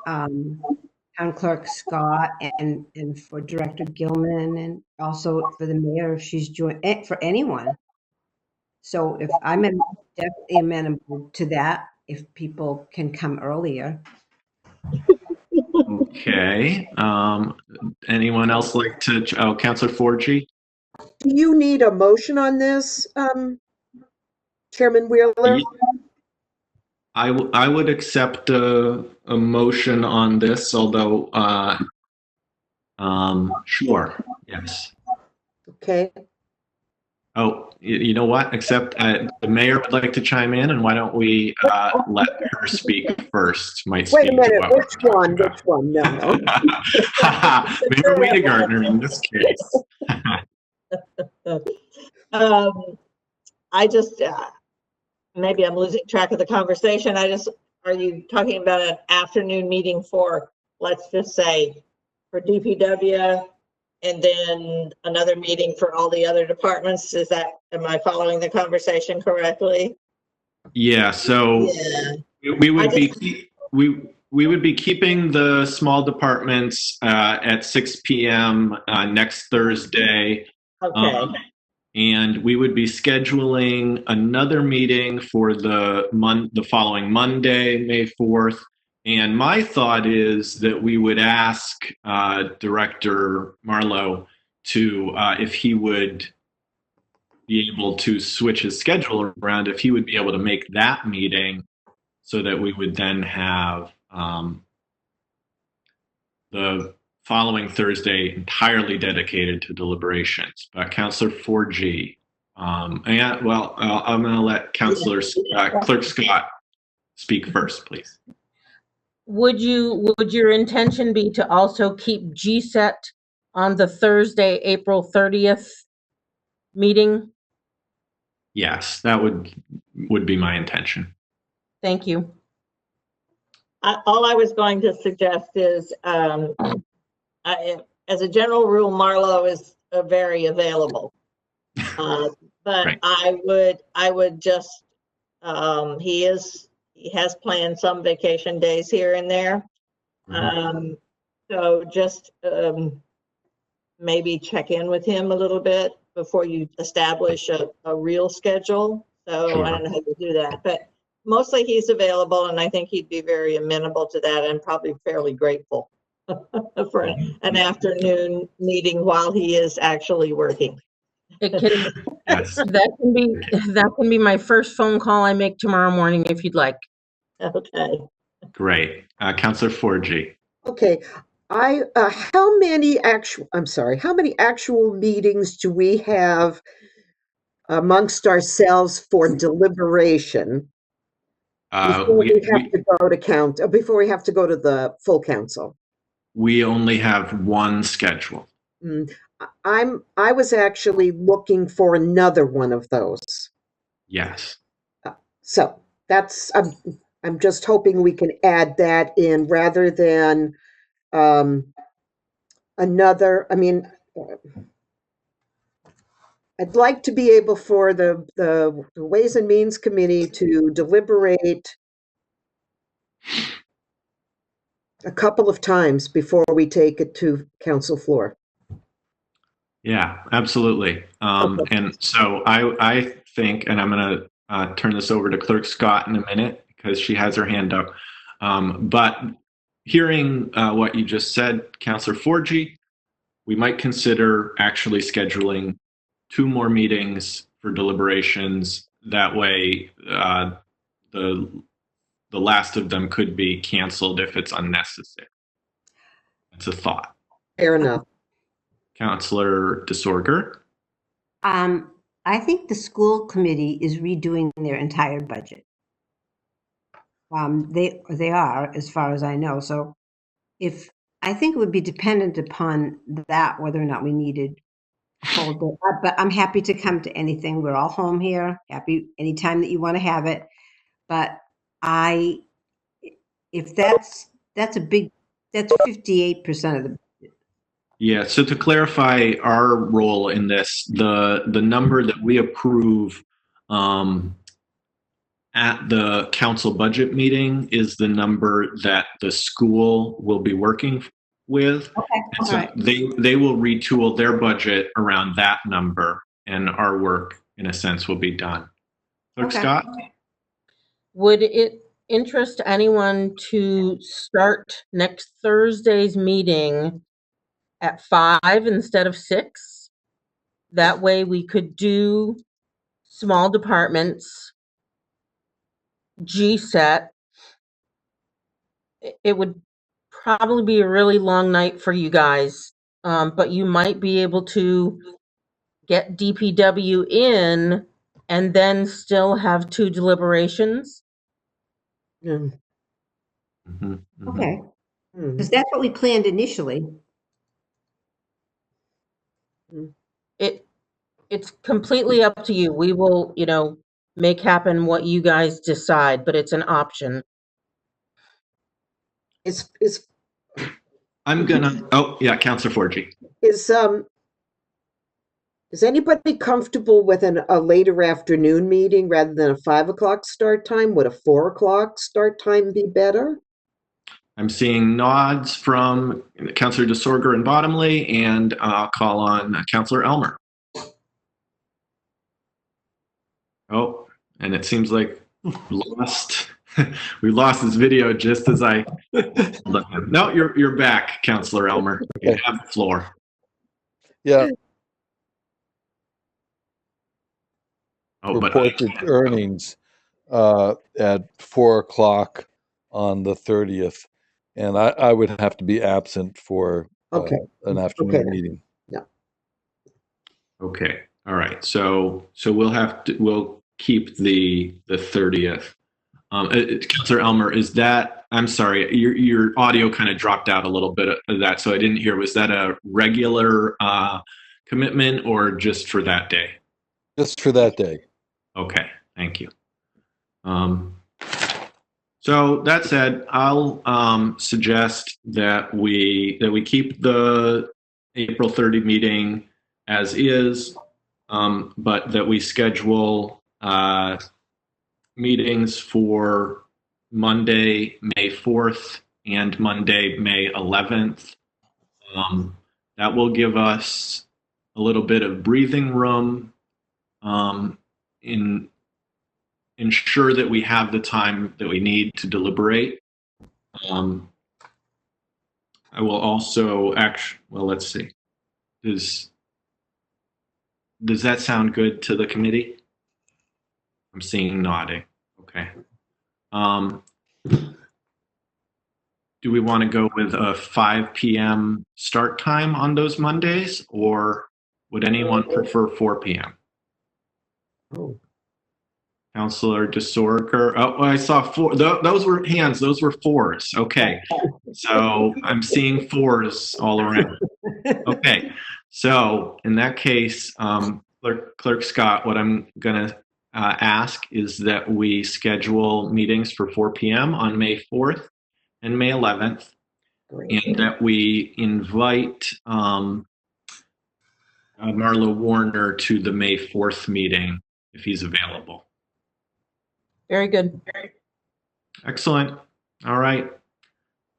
Town Clerk Scott and for Director Gilman, and also for the mayor if she's for anyone. So if I'm definitely amenable to that, if people can come earlier. Okay. Anyone else like to? Oh, Counselor Forgy. do you need a motion on this, Chairman Wheeler? I would accept a motion on this, although sure, yes. Okay. Oh, you know what? Except the mayor would like to chime in, and why don't we let her speak first? Might Wait a speak to minute. what Which one? Which one? No. Mayor Wiedegartner in this case. I just, maybe I'm losing track of the conversation. Are you talking about an afternoon meeting for, let's just say, for DPW, and then another meeting for all the other departments? Am I following the conversation correctly? Yeah, so we would be keeping the small departments at 6 p.m. Next Thursday. Okay. And we would be scheduling another meeting for the following Monday, May 4th. And my thought is that we would ask Director Marlowe to, if he would be able to switch his schedule around, if he would be able to make that meeting so that we would then have the following Thursday entirely dedicated to deliberations. Councillor 4G. I'm going to let Councillor Clerk Scott speak first, please. Would your intention be to also keep GCET on the Thursday, April 30th meeting? Yes, that would be my intention. Thank you. All I was going to suggest is, as a general rule, Marlo is very available. But right. I would just, he has planned some vacation days here and there. Mm-hmm. So just maybe check in with him a little bit before you establish a real schedule. So sure. I don't know how to do that, but mostly he's available, and I think he'd be very amenable to that and probably fairly grateful for an afternoon meeting while he is actually working. Yes. That can be my first phone call I make tomorrow morning if you'd like. Okay. Great. Councillor 4G. Okay. How many actual meetings do we have amongst ourselves for deliberation before we have to go to before we have to go to the full council? We only have one schedule. I was actually looking for another one of those. Yes. So that's, I'm just hoping we can add that in rather than another, I mean, I'd like to be able for the Ways and Means Committee to deliberate a couple of times before we take it to council floor. Yeah, absolutely. And so I think, and I'm going to turn this over to Clerk Scott in a minute because she has her hand up. But hearing what you just said, Councillor Forgy, we might consider actually scheduling 2 more meetings for deliberations. That way, the last of them could be canceled if it's unnecessary. It's a thought. Fair enough. Councillor DeSorger. I think the school committee is redoing their entire budget. They are, as far as I know. So I think it would be dependent upon that, whether or not we needed a full day. But I'm happy to come to anything. We're all home here. Happy anytime that you want to have it. But if that's 58% of the. Yeah, so to clarify our role in this, the number that we approve at the council budget meeting is the number that the school will be working with. Okay. And so All right. they will retool their budget around that number, and our work, in a sense, will be done. Clerk Scott? Would it interest anyone to start next Thursday's meeting at 5 instead of 6? That way we could do small departments, GSET. It would probably be a really long night for you guys, but you might be able to get DPW in and then still have 2 deliberations. Okay. Because that's what we planned initially. It's completely up to you. We will, make happen what you guys decide, but it's an option. I'm gonna, Councillor Forgy. Is anybody comfortable with a later afternoon meeting rather than a 5 o'clock start time? Would a 4 o'clock start time be better? I'm seeing nods from Councillor DeSorger and Bottomley, and I'll call on Councillor Elmer. Oh, and it seems like we lost this video just as I no, you're back, Councillor Elmer. You have the floor. Yeah. But reported earnings at 4 o'clock on the 30th, and I would have to be absent for an afternoon meeting. Yeah. Okay. All right. So we'll keep the 30th. Councillor Elmer, is that? I'm sorry, your audio kind of dropped out a little bit of that, so I didn't hear. Was that a regular commitment or just for that day? Just for that day. Okay, thank you. So that said, I'll suggest that we keep the April 30 meeting as is, but that we schedule meetings for Monday, May 4th and Monday, May 11th. That will give us a little bit of breathing room in ensure that we have the time that we need to deliberate. I will also let's see. Does that sound good to the committee? I'm seeing nodding. Okay. Do we want to go with a 5 p.m. start time on those Mondays, or would anyone prefer 4 p.m.? Oh. Counselor DeSorker. Oh, I saw four. Those were hands. Those were fours. Okay. So I'm seeing fours all around. Okay. So in that case, Clerk Scott, what I'm going to ask is that we schedule meetings for 4 p.m. on May 4th and May 11th, and that we invite Marlo Warner to the May 4th meeting if he's available. Very good. Excellent. All right.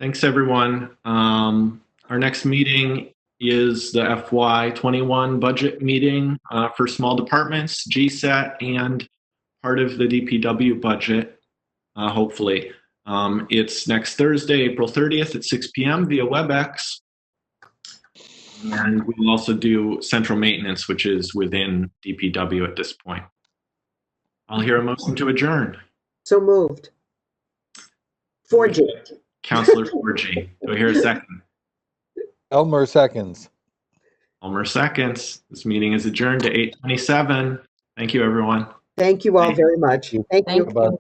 Thanks, everyone. Our next meeting is the FY21 budget meeting for small departments, GSAT, and part of the DPW budget, hopefully. It's next Thursday, April 30th at 6 p.m. via WebEx. And we'll also do central maintenance, which is within DPW at this point. I'll hear a motion to adjourn. So moved. 4G. Counselor 4G. Do I hear a second? Elmer seconds. Elmer seconds. This meeting is adjourned to 8:27. Thank you, everyone. Thank you all very much. Thank you. Bye-bye.